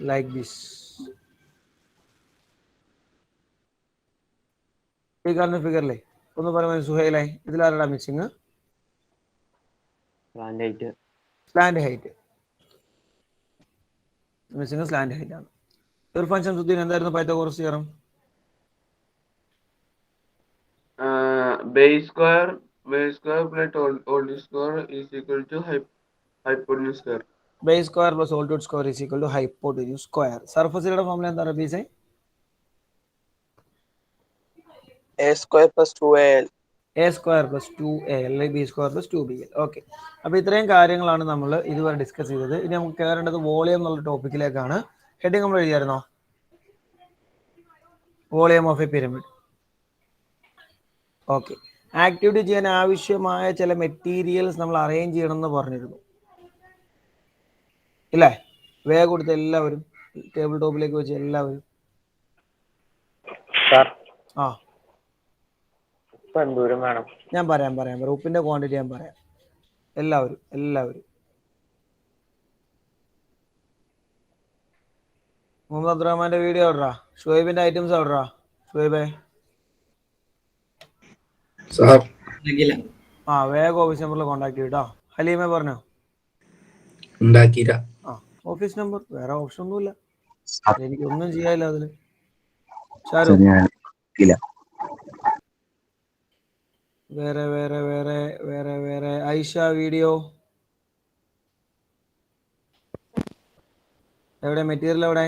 like this. ഈ കാണുന്ന ഫിഗറിലെ ഒന്ന് പറയുമ്പോൾ സുഹൈലെ ഇതിലാരുടെ mixing? Slant height. Mixing slant height ആണ്. ഇർഫാൻ ശംസുദ്ദീൻ എന്തായിരുന്നു Pythagoras theorem? Base square plus altitude square is equal to hypotenuse square. Base square plus altitude square is equal to hypotenuse square. Surface area formula എന്താ റബീസേ? A square plus 2AL. A square plus 2AL, B square plus 2BL. Okay, അപ്പോൾ ഇത്രയും കാര്യങ്ങളാണ് നമ്മൾ ഇതുവരെ discuss ചെയ്തത്. ഇനി നമുക്ക് കയറേണ്ടത് volume എന്നുള്ള ടോപ്പിക്കിലേക്കാണ്. ഹെഡിങ് നമ്മൾ എഴുതിയായിരുന്നോ? Volume of a pyramid. Okay, activity ചെയ്യാൻ ആവശ്യമായ ചില മെറ്റീരിയൽസ് നമ്മൾ അറേഞ്ച് ചെയ്യണമെന്ന് പറഞ്ഞിരുന്നു ഇല്ലേ? വേഗം കൊടുത്ത എല്ലാവരും ടേബിൾ ടോപ്പിലേക്ക് വെച്ച് എല്ലാവരും. ആ, ഞാൻ പറയാം. ഉപ്പിന്റെ ക്വാണ്ടിറ്റി ഞാൻ പറയാം. എല്ലാവരും മുഹമ്മദ് അബ്ദുറഹ്മാന്റെ വീഡിയോ ഓർഡറാ. ഷുഹൈബിന്റെ ഐറ്റംസ് ഓർഡറാ. ഷുഹൈബേ ആ, വേഗം ഓഫീസ് നമ്പറിൽ കോൺടാക്ട് ചെയ്യട്ടോ. ഹലീമെ പറഞ്ഞോ? ആ, ഓഫീസ് നമ്പർ, വേറെ ഓപ്ഷൻ ഒന്നുമില്ല. എനിക്കൊന്നും ചെയ്യാനില്ല അതില്. ഷാരു വേറെ ഐഷ വീഡിയോ എവിടെ? മെറ്റീരിയൽ എവിടെ?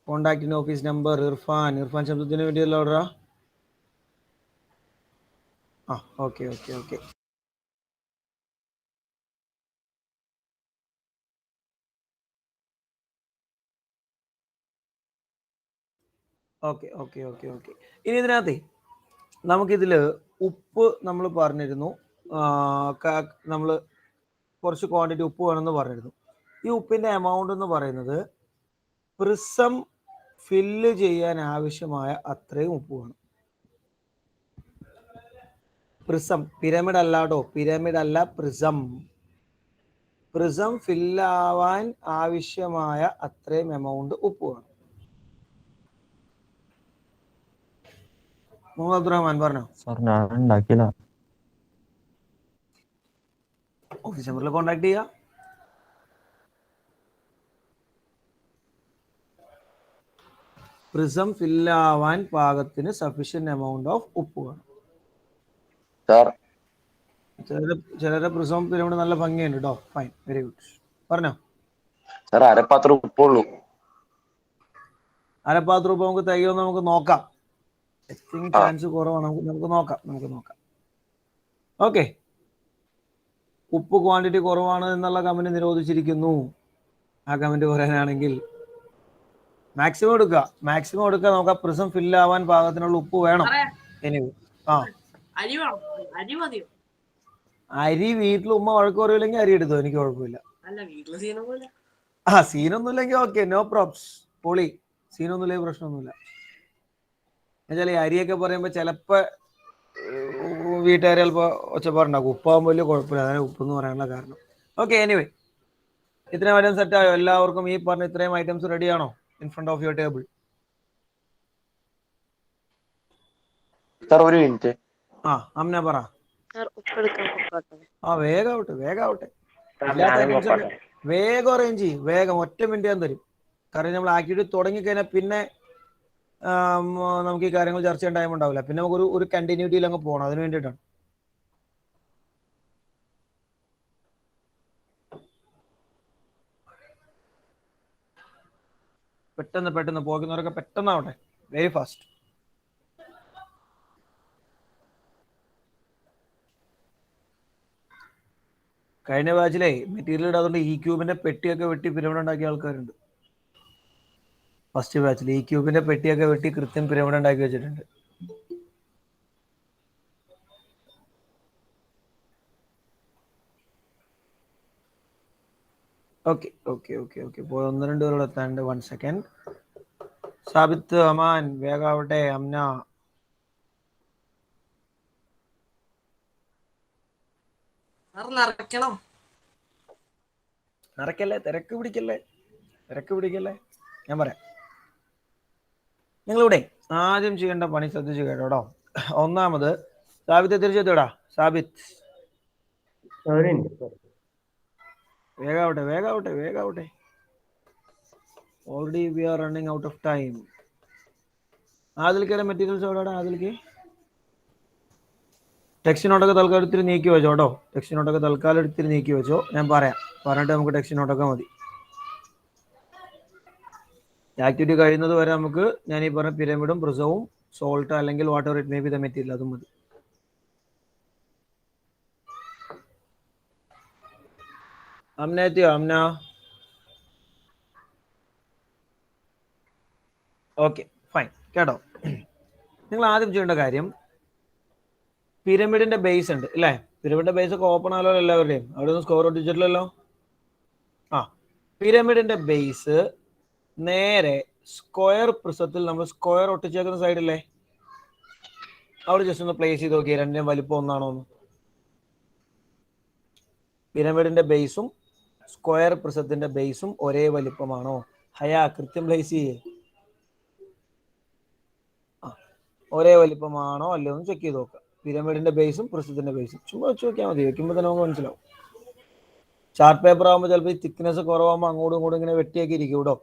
കോണ്ടാക്ടിന്റെ ഓഫീസ് നമ്പർ. ഇർഫാൻ ശബ്ദത്തിന് മെറ്റീരിയൽ ഓർഡറാ. ആ, ഓക്കെ. ഇനി ഇതിനകത്ത് നമുക്കിതിൽ ഉപ്പ് നമ്മൾ പറഞ്ഞിരുന്നു. നമ്മൾ കുറച്ച് ക്വാണ്ടിറ്റി ഉപ്പ് വേണമെന്ന് പറഞ്ഞിരുന്നു. ഈ ഉപ്പിന്റെ എമൗണ്ട് എന്ന് പറയുന്നത് പ്രിസം ഫില്ല് ചെയ്യാൻ ആവശ്യമായ അത്രയും ഉപ്പ് വേണം. പ്രിസം, പിരമിഡ് അല്ല കേട്ടോ, പിരമിഡ് അല്ല, പ്രിസം ഫില്ലാവാൻ ആവശ്യമായ അത്രയും എമൗണ്ട് ഉപ്പ് വേണം. മുഹമ്മദ് അബ്ദുറഹ്മാൻ പറഞ്ഞോ? ഓഫീസ് നമ്പറിൽ കോൺടാക്ട് ചെയ്യുക. പ്രിസം ഫില്ലാവാൻ പാകത്തിന് സഫീഷ്യന്റ് എമൗണ്ട് ഓഫ് ഉപ്പ് വേണം. ചിലരുടെ പ്രിസം പിരമിഡ് നല്ല ഭംഗിയുണ്ട് കേട്ടോ. Fine, very good. പറഞ്ഞോ? അരപ്പാത്രം ഉപ്പുള്ളൂ. അരപ്പാത്രം ഉപ്പ് നമുക്ക് തികയോന്ന് നമുക്ക് നോക്കാം. ചാൻസ് കുറവാണ്. നമുക്ക് നോക്കാം. ഓക്കെ, ഉപ്പ് ക്വാണ്ടിറ്റി കുറവാണ് എന്നുള്ള കമന്റ് നിരോധിച്ചിരിക്കുന്നു. ആ കമന്റ് പറയാനാണെങ്കിൽ മാക്സിമം എടുക്കുക. നമുക്ക് പ്രിസം ഫില്ല് ആവാൻ പാകത്തിനുള്ള ഉപ്പ് വേണം. അരി വീട്ടിൽ ഉമ്മ വഴക്ക് പറയില്ലെങ്കിൽ അരി എടുത്തോ, എനിക്ക് കുഴപ്പമില്ല. സീനൊന്നുമില്ലെങ്കിൽ ഓക്കെ, നോ പ്രോബ്സ്, പൊളി. സീനൊന്നുമില്ലെങ്കിൽ പ്രശ്നമൊന്നുമില്ല. എന്നുവെച്ചാൽ ഈ അരിയൊക്കെ പറയുമ്പോൾ ചിലപ്പോൾ വീട്ടുകാർ ചിലപ്പോൾ ഒച്ചപ്പാടുണ്ടാക്കും. ഉപ്പാകുമ്പോൾ വലിയ കുഴപ്പമില്ല, അതാണ് ഉപ്പെന്ന് പറയാനുള്ള കാരണം. ഓക്കെ, എനിവേ, ഇത്രയും ഐറ്റംസ് സെറ്റ് ആയോ? എല്ലാവർക്കും ഈ പറഞ്ഞ ഇത്രയും ഐറ്റംസ് റെഡിയാണോ? In front of your table. ഒരു മിനിറ്റ്. അമ്ന പറ. വേഗാവട്ടെ. ഇല്ലാത്ത ഐറ്റംസ് ഒക്കെ വേഗം അറേഞ്ച് ചെയ്യും. വേഗം, ഒറ്റ മിനിറ്റ് ഞാൻ തരും. കാരണം നമ്മൾ ആക്ടിവിറ്റി തുടങ്ങിക്കഴിഞ്ഞാൽ പിന്നെ നമുക്ക് ഈ കാര്യങ്ങൾ ചർച്ച ചെയ്യാൻ ടൈം ഉണ്ടാവില്ല. പിന്നെ നമുക്ക് ഒരു കണ്ടിന്യൂറ്റിയിൽ അങ്ങ് പോകണം. അതിന് വേണ്ടിയിട്ടാണ്. പെട്ടെന്ന് പോകുന്നവരൊക്കെ പെട്ടെന്നാവട്ടെ. Very fast. കഴിഞ്ഞ ബാച്ചിലെ മെറ്റീരിയൽ ഇടാതുകൊണ്ട് ഈ ക്യൂബിന്റെ പെട്ടിയൊക്കെ വെട്ടി പിരമിഡ് ഉണ്ടാക്കിയ ആൾക്കാരുണ്ട്. ഫസ്റ്റ് ബാച്ചിൽ ഈ ക്യൂബിന്റെ പെട്ടിയൊക്കെ വെട്ടി കൃത്യം പിരമിഡ് ഉണ്ടാക്കി വെച്ചിട്ടുണ്ട്. ഓക്കെ. പോയി 1-2 പേരോട് എത്താണ്ട്. 1 സെക്കൻഡ്. സാബിത്ത്, അമാൻ വേഗാവട്ടെ. അമ്ന നടക്കല്ലേ, തിരക്ക് പിടിക്കല്ലേ. ഞാൻ പറയാം. നിങ്ങളിവിടെ ആദ്യം ചെയ്യേണ്ട പണി ശ്രദ്ധിച്ച് കേട്ടോ. ഒന്നാമത് സാബിത്ത് തിരിച്ചെത്തിയോടാ. സാബിത്ത് വേഗാവട്ടെ. Already we are running out of time. ആദിൽക്കയുടെ മെറ്റീരിയൽസ് എവിടെയാണ്? ആദിൽക്ക് ടെക്സ്റ്റ് നോട്ടൊക്കെ തൽക്കാലം ഇത്തിരി നീക്കി വെച്ചോ കേട്ടോ. ടെക്സ്റ്റ് നോട്ടൊക്കെ തൽക്കാലം ഇത്തിരി നീക്കി വെച്ചോ. ഞാൻ പറഞ്ഞിട്ട് നമുക്ക് ടെക്സ്റ്റ് നോട്ടൊക്കെ മതി. ആക്ടിവിറ്റി കഴിയുന്നത് വരെ നമുക്ക് ഞാൻ ഈ പറഞ്ഞ പിരമിഡും പ്രിസവും സോൾട്ട് അല്ലെങ്കിൽ what ever it may be the material അതും മതി. അമ്ന എത്തിയോ? അമ്ന ഓക്കെ ഫൈൻ കേട്ടോ. നിങ്ങൾ ആദ്യം ചെയ്യേണ്ട കാര്യം, പിരമിഡിന്റെ ബേസ് ഉണ്ട് അല്ലേ? പിരമിഡിന്റെ ബേസ് ഒക്കെ ഓപ്പൺ ആണല്ലോ എല്ലാവരുടെയും. അവിടെ ഒന്നും സ്കോർ ഒട്ടിച്ചിട്ടില്ലല്ലോ. പിരമിഡിന്റെ ബേസ് നേരെ സ്ക്വയർ പ്രിസത്തിൽ നമ്മൾ സ്ക്വയർ ഒട്ടിച്ചേക്കുന്ന സൈഡില്ലേ, അവിടെ ജസ്റ്റ് ഒന്ന് പ്ലേസ് ചെയ്ത് നോക്കിയേ രണ്ടിനും വലിപ്പം ഒന്നാണോ എന്ന്. പിരമിഡിന്റെ ബേസും സ്ക്വയർ പ്രിസത്തിന്റെ ബേസും ഒരേ വലിപ്പമാണോ? ഹയാ കൃത്യം പ്ലേസ് ചെയ്യേ. ഒരേ വലിപ്പമാണോ അല്ലയോ എന്ന് ചെക്ക് ചെയ്ത് നോക്കുക. പിരമിഡിന്റെ ബേസും പ്രിസത്തിന്റെ ബേസും ചുമ്മാ വെച്ച് നോക്കിയാൽ മതി. വെക്കുമ്പോൾ തന്നെ നമുക്ക് മനസ്സിലാവും. ചാർട്ട് പേപ്പർ ആകുമ്പോൾ ചിലപ്പോൾ ഈ തിക്നെസ് കുറവാകുമ്പോൾ അങ്ങോട്ടും ഇങ്ങോട്ടും ഇങ്ങനെ വെട്ടിയാക്കി ഇരിക്കും കേട്ടോ.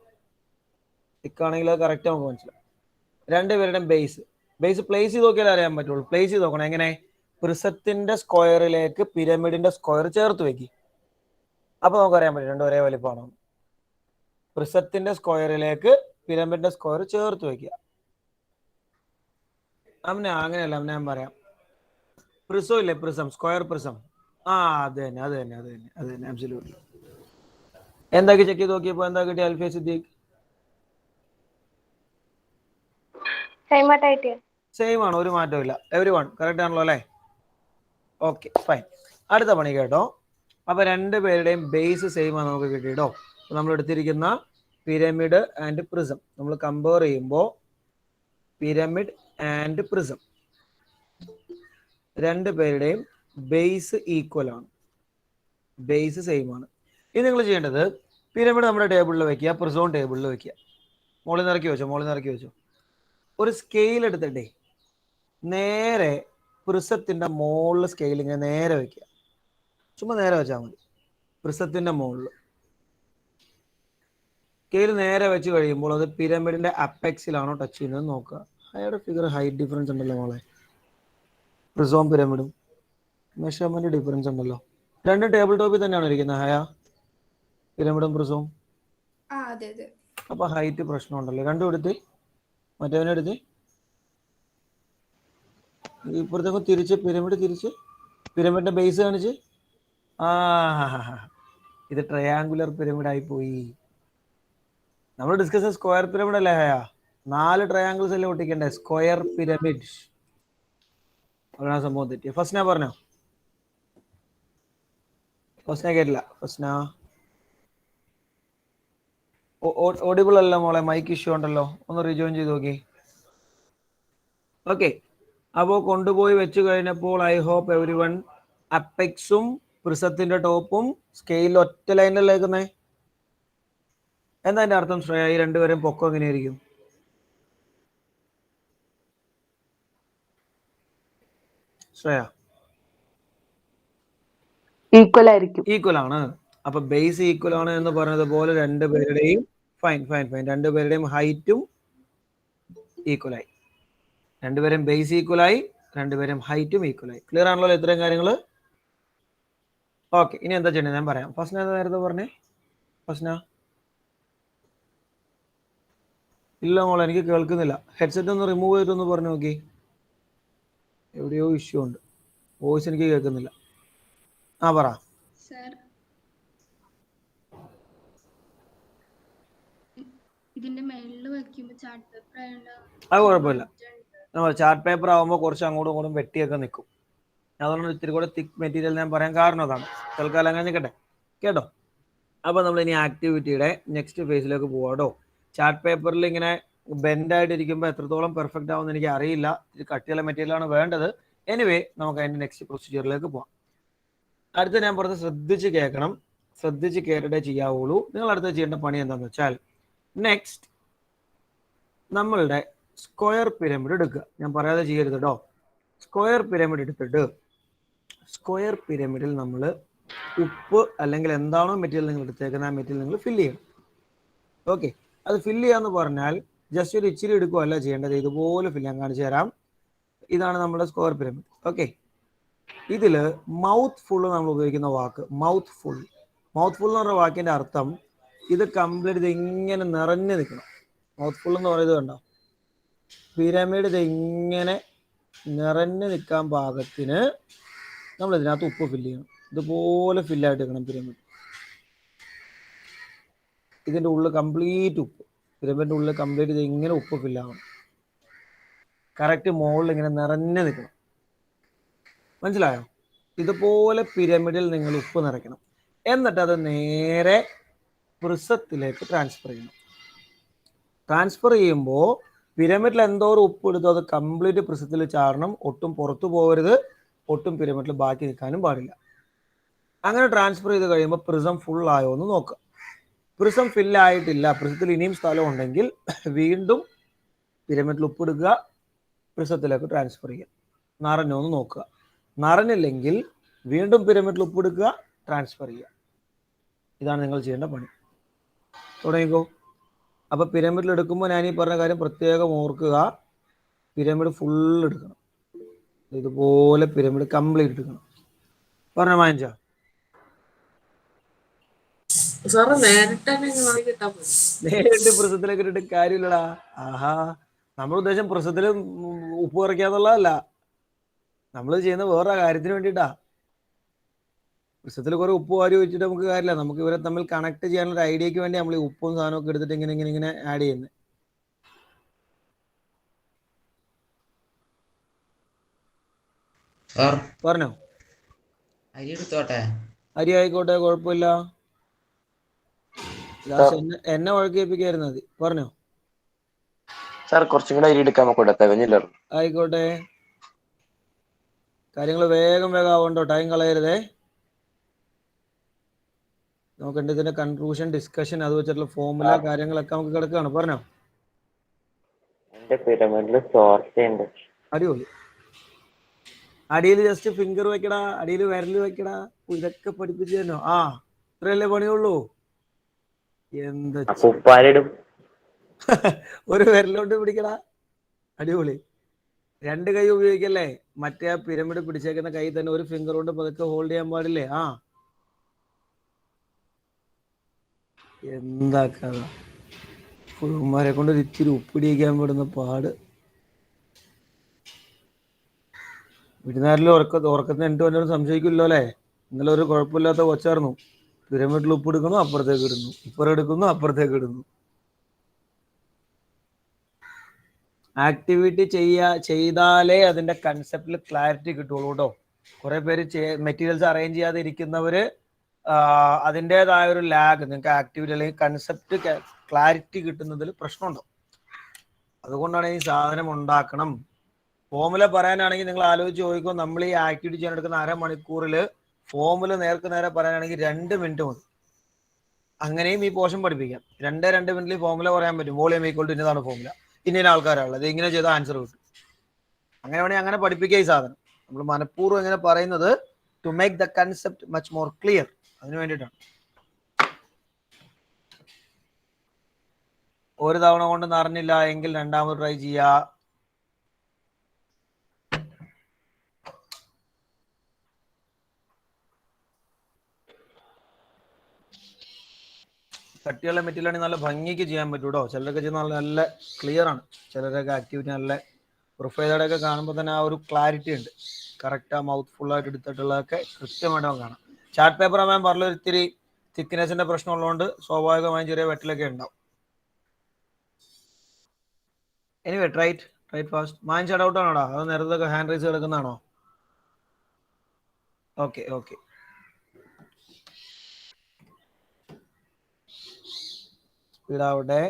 തിക്കാണെങ്കിൽ അത് കറക്റ്റ് നമുക്ക് മനസ്സിലാവും. രണ്ടുപേരുടെയും ബേസ് പ്ലേസ് ചെയ്ത് നോക്കിയാലേ അറിയാൻ പറ്റുള്ളൂ. പ്ലേസ് ചെയ്ത് നോക്കണം എങ്ങനെ? പ്രിസത്തിന്റെ സ്ക്വയറിലേക്ക് പിരമിഡിന്റെ സ്ക്വയർ ചേർത്ത് വെക്കി. അപ്പൊ നമുക്കറിയാൻ പറ്റും രണ്ടും ഒരേ വലിപ്പമാണോ. പ്രിസത്തിന്റെ സ്ക്വയറിലേക്ക് പിരമിഡിന്റെ സ്ക്വയർ ചേർത്ത് വെക്കുക. അങ്ങനെയല്ല ഞാൻ പറയാം. പ്രിസം ഇല്ലേ, പ്രിസം, സ്ക്വയർ പ്രിസം. അത് തന്നെ അബ്സല്യൂട്ട്ലി. എന്താക്കി ചെക്ക് ചെയ്ത് നോക്കിയപ്പോ എന്താ കിട്ടിയ അൽഫിയ സിദ്ദീഖ്? സെയിം ആണ്, ഒരു മാറ്റവും ഇല്ല. എവരിവൺ കറക്റ്റ് ആണല്ലോ അല്ലേ? Okay fine. അടുത്ത പണി കേട്ടോ. അപ്പൊ രണ്ടുപേരുടെയും ബേസ് സെയിം ആണ് നമുക്ക് കിട്ടിയിട്ടോ. നമ്മൾ എടുത്തിരിക്കുന്ന പിരമിഡ് ആൻഡ് പ്രിസം നമ്മൾ കമ്പയർ ചെയ്യുമ്പോൾ പിരമിഡ് ആൻഡ് പ്രിസം രണ്ടുപേരുടെയും ബേസ് ഈക്വൽ ആണ്, ബേസ് സെയിം ആണ്. ഇനി നിങ്ങൾ ചെയ്യേണ്ടത് പിരമിഡ് നമ്മുടെ ടേബിളിൽ വെക്കുക, പ്രിസവും ടേബിളിൽ വെക്കുക. മോളിൽ നിറക്കി വെച്ചോ. ഒരു സ്കെയിൽ എടുത്തിട്ടേ നേരെ പ്രിസത്തിന്റെ മുകളിൽ സ്കെയിൽ ഇങ്ങനെ നേരെ വെക്കുക. ചുമ്മാ നേരെ വെച്ചാൽ മതി. പ്രിസത്തിന്റെ മുകളിൽ സ്കെയിൽ നേരെ വെച്ച് കഴിയുമ്പോൾ അത് പിരമിഡിന്റെ അപ്പെക്സിലാണോ ടച്ച് ചെയ്യുന്നത് നോക്കുക. അയാളുടെ ഫിഗർ ഹൈറ്റ് ഡിഫറൻസ് ഉണ്ടല്ലോ മോളെ. പ്രിസവും പിരമിഡും മെഷർമെന്റ് ഡിഫറൻസ് ഉണ്ടല്ലോ. രണ്ടും ടേബിൾ ടോപ്പിൽ തന്നെയാണ് ഇരിക്കുന്നത്. ഹയ പിരമിഡും പ്രിസവും. അപ്പൊ ഹൈറ്റ് പ്രശ്നമുണ്ടല്ലോ. രണ്ടും എടുത്ത് മറ്റവനെടുത്ത് ഇപ്പുറത്തേക്ക് തിരിച്ച് പിരമിഡിന്റെ ബേസ് കാണിച്ച്. ഇത് ട്രയാങ്കുലർ പിരമിഡ് ആയി പോയി. നമ്മൾ ഡിസ്കസ് സ്ക്വയർ പിരമിഡ് അല്ലേ ഹയ? 4 ട്രയാങ്കിൾസ് അല്ലേ ഒട്ടിക്കണ്ടേ? Square pyramid. അതാണ് സംഭവം തെറ്റിയ. ഫസ്ന പറഞ്ഞോ? ഫസ്ന കേട്ടില്ല. ഫസ്ന ഓഡിബിൾ അല്ല മോളെ, മൈക്ക് ഇഷ്യൂ ഉണ്ടല്ലോ. ഒന്ന് റിജോയിൻ ചെയ്ത് നോക്കി. ഓക്കെ, അപ്പോൾ കൊണ്ടുപോയി വെച്ച് കഴിഞ്ഞപ്പോൾ ഐ ഹോപ്പ് എവരി വൺ അപ്പെക്സും പ്രിസത്തിന്റെ ടോപ്പും സ്കെയിൽ ഒറ്റ ലൈനിലല്ലേ നിൽക്കുന്നേ. എന്താ അതിന്റെ അർത്ഥം ശ്രേയ? ഈ രണ്ടുപേരും പൊക്കം എങ്ങനെയായിരിക്കും? ശ്രേയ ഈക്വൽ ആണ്. അപ്പൊ ബേസ് ഈക്വൽ ആണ് എന്ന് പറഞ്ഞതുപോലെ രണ്ടുപേരുടെയും രണ്ടുപേരുടെയും ഹൈറ്റും ഈക്വലായി. രണ്ടുപേരും ബേസ് ഈക്വലായി, രണ്ടുപേരും ഹൈറ്റും ഈക്വലായി. ക്ലിയർ ആണല്ലോ ഇത്രയും കാര്യങ്ങൾ? ഓക്കെ, ഇനി എന്താ ചെയ്യണ്ടത് ഞാൻ പറയാം. ഫസ്ന നേരത്തെ പറഞ്ഞേ. ഫസ്ന ഇല്ല മോളെ, എനിക്ക് കേൾക്കുന്നില്ല. ഹെഡ്സെറ്റ് ഒന്ന് റിമൂവ് ചെയ്തിട്ടൊന്ന് പറഞ്ഞു നോക്കി. എവിടെയോ ഇഷ്യൂ ഉണ്ട്, വോയിസ് എനിക്ക് കേൾക്കുന്നില്ല. പറ. അത് കുഴപ്പമില്ല. ചാർട്ട് പേപ്പർ ആകുമ്പോൾ കുറച്ച് അങ്ങോട്ടും ഇങ്ങോട്ടും വെട്ടിയൊക്കെ നിൽക്കും. അതുകൊണ്ട് ഇത്തിരി കൂടെ തിക്ക് മെറ്റീരിയൽ ഞാൻ പറയാൻ കാരണം അതാണ്. തൽക്കാലം അങ്ങനെ നിൽക്കട്ടെ കേട്ടോ. അപ്പോൾ നമ്മൾ ഇനി ആക്ടിവിറ്റിയുടെ നെക്സ്റ്റ് ഫേസിലേക്ക് പോവാം കേട്ടോ. ചാർട്ട് പേപ്പറിൽ ഇങ്ങനെ ബെൻഡായിട്ടിരിക്കുമ്പോൾ എത്രത്തോളം പെർഫെക്റ്റ് ആവുമെന്ന് എനിക്ക് അറിയില്ല. ഇത് കട്ടിയുള്ള മെറ്റീരിയലാണ് വേണ്ടത്. എനിവേ നമുക്ക് അതിൻ്റെ നെക്സ്റ്റ് പ്രൊസീജിയറിലേക്ക് പോവാം. അടുത്ത ഞാൻ പറഞ്ഞത് ശ്രദ്ധിച്ച് കേൾക്കണം. ശ്രദ്ധിച്ച് കേട്ടിട്ടേ ചെയ്യാവുള്ളൂ. നിങ്ങൾ അടുത്ത് ചെയ്യേണ്ട പണി എന്താണെന്ന് വെച്ചാൽ, നെക്സ്റ്റ് നമ്മളുടെ സ്ക്വയർ പിരമിഡ് എടുക്കുക. ഞാൻ പറയാതെ ചെയ്യരുത് കേട്ടോ. സ്ക്വയർ പിരമിഡ് എടുത്തിട്ട് സ്ക്വയർ പിരമിഡിൽ നമ്മൾ ഉപ്പ് അല്ലെങ്കിൽ എന്താണോ മെറ്റീരിയൽ നിങ്ങൾ എടുത്തേക്കുന്നത് ആ മെറ്റീരിയൽ നിങ്ങൾ ഫില്ല് ചെയ്യണം. ഓക്കെ, അത് ഫില്ല് ചെയ്യാന്ന് പറഞ്ഞാൽ ജസ്റ്റ് ഒരു ഇച്ചിരി എടുക്കുകയല്ല ചെയ്യേണ്ടത്, ഇതുപോലെ ഫില്ല് ചെയ്യാൻ കാണിച്ചു തരാം. ഇതാണ് നമ്മുടെ സ്ക്വയർ പിരമിഡ്. ഓക്കെ, ഇതിൽ മൗത്ത് ഫുൾ നമ്മൾ ഉപയോഗിക്കുന്ന വാക്ക് മൗത്ത് ഫുൾ. മൗത്ത് ഫുൾ എന്ന് പറഞ്ഞ വാക്കിന്റെ അർത്ഥം ഇത് കംപ്ലീറ്റ് ഇത് ഇങ്ങനെ നിറഞ്ഞു നിൽക്കണം. മൗത്ത് ഫുൾ എന്ന് പറയുന്നത് കണ്ടോ, പിരമിഡ് ഇത് ഇങ്ങനെ നിറഞ്ഞു നിൽക്കാൻ പാകത്തിന് നമ്മൾ ഇതിനകത്ത് ഉപ്പ് ഫില്ല് ചെയ്യണം. ഇതുപോലെ ഫില്ലായിട്ട് വെക്കണം പിരമിഡ്. ഇതിൻ്റെ ഉള്ളിൽ കംപ്ലീറ്റ് ഉപ്പ്, പിരമിഡിൻ്റെ ഉള്ളിൽ കംപ്ലീറ്റ് ഇത് ഇങ്ങനെ ഉപ്പ് ഫില്ലാകണം. കറക്റ്റ് മുകളിൽ ഇങ്ങനെ നിറഞ്ഞു നിൽക്കണം. മനസ്സിലായോ? ഇതുപോലെ പിരമിഡിൽ നിങ്ങൾ ഉപ്പ് നിറയ്ക്കണം. എന്നിട്ട് അത് നേരെ പ്രിസത്തിലേക്ക് ട്രാൻസ്ഫർ ചെയ്യണം. ട്രാൻസ്ഫർ ചെയ്യുമ്പോൾ പിരമിഡിൽ എന്തോരം ഉപ്പ് എടുത്തോ അത് കംപ്ലീറ്റ് പ്രിസത്തിൽ ചാടണം. ഒട്ടും പുറത്തു പോകരുത്, ഒട്ടും പിരമിഡിൽ ബാക്കി നിൽക്കാനും പാടില്ല. അങ്ങനെ ട്രാൻസ്ഫർ ചെയ്ത് കഴിയുമ്പോൾ പ്രിസം ഫുൾ ആയോ എന്ന് നോക്കുക. പ്രിസം ഫില്ലായിട്ടില്ല, പ്രിസത്തിൽ ഇനിയും സ്ഥലം ഉണ്ടെങ്കിൽ വീണ്ടും പിരമിഡിൽ ഉപ്പ് എടുക്കുക, പ്രിസത്തിലേക്ക് ട്രാൻസ്ഫർ ചെയ്യുക. നിറഞ്ഞോ എന്ന് നോക്കുക. നിറഞ്ഞില്ലെങ്കിൽ വീണ്ടും പിരമിഡിൽ ഉപ്പ് എടുക്കുക, ട്രാൻസ്ഫർ ചെയ്യുക. ഇതാണ് നിങ്ങൾ ചെയ്യേണ്ട പണി. തുടങ്ങിക്കോ. അപ്പോൾ പിരമിഡിൽ എടുക്കുമ്പോൾ ഞാൻ ഈ പറഞ്ഞ കാര്യം പ്രത്യേകം ഓർക്കുക. പിരമിഡ് ഫുൾ എടുക്കണം. ഇതുപോലെ പിരമിഡ് കംപ്ലീറ്റ് എടുക്കണം. പറഞ്ഞ വാങ്ങിച്ച നേരിട്ട് പ്രസത്തിലേക്ക് ഇട്ടിട്ട് കാര്യമില്ലടാ. ആഹാ, നമ്മുടെ ഉദ്ദേശം പ്രസത്തിൽ ഉപ്പ് കുറയ്ക്കാന്നുള്ളതല്ല, നമ്മൾ ചെയ്യുന്ന വേറെ കാര്യത്തിന് വേണ്ടിയിട്ടാ. പ്രസത്തിൽ കുറെ ഉപ്പ് വാരി വെച്ചിട്ട് നമുക്ക് കാര്യമില്ല. നമുക്ക് ഇവരെ തമ്മിൽ കണക്ട് ചെയ്യാനുള്ള ഐഡിയക്ക് വേണ്ടി നമ്മൾ ഈ ഉപ്പും സാധനമൊക്കെ എടുത്തിട്ട് ഇങ്ങനെ ഇങ്ങനെ ഇങ്ങനെ ആഡ് ചെയ്യുന്നത്. പറഞ്ഞോ. അരി എടുത്തോട്ടെ. അരി ആയിക്കോട്ടെ, കുഴപ്പമില്ല. എന്നെ വഴക്കേൽപ്പിക്കായിരുന്നു മതി. പറഞ്ഞോ. സാർ കുറച്ചും കൂടെ അരി എടുക്കാൻ നോക്കട്ടെ, തികഞ്ഞില്ല. ആയിക്കോട്ടെ, കാര്യങ്ങൾ വേഗം വേഗം ആവണ്ടോ, ടൈം കളയരുതേ. നോക്കണ്ട, ഇതിന്റെ കൺക്ലൂഷൻ ഡിസ്കഷൻ അത് വെച്ചിട്ടുള്ള ഫോർമുല കാര്യങ്ങളൊക്കെ നമുക്ക് കിടക്കുകയാണ്. പറഞ്ഞോ. അടിപൊളി. അടിയിൽ ജസ്റ്റ് ഫിംഗർ വെക്കടാ, അടിയിൽ വിരൽ വെക്കടാ. ഇതൊക്കെ പഠിപ്പിച്ചു തന്നോ? ആ, ഇത്രയല്ലേ പണിയുള്ളൂ. എന്താ ഒരു വിരലോട്ട് പിടിക്കടാ. അടിപൊളി. രണ്ട് കൈ ഉപയോഗിക്കല്ലേ. മറ്റേ ആ പിരമിഡ് പിടിച്ചേക്കുന്ന കൈ തന്നെ ഒരു ഫിംഗർ കൊണ്ട് പതുക്കെ ഹോൾഡ് ചെയ്യാൻ പാടില്ലേ? ആ, എന്താ കഥ. ഫുൾമാരെ കൊണ്ട് ഒരു ഇച്ചിരി ഉപ്പിടിയിക്കാൻ പെടുന്ന പാട്. വീട്ടുകാരിൽ ഉറക്കത്തിന് എനിക്ക് വല്ലതും സംശയിക്കില്ലോ അല്ലേ? ഇന്നലെ ഒരു കുഴപ്പമില്ലാത്ത കൊച്ചായിരുന്നു. പിരമിഡിൽ ഉപ്പ് എടുക്കുന്നു, അപ്പുറത്തേക്ക് ഇടുന്നു, ഇപ്പുറം എടുക്കുന്നു, അപ്പുറത്തേക്ക് ഇടുന്നു. ആക്ടിവിറ്റി ചെയ്താലേ അതിന്റെ കൺസെപ്റ്റിൽ ക്ലാരിറ്റി കിട്ടുള്ളൂ കേട്ടോ. കുറെ പേര് മെറ്റീരിയൽസ് അറേഞ്ച് ചെയ്യാതെ ഇരിക്കുന്നവര് അതിൻ്റെതായ ഒരു ലാഗ്, നിങ്ങൾക്ക് ആക്ടിവിറ്റി അല്ലെങ്കിൽ കൺസെപ്റ്റ് ക്ലാരിറ്റി കിട്ടുന്നതിൽ പ്രശ്നമുണ്ടോ. അതുകൊണ്ടാണ് ഈ സാധനം ഉണ്ടാക്കണം. ഫോമുല പറയാനാണെങ്കിൽ നിങ്ങൾ ആലോചിച്ച് ചോദിക്കും, നമ്മൾ ഈ ആക്ടിവിറ്റി ചെയ്യാൻ എടുക്കുന്ന അരമണിക്കൂറിൽ ഫോമുല നേർക്ക് നേരെ പറയാനാണെങ്കിൽ 2 മിനിറ്റ് മതി. അങ്ങനെയും ഈ പോർഷൻ പഠിപ്പിക്കാം. 2 മിനിറ്റിൽ ഫോമുല പറയാൻ പറ്റും. വോളിയം ഈക്വൽ ടു ഇന്നതാണ് ഫോമുല, ഇന്ന ആൾക്കാരാണുള്ളത്, ഇങ്ങനെ ചെയ്ത ആൻസർ കിട്ടും. അങ്ങനെ വേണമെങ്കിൽ അങ്ങനെ പഠിപ്പിക്കുക ഈ സാധനം. നമ്മൾ മനഃപൂർവ്വം എങ്ങനെ പറയുന്നത് to make the concept much more clear, അതിന് വേണ്ടിയിട്ടാണ്. ഒരു തവണ കൊണ്ട് നിറഞ്ഞില്ല എങ്കിൽ രണ്ടാമത് ട്രൈ ചെയ്യുക. കട്ടിയുള്ള മെറ്റീരിയലാണെങ്കിൽ നല്ല ഭംഗിക്ക് ചെയ്യാൻ പറ്റും കേട്ടോ. ചിലരൊക്കെ ചെയ്യുന്ന നല്ല ക്ലിയർ ആണ്. ചിലരൊക്കെ ആക്ടിവിറ്റി നല്ല പ്രൊഫൈലൊക്കെ കാണുമ്പോൾ തന്നെ ആ ഒരു ക്ലാരിറ്റി ഉണ്ട്. കറക്റ്റ് ആ മൗത്ത് ഫുള്ളായിട്ട് എടുത്തിട്ടുള്ളതൊക്കെ കൃത്യമായിട്ട് നമുക്ക് കാണാം. ചാർട്ട് പേപ്പർ ഞാൻ പറഞ്ഞ ഇത്തിരി തിക്നെസിന്റെ പ്രശ്നം ഉള്ളതുകൊണ്ട് സ്വാഭാവികമായും ചെറിയ വെട്ടിലൊക്കെ ഉണ്ടാവും. Anyway try it fast. Man shut out ആണോടാ, അത് നേരത്തെ ഹാൻഡ് റൈസ് കിടക്കുന്നതാണോ? ഓക്കെ ഓക്കെ, സ്പീഡാവട്ടെ.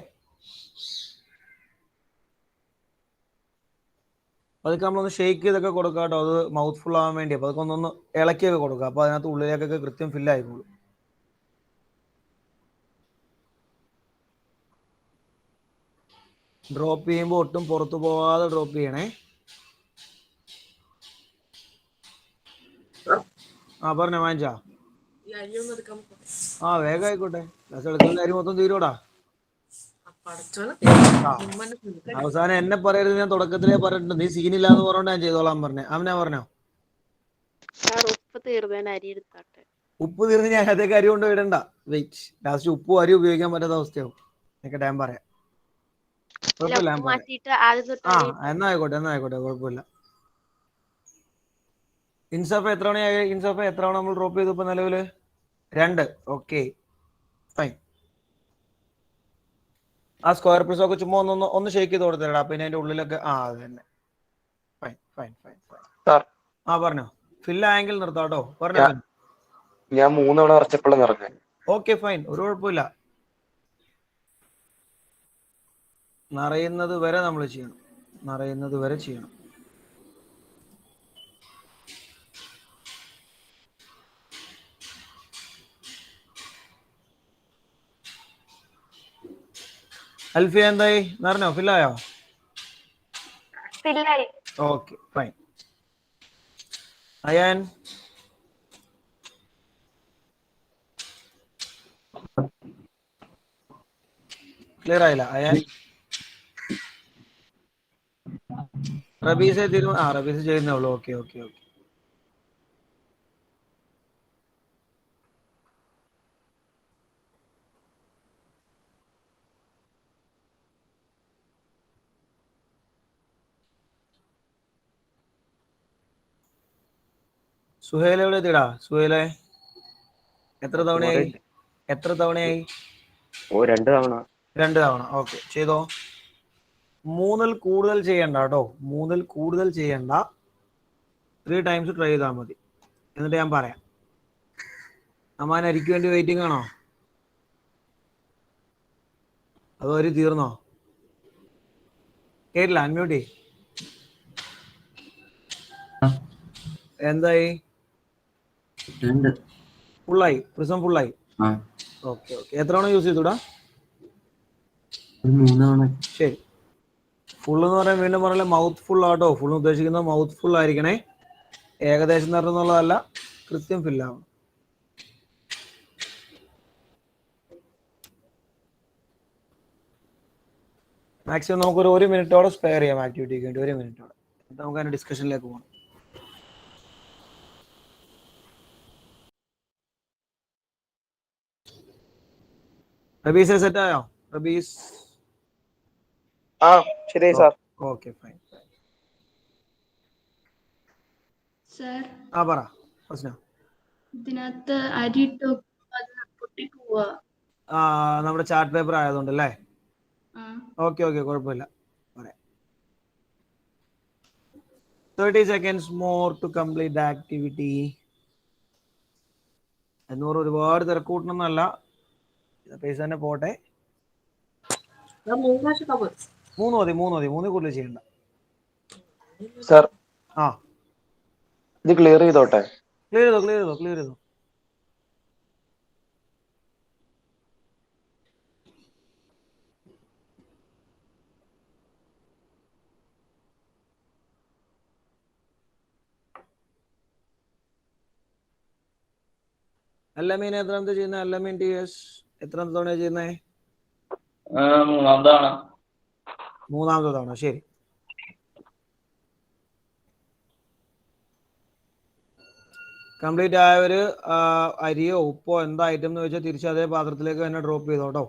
അതൊക്കെ നമ്മളൊന്ന് ഷെയ്ക്ക് ചെയ്തൊക്കെ കൊടുക്കാം കേട്ടോ. അത് മൗത്ത് ഫുൾ ആവാൻ വേണ്ടി. അപ്പോൾ അതൊക്കെ ഒന്നൊന്ന് ഇളക്കിയൊക്കെ കൊടുക്കുക. അപ്പോൾ അതിനകത്ത് ഉള്ളിലേക്കൊക്കെ കൃത്യം ഫില്ലായിക്കോളും. ഡ്രോപ്പ് ചെയ്യുമ്പോൾ ഒട്ടും പുറത്തു പോവാതെ ഡ്രോപ്പ് ചെയ്യണേ. ആ പറഞ്ഞോ വാങ്ങിച്ചാ. ആ വേഗം ആയിക്കോട്ടെ, ക്ലാസ് എടുക്കുന്ന കാര്യം മൊത്തം തീരൂടാ. അവസാനം എന്നെ പറയരുത്, ഞാൻ തുടക്കത്തിലേ പറഞ്ഞിട്ടുണ്ട്. നീ സീനില്ലാന്ന് പറഞ്ഞോണ്ട് ഞാൻ ചെയ്തോളാൻ പറഞ്ഞേ. അവനാ പറഞ്ഞോ ഉപ്പ് തീർന്നേന് അരി എടുത്താട്ടെ. ഉപ്പ് തീർന്ന് ഞാൻ അതേക്ക് അരി കൊണ്ട് ഇടണ്ട. വെയിറ്റ്, ലാസ്റ്റ് ഉപ്പും അരി ഉപയോഗിക്കാൻ പറ്റാത്ത അവസ്ഥയാവും. നിൽക്കട്ടെ ഞാൻ പറയാം. കുഴപ്പമില്ല, ഞാൻ പറയാം. മാറ്റിട്ട് ആദ്യം തൊട്ട് ആ അരി ഇട്ടോ. എന്നാ ആയിക്കോട്ടെ കുഴപ്പമില്ല. ഇൻസഫ എത്ര തവണയായി? ഇൻസഫ എത്ര തവണ നമ്മൾ ഡ്രോപ്പ് ചെയ്തു ഇപ്പൊ നിലവില്? 2. Okay fine. ആ സ്ക്വയർ പീസ് ഒക്കെ ചുമ്മാ ഒന്ന് ഷേക്ക് ചെയ്ത് കൊടുത്തേടാ. പിന്നെ അതിന്റെ ഉള്ളിലൊക്കെ അത് തന്നെ. Fine fine fine fine. ആ പറഞ്ഞോ. ഫിൽ ആയെങ്കിൽ നിർത്താട്ടോ. പറഞ്ഞോ. ഞാൻ 3 തവണ നിറച്ചപ്പോഴും നിറഞ്ഞു. ഓക്കെ ഫൈൻ, ഒരു കുഴപ്പമില്ല. നിറയുന്നത് വരെ നമ്മൾ ചെയ്യണം. നിറയുന്നത് വരെ ചെയ്യണം. അൽഫിയ എന്തായി? നിറഞ്ഞോ? ഫില്ലായോ? ഫില്ലായി. Okay fine. അയാൻ ക്ലിയർ ആയില്ല? അയാൻ റബീസ് റബീസ് ചെയ്യുന്നേ ഉള്ളൂ. Okay okay okay. സുഹേൽ എവിടെ എത്തിടാ? സുഹേലെ എത്ര തവണയായി? 2 തവണ. 2 തവണ. ഓക്കെ ചെയ്തോ. 3-ൽ കൂടുതൽ ചെയ്യണ്ട കേട്ടോ. 3-ൽ കൂടുതൽ ചെയ്യണ്ട. 3 ടൈംസ് ട്രൈ ചെയ്താൽ മതി. എന്നിട്ട് ഞാൻ പറയാം. അമ്മാൻ അരിക്ക് വേണ്ടി വെയിറ്റിംഗ് ആണോ? അതോ അരി തീർന്നോ? കേട്ടില്ല, അൺമ്യൂട്ടി. എന്തായി? ഫുള്ളായി? പ്രിസം ഫുള്ളായി? Okay okay. എത്ര തവണ യൂസ് ചെയ്തൂടാ? 3 തവണ. ശരി. ഫുൾ എന്ന് പറയാൻ വീണ്ടും പറഞ്ഞാൽ മൗത്ത് ഫുൾ ആട്ടോ. ഫുൾ ഉദ്ദേശിക്കുന്നത് മൗത്ത് ഫുൾ ആയിരിക്കണേ. ഏകദേശം നിറഞ്ഞെന്നുള്ളതല്ല, കൃത്യം ഫില്ലാവണം. മാക്സിമം നമുക്കൊരു 1 മിനിറ്റോടെ സ്പെയർ ചെയ്യാം ആക്ടിവിറ്റിക്ക് വേണ്ടി. 1 മിനിറ്റോടെ നമുക്ക് അതിന്റെ ഡിസ്കഷനിലേക്ക് പോകണം. റബീസ് സെറ്റ് ആയോ? റബീസ് ശരി സാർ. Okay fine. സർ പറ പ്രശ്ന. ഇതിനകത്ത് അരി ഇട്ട് പൊട്ടി പോവാ. നമ്മുടെ ചാർട്ട് പേപ്പർ ആയതുകൊണ്ടല്ലേ? ഓക്കെ ഓക്കെ കുഴപ്പമില്ല. പറയാം. 30 seconds more to complete the activity. എന്നൂറ് ഒരുപാട് തിരക്കൂട്ടണമെന്നല്ല, പൈസ തന്നെ പോട്ടെ. 3 മതി. 3 കൂടുതൽ ചെയ്യണ്ട. സാർ ഇത് ക്ലിയർ ചെയ്തോട്ടെ? ക്ലിയർ ചെയ്തോ. അല്ലമീൻ എത്രാമത്തെ ചെയ്യുന്നത്? അല്ലമീൻ TS എത്രാമത്തെ തവണ ചെയ്യുന്നേ? 3-ാമത്തെ തവണ. ശരി. കംപ്ലീറ്റ് ആയവര് അരിയോ ഉപ്പോ എന്താ ഐറ്റം എന്ന് വെച്ചാൽ തിരിച്ച് അതേ പാത്രത്തിലേക്ക് തന്നെ ഡ്രോപ്പ് ചെയ്തോട്ടോ.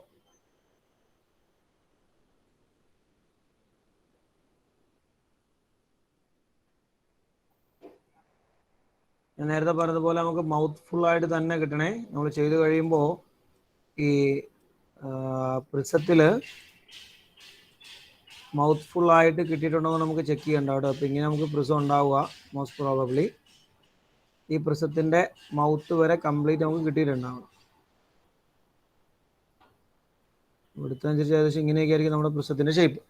ഞാൻ നേരത്തെ പറഞ്ഞതുപോലെ നമുക്ക് മൗത്ത് ഫുൾ ആയിട്ട് തന്നെ കിട്ടണേ. നമ്മൾ ചെയ്ത് കഴിയുമ്പോൾ ഈ പ്രിസത്തില് മൗത്ത് ഫുൾ ആയിട്ട് കിട്ടിയിട്ടുണ്ടോ എന്ന് നമുക്ക് ചെക്ക് ചെയ്യണ്ട കേട്ടോ. അപ്പം ഇങ്ങനെ നമുക്ക് പ്രിസം ഉണ്ടാവുക മോസ്റ്റ് പ്രോബബ്ലി ഈ പ്രിസത്തിന്റെ മൗത്ത് വരെ കംപ്ലീറ്റ് നമുക്ക് കിട്ടിയിട്ടുണ്ടാവണം. ഇവിടുത്തനുസരിച്ച് ഏകദേശം ഇങ്ങനെയൊക്കെ ആയിരിക്കും നമ്മുടെ പ്രിസത്തിന്റെ ഷേപ്പ്.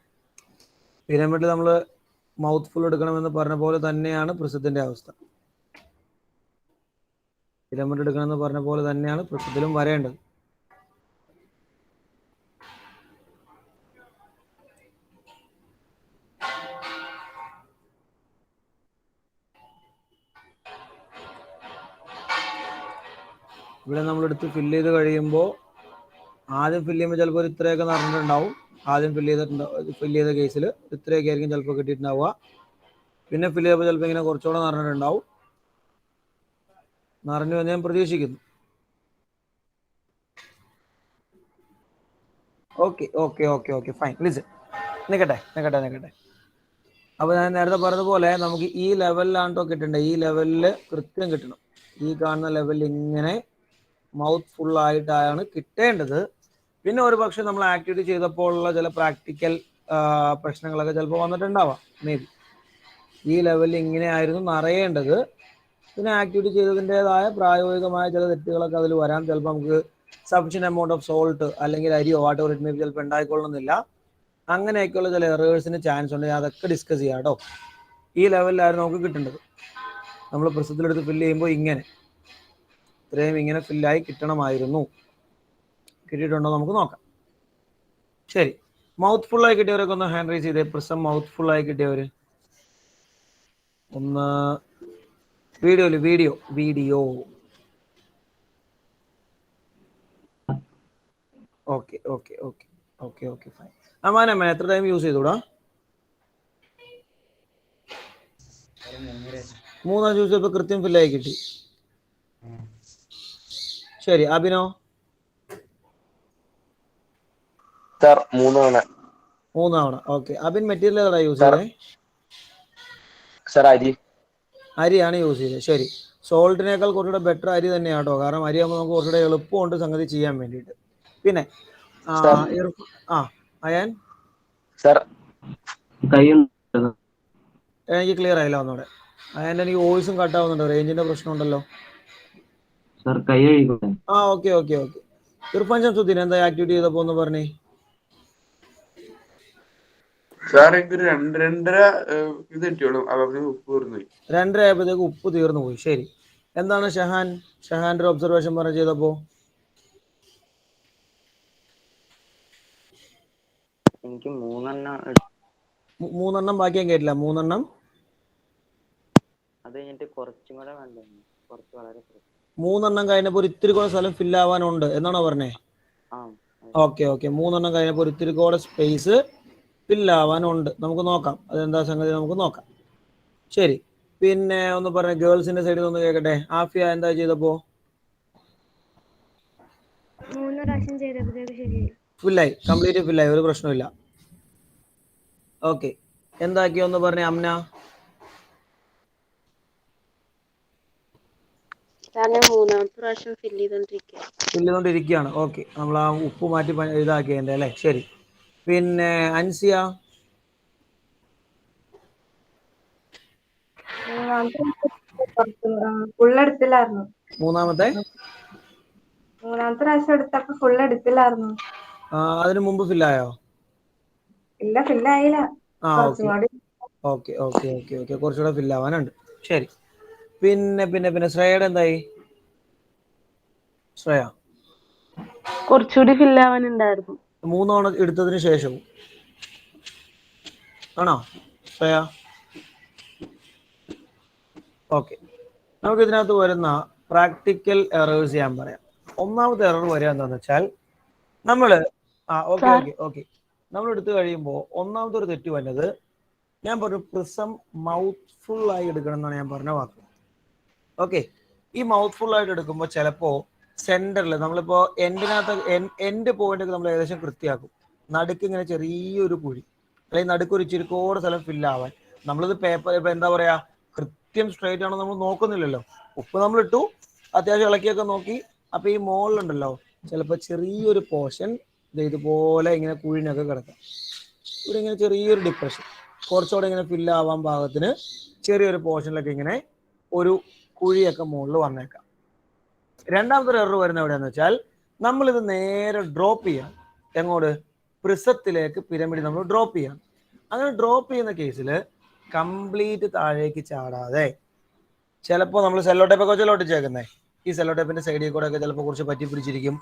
പിരമിഡിൽ നമ്മൾ മൗത്ത് ഫുൾ എടുക്കണമെന്ന് പറഞ്ഞ പോലെ തന്നെയാണ് പ്രിസത്തിന്റെ അവസ്ഥ. പിരമിഡ് എടുക്കണമെന്ന് പറഞ്ഞ പോലെ തന്നെയാണ് പ്രിസത്തിലും വരേണ്ടത്. ഇവിടെ നമ്മളെടുത്ത് ഫില്ല് ചെയ്ത് കഴിയുമ്പോൾ ആദ്യം ഫില്ല് ചെയ്യുമ്പോൾ ചിലപ്പോൾ ഇത്രയൊക്കെ നിറഞ്ഞിട്ടുണ്ടാവും. ആദ്യം ഫില്ല് ചെയ്ത കേസിൽ ഇത്രയൊക്കെ ആയിരിക്കും ചിലപ്പോൾ കിട്ടിയിട്ടുണ്ടാവുക. പിന്നെ ഫില്ല് ചെയ്യുമ്പോൾ ചിലപ്പോൾ ഇങ്ങനെ കുറച്ചുകൂടെ നിറഞ്ഞിട്ടുണ്ടാവും. നിറഞ്ഞു എന്ന് ഞാൻ പ്രതീക്ഷിക്കുന്നു. Okay fine. ലിസൺ, നിൽക്കട്ടെ. അപ്പോൾ ഞാൻ നേരത്തെ പറഞ്ഞതുപോലെ നമുക്ക് ഈ ലെവലിലാണ് കേട്ടോ കിട്ടേണ്ടത്. ഈ ലെവലിൽ കൃത്യം കിട്ടണം. ഈ കാണുന്ന ലെവലിൽ ഇങ്ങനെ മൗത്ത് ഫുള്ളായിട്ടാണ് കിട്ടേണ്ടത്. പിന്നെ ഒരു പക്ഷെ നമ്മൾ ആക്ടിവിറ്റി ചെയ്തപ്പോഴുള്ള ചില പ്രാക്ടിക്കൽ പ്രശ്നങ്ങളൊക്കെ ചിലപ്പോൾ വന്നിട്ടുണ്ടാവാം. മേ ബി ഈ ലെവലിൽ ഇങ്ങനെയായിരുന്നു നിറയേണ്ടത്. പിന്നെ ആക്ടിവിറ്റി ചെയ്തതിൻ്റെതായ പ്രായോഗികമായ ചില തെറ്റുകളൊക്കെ അതിൽ വരാം. ചിലപ്പോൾ നമുക്ക് സഫിഷ്യൻ എമൗണ്ട് ഓഫ് സോൾട്ട് അല്ലെങ്കിൽ അരിയോ വാട്ടർ ഇറ്റ് മേ ബി ചിലപ്പോൾ ഉണ്ടായിക്കൊള്ളുന്നില്ല. അങ്ങനെയൊക്കെയുള്ള ചില എറേഴ്സിന് ചാൻസ് ഉണ്ട്. അതൊക്കെ ഡിസ്കസ് ചെയ്യാം കേട്ടോ. ഈ ലെവലിലായിരുന്നു നമുക്ക് കിട്ടേണ്ടത്. നമ്മൾ പ്രശ്നത്തിലെടുത്ത് ഫില്ല് ചെയ്യുമ്പോൾ ഇത്രയും ഇങ്ങനെ ഫില്ലായി കിട്ടണമായിരുന്നു. കിട്ടിയിട്ടുണ്ടോ നമുക്ക് നോക്കാം. ശരി, മൗത്ത് ഫുള്ളായി കിട്ടിയവരൊക്കെ ഒന്ന് ഹാൻഡ് റൈസ് ചെയ്തേ. പ്രിസം മൗത്ത് ഫുള്ളായി കിട്ടിയവർ ഒന്ന് വീഡിയോ. Okay fine. അമ്മാനെ എത്ര ടൈം യൂസ് ചെയ്തൂടാ? 3 യൂസ് ചെയ്തപ്പോൾ കൃത്യം ഫില്ലായി കിട്ടി. ശരി, അഭിനോ? സാർ 3 തവണ. ഓക്കെ. അഭിൻ മെറ്റീരിയൽ ഏതാ യൂസ് ചെയ്തേ? സാർ അരിയാണ് യൂസ് ചെയ്തത്. ശരി, സോൾട്ടിനേക്കാൾ കുറച്ചുകൂടെ ബെറ്റർ അരി തന്നെയാണ് കേട്ടോ. കാരണം അരി ആകുമ്പോൾ നമുക്ക് കുറച്ചുകൂടെ എളുപ്പമുണ്ട് സംഗതി ചെയ്യാൻ വേണ്ടിയിട്ട്. പിന്നെ അയാൻ എനിക്ക് ക്ലിയർ ആയില്ല ഒന്നുകൂടെ. അയാൻ്റെ എനിക്ക് വോയിസും കട്ടാവുന്നുണ്ടോ? റേഞ്ചിന്റെ പ്രശ്നമുണ്ടല്ലോ. ഓക്കെ. ഇർഫാൻ ശംസുദ്ദീൻ എന്താ ആക്ടിവിറ്റി ചെയ്തപ്പോ ഒന്ന് പറഞ്ഞേ. സാർ എനിക്ക് 2.5 ഇത് കിട്ടിയോളൂ. ഉപ്പ് തീർന്നു പോയി. 2.5 ആയപ്പോഴത്തേക്ക് ഉപ്പ് തീർന്നു പോയി. ശരി, എന്താണ് ഷഹാന്റെ ഒരു ഒബ്സർവേഷൻ പറഞ്ഞ ചെയ്തപ്പോ? എനിക്ക് 3 3 ബാക്കി ഞാൻ കേട്ടില്ല. 3 അത് കഴിഞ്ഞിട്ട് കുറച്ചും കൂടെ വേണ്ടേ? കുറച്ച് വളരെ 3 കഴിഞ്ഞപ്പോ ഒരു ഇത്തിരി കൂടെ സ്ഥലം ഫില്ല് ആവാനുണ്ട് എന്നാണോ പറഞ്ഞേ? ഓക്കെ. 3 കഴിഞ്ഞപ്പോ ഒരു ഇത്തിരി കൂടെ സ്പേസ് ഫില്ലാവാനുണ്ട്. നമുക്ക് നോക്കാം അതെന്താ സംഗതി, നമുക്ക് നോക്കാം. ശരി, പിന്നെ ഒന്ന് പറഞ്ഞ ഗേൾസിന്റെ സൈഡിൽ ഒന്ന് കേൾക്കട്ടെ. ആഫിയ എന്താ ചെയ്തപ്പോ? 3 പ്രാവശ്യം ചെയ്തപ്പോഴത്തേക്ക് ശരിയായി. ഫില്ലായി, കംപ്ലീറ്റ് ഫില്ലായി, ഒരു പ്രശ്നമില്ല. ഓക്കെ, എന്താക്കിയ ഒന്ന് പറഞ്ഞേ അമ്ന. ഞാൻ 3ാമത്തെ പ്രാവശ്യം ഫില്ല് ചെയ്തോണ്ടിരിക്കുകയാണ്. ഓക്കെ, നമ്മൾ ആ ഉപ്പ് മാറ്റി ഇതാക്കിയതിന്റെ അല്ലേ. ശരി, പിന്നെ അൻസിയ? 3ാമത്തെ പ്രാവശ്യം എടുത്തപ്പോ ഫുൾ എടുത്തില്ലായിരുന്നു. അതിന് മുമ്പ് ഫില്ലായോ? ഇല്ല, ഫില്ലായില്ല. ഓക്കെ. കുറച്ചുകൂടെ ഫില്ലാവാനുണ്ട്. ശരി, പിന്നെ ശ്രേയയുടെ എന്തായി? ശ്രേയ കുറച്ചുകൂടി ഫില്ലാവാനുണ്ടായിരുന്നു. 3 തവണ എടുത്തതിന് ശേഷവും ആണോ ശ്രേയ? ഓക്കെ, നമുക്ക് ഇതിനകത്ത് വരുന്ന പ്രാക്ടിക്കൽ എറേഴ്സ് ഞാൻ പറയാം. ഒന്നാമത്തെ എറർ വരിക എന്താണെന്ന് വെച്ചാൽ നമ്മൾ നമ്മൾ എടുത്തു കഴിയുമ്പോൾ ഒന്നാമത്തെ ഒരു തെറ്റ് വന്നത് ഞാൻ പറഞ്ഞു പ്രിസം മൗത്ത് ഫുള്ളായി എടുക്കണം എന്നാണ് ഞാൻ പറഞ്ഞ വാക്ക്. ഓക്കെ, ഈ മൗത്ത് ഫുള്ളായിട്ട് എടുക്കുമ്പോൾ ചിലപ്പോൾ സെന്ററിൽ നമ്മളിപ്പോൾ എൻഡ് പോയിന്റ് ഒക്കെ നമ്മൾ ഏകദേശം കൃത്യമാക്കും. നടുക്ക് ഇങ്ങനെ ചെറിയൊരു കുഴി അല്ലെങ്കിൽ നടുക്കൊരു ഇച്ചിരിക്കോടെ സ്ഥലം ഫില്ലാവാൻ നമ്മളിത് പേപ്പർ ഇപ്പം എന്താ പറയാ കൃത്യം സ്ട്രൈറ്റ് ആണോ നമ്മൾ നോക്കുന്നില്ലല്ലോ. ഉപ്പ് നമ്മൾ ഇട്ടു, അത്യാവശ്യം ഇളക്കിയൊക്കെ നോക്കി. അപ്പൊ ഈ മുകളിലുണ്ടല്ലോ ചിലപ്പോൾ ചെറിയൊരു പോർഷൻ ഇതുപോലെ ഇങ്ങനെ കുഴിനൊക്കെ കിടക്കാം. ഇവിടെ ഇങ്ങനെ ചെറിയൊരു ഡിപ്രഷൻ, കുറച്ചുകൂടെ ഇങ്ങനെ ഫില്ലാവാൻ പാകത്തിന് ചെറിയൊരു പോർഷനിലൊക്കെ ഇങ്ങനെ ഒരു കുഴിയൊക്കെ മുകളിൽ വന്നേക്കാം. രണ്ടാമത്തെ എറർ വരുന്ന എവിടെയാന്ന് വെച്ചാൽ നമ്മളിത് നേരെ ഡ്രോപ്പ് ചെയ്യാം. എങ്ങോട്ട്? പ്രിസത്തിലേക്ക് പിരമിഡ് നമ്മൾ ഡ്രോപ്പ് ചെയ്യാം. അങ്ങനെ ഡ്രോപ്പ് ചെയ്യുന്ന കേസിൽ കംപ്ലീറ്റ് താഴേക്ക് ചാടാതെ ചിലപ്പോൾ നമ്മൾ സെല്ലോ ടേപ്പൊക്കെ ചെല്ലോട്ടിച്ചേക്കുന്നേ, ഈ സെല്ലോ ടേപ്പിന്റെ സൈഡിൽ കൂടെ ഒക്കെ ചിലപ്പോൾ കുറച്ച് പറ്റി പിടിച്ചിരിക്കും.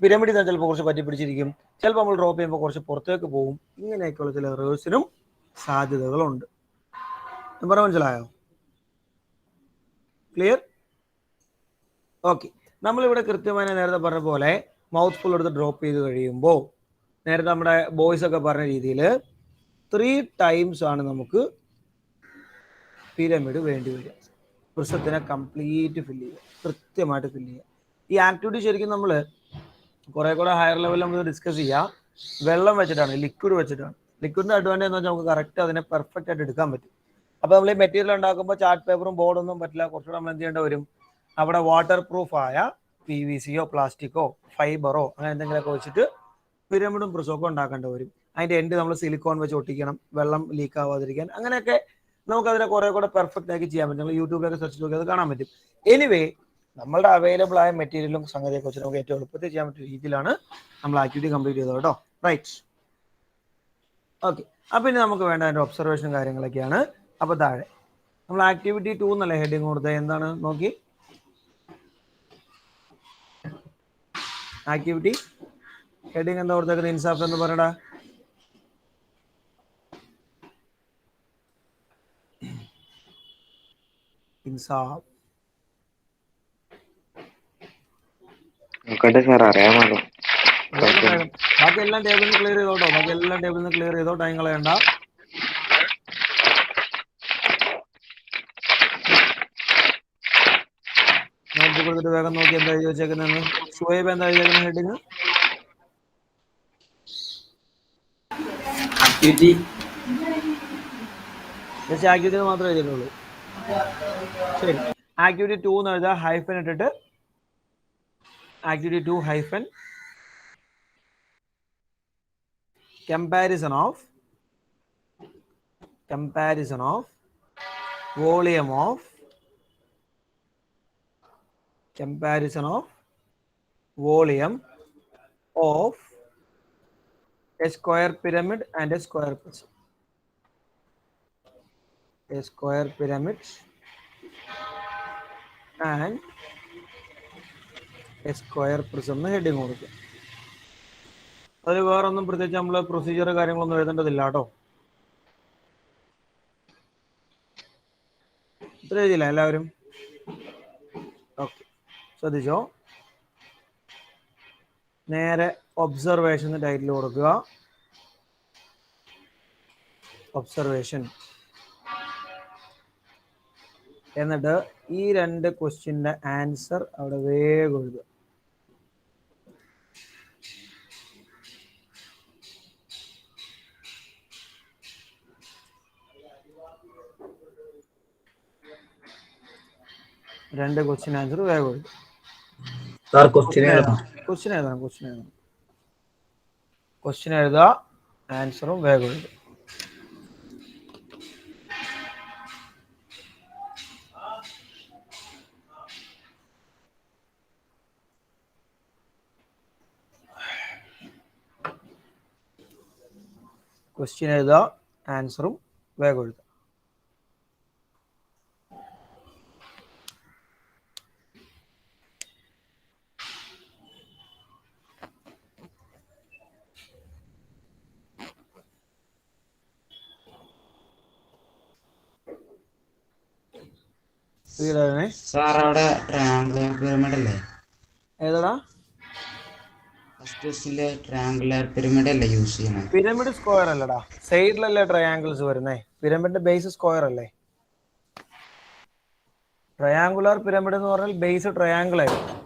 പിരമിഡിൽ നിന്ന് ചിലപ്പോൾ കുറച്ച് പറ്റി പിടിച്ചിരിക്കും. ചിലപ്പോൾ നമ്മൾ ഡ്രോപ്പ് ചെയ്യുമ്പോൾ കുറച്ച് പുറത്തേക്ക് പോകും. ഇങ്ങനെയൊക്കെയുള്ള ചില എറേഴ്സിനും സാധ്യതകളുണ്ട്. മനസ്സിലായോ? ക്ലിയർ? ഓക്കെ, നമ്മളിവിടെ കൃത്യമായി നേരത്തെ പറഞ്ഞ പോലെ മൗത്ത് ഫുൾ എടുത്ത് ഡ്രോപ്പ് ചെയ്ത് കഴിയുമ്പോൾ നേരത്തെ നമ്മുടെ ബോയ്സ് ഒക്കെ പറഞ്ഞ രീതിയിൽ 3 ടൈംസ് ആണ് നമുക്ക് പിരമിഡ് വേണ്ടി വരിക. പ്രിസത്തിനെ കംപ്ലീറ്റ് ഫില്ല് ചെയ്യുക, കൃത്യമായിട്ട് ഫില്ല് ചെയ്യുക. ഈ ആക്ടിവിറ്റി ശരിക്കും നമ്മൾ കുറെ കൂടെ ഹയർ ലെവലിൽ നമ്മൾ ഡിസ്കസ് ചെയ്യുക വെള്ളം വെച്ചിട്ടാണ്, ലിക്വിഡ് വെച്ചിട്ടാണ്. ലിക്വിഡിന്റെ അഡ്വാൻറ്റേജ് എന്ന് വെച്ചാൽ നമുക്ക് കറക്റ്റ് അതിനെ പെർഫെക്റ്റ് ആയിട്ട് എടുക്കാൻ പറ്റും. അപ്പോൾ നമ്മൾ ഈ മെറ്റീരിയൽ ഉണ്ടാക്കുമ്പോൾ ചാർട്ട് പേപ്പറും ബോർഡൊന്നും പറ്റില്ല, കുറച്ചുകൂടെ നമ്മൾ എന്ത് ചെയ്യേണ്ടി വരും, അവിടെ വാട്ടർ പ്രൂഫ് ആയ PVC-യോ പ്ലാസ്റ്റിക്കോ ഫൈബറോ അങ്ങനെ എന്തെങ്കിലുമൊക്കെ വെച്ചിട്ട് പിരമിഡും പ്രിസമൊക്കെ ഉണ്ടാക്കേണ്ടി വരും. അതിന്റെ എൻഡ് നമ്മൾ സിലിക്കോൺ വെച്ച് ഒട്ടിക്കണം, വെള്ളം ലീക്ക് ആവാതിരിക്കാൻ. അങ്ങനെയൊക്കെ നമുക്ക് അതിനെ കുറെ കൂടെ പെർഫെക്റ്റ് ആക്കി ചെയ്യാൻ പറ്റും. നമ്മൾ യൂട്യൂബിലൊക്കെ സെർച്ച് നോക്കി അത് കാണാൻ പറ്റും. എനിവേ നമ്മളുടെ അവൈലബിൾ ആയ മെറ്റീരിയലും സംഗതിയൊക്കെ വെച്ച് നമുക്ക് ഏറ്റവും എളുപ്പത്തിൽ ചെയ്യാൻ പറ്റിയ രീതിയിലാണ് നമ്മൾ ആക്ടിവിറ്റി കംപ്ലീറ്റ് ചെയ്തത് കേട്ടോ. Right, okay. അപ്പൊ ഇനി നമുക്ക് വേണ്ട അതിന്റെ ഒബ്സർവേഷൻ കാര്യങ്ങളൊക്കെയാണ്. അപ്പൊ താഴെ നമ്മൾ ആക്ടിവിറ്റി 2 എന്നല്ലേ ഹെഡിങ് കൊടുത്തത്, എന്താണ് നോക്കി. ആക്ടിവിറ്റി ഹെഡിങ് എന്താ കൊടുത്തേക്കുന്നത്, ഇൻസാഫ് എന്ന് പറയടാ. ഇൻസാഫ് അറിയാമല്ലോ. ബാക്കി എല്ലാം ടേബിളിൽ നിന്ന് ക്ലിയർ ചെയ്തോട്ടോ, ബാക്കി എല്ലാം ടേബിളിൽ നിന്ന് ക്ലിയർ ചെയ്തോ, ടൈം കളയണ്ട. നോട്ട്ബുക്ക് എടുത്തിട്ട് വേഗം നോക്കി എന്താ എഴുതി വെച്ചേക്കുന്നതെന്ന്. ഷുഹൈബ് എന്താ എഴുതിയേക്കുന്ന ഹെഡിങ്? ആക്ടിവിറ്റി ആക്ടിവിറ്റി മാത്രമേ എഴുതിയിട്ടുള്ളൂ. ശരി, ആക്ടിവിറ്റി 2 എന്ന് എഴുതുക, ഹൈഫൻ ഇട്ടിട്ട് activity 2 hyphen comparison of volume of a square pyramid and a square prism. A square pyramid and a square prism എന്ന് ഹെഡിങ് കൊടുക്കുക. അതിൽ വേറൊന്നും പ്രത്യേകിച്ച് നമ്മൾ പ്രൊസീജിയർ കാര്യങ്ങളൊന്നും എഴുതേണ്ടതില്ല കേട്ടോ. ഇത്ര എഴുതിയില്ല എല്ലാവരും? ഓക്കെ, ശ്രദ്ധിച്ചോ. നേരെ ഒബ്സർവേഷൻ ടൈറ്റിൽ കൊടുക്കുക. ഒബ്സർവേഷൻ. എന്നിട്ട് ഈ 2 ക്വസ്റ്റ്യന്റെ ആൻസർ അവിടെ വേഗം എഴുതുക. രണ്ട് ക്വസ്റ്റ്യൻ ആൻസർ വേഗം എഴുതുക. ക്വസ്റ്റ്യൻ എഴുതുക, ആൻസറും വേഗം എഴുതുക. ക്വസ്റ്റ്യൻ എഴുതുക, ആൻസറും വേഗം എഴുതുക. സാർ അവിടെ ട്രയാങ്കുലർ പിരമിഡ് അല്ലേ? ഏതാടാ? ഫസ്റ്റ് ക്വസ്റ്റിലെ ട്രയാങ്കുലർ പിരമിഡ് അല്ലേ യൂസ് ചെയ്യണേ? പിരമിഡ് സ്ക്വയർ അല്ലടാ, സൈഡിലല്ലേ ട്രയാങ്കിൾസ് വരുന്നേ. പിരമിഡിന്റെ ബേസ് സ്ക്വയർ അല്ലേ. ട്രയാങ്കുലർ പിരമിഡ് എന്ന് പറഞ്ഞാൽ ബേസ് ട്രയാങ്കിൾ ആയിരിക്കും.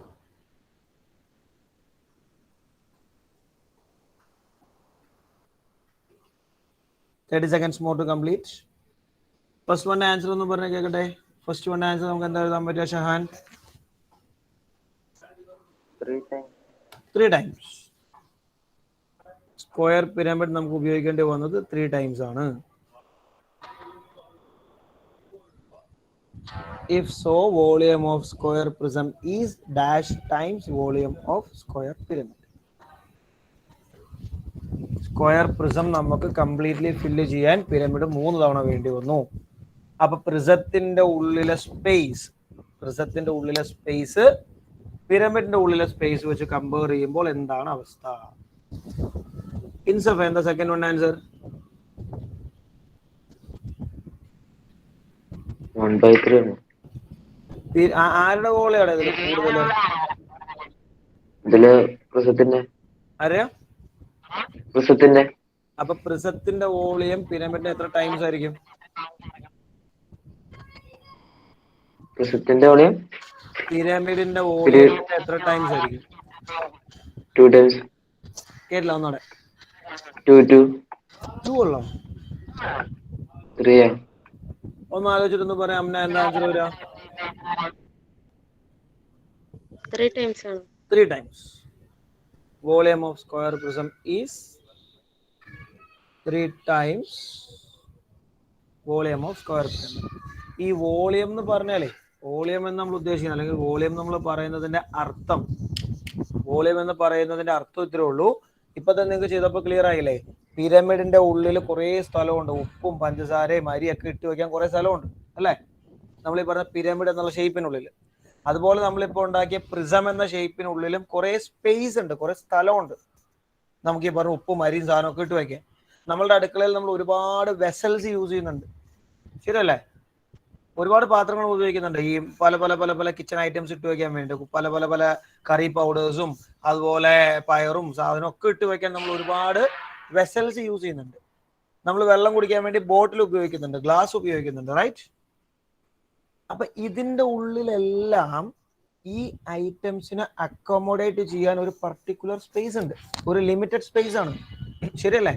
Thirty seconds more to complete. First one answer ഒന്ന് പറഞ്ഞ കേക്കട്ടെ. ഫസ്റ്റ് വൺ ആൻസർ നമുക്ക് എന്താ എഴുതാൻ പറ്റുക ഷഹാൻ? 3 times. സ്ക്വയർ പിരമിഡ് നമുക്ക് ഉപയോഗിക്കേണ്ടി വന്നത് 3 times ആണ്. If so, volume of square prism is dash times volume of square pyramid. Square prism നമുക്ക് കംപ്ലീറ്റ്ലി ഫില്ല് ചെയ്യാൻ പിരമിഡ് 3 തവണ വേണ്ടി വന്നു. അപ്പൊ പ്രിസത്തിന്റെ ഉള്ളിലെ സ്പേസ് പിരമിഡിന്റെ ഉള്ളിലെ സ്പേസ് വെച്ച് കമ്പയർ ചെയ്യുമ്പോൾ എന്താണ് അവസ്ഥ? ഇൻസഫ് എന്താ സെക്കൻഡ് വൺ ആൻസർ? 1/3. ആരുടെ വോളിയാണ് ഇതിൽ കൂടുതൽ? ഇതില് പ്രിസത്തിന്റെ അറിയാം. പ്രിസത്തിന്റെ അപ്പൊ പ്രിസത്തിന്റെ വോളിയം പിരമിഡിന്റെ എത്ര ടൈംസ് ആയിരിക്കും? പ്രിസത്തിന്റെ വോളിയം പിരമിഡിന്റെ വോളിയത്തിന്റെ എത്ര ടൈംസ് ആയിരിക്കും? 2 times. കേട്ടില്ല ഒന്നോടെ. 2 2 ഉള്ളോ? 3. ഒന്ന് ആലോചിച്ചിട്ടൊന്ന് പറയാം. അമ്മ എന്താ ആൻസർ വരിക? 3 times ആണ്. 3 times. Volume of square prism is 3 times volume of square prism. ഈ വോളിയം എന്ന് പറഞ്ഞാലേ, വോളിയം എന്ന് നമ്മൾ ഉദ്ദേശിക്കുന്നത്, അല്ലെങ്കിൽ വോളിയം നമ്മൾ പറയുന്നതിന്റെ അർത്ഥം, വോളിയം എന്ന് പറയുന്നതിന്റെ അർത്ഥം ഇത്രേ ഉള്ളൂ. ഇപ്പൊ തന്നെ നിങ്ങൾക്ക് ചെയ്തപ്പോൾ ക്ലിയർ ആയില്ലേ? പിരമിഡിന്റെ ഉള്ളിൽ കുറേ സ്ഥലമുണ്ട്. ഉപ്പും പഞ്ചസാരയും അരിയൊക്കെ ഇട്ട് വെക്കാൻ കുറേ സ്ഥലമുണ്ട് അല്ലേ? നമ്മൾ ഈ പറഞ്ഞ പിരമിഡ് എന്നുള്ള ഷേപ്പിനുള്ളിൽ. അതുപോലെ നമ്മളിപ്പോൾ ഉണ്ടാക്കിയ പ്രിസം എന്ന ഷേപ്പിനുള്ളിലും കുറേ സ്പേസ് ഉണ്ട്, കുറേ സ്ഥലമുണ്ട്. നമുക്ക് ഈ പറഞ്ഞ ഉപ്പും അരിയും സാധനമൊക്കെ ഇട്ട് വയ്ക്കാം. നമ്മളുടെ അടുക്കളയിൽ നമ്മൾ ഒരുപാട് വെസൽസ് യൂസ് ചെയ്യുന്നുണ്ട്, ശരിയല്ലേ? ഒരുപാട് പാത്രങ്ങൾ ഉപയോഗിക്കുന്നുണ്ട് ഈ പല പല പല പല കിച്ചൺ ഐറ്റംസ് ഇട്ട് വയ്ക്കാൻ വേണ്ടി. പല പല പല കറി പൗഡേഴ്സും അതുപോലെ പയറും സാധനവും ഒക്കെ ഇട്ട് വയ്ക്കാൻ നമ്മൾ ഒരുപാട് വെസൽസ് യൂസ് ചെയ്യുന്നുണ്ട്. നമ്മൾ വെള്ളം കുടിക്കാൻ വേണ്ടി ബോട്ടിൽ ഉപയോഗിക്കുന്നുണ്ട്, ഗ്ലാസ് ഉപയോഗിക്കുന്നുണ്ട്, റൈറ്റ്? അപ്പൊ ഇതിന്റെ ഉള്ളിലെല്ലാം ഈ ഐറ്റംസിനെ അക്കോമോഡേറ്റ് ചെയ്യാൻ ഒരു പർട്ടിക്കുലർ സ്പേസ് ഉണ്ട്, ഒരു ലിമിറ്റഡ് സ്പേസ് ആണ്, ശരിയല്ലേ?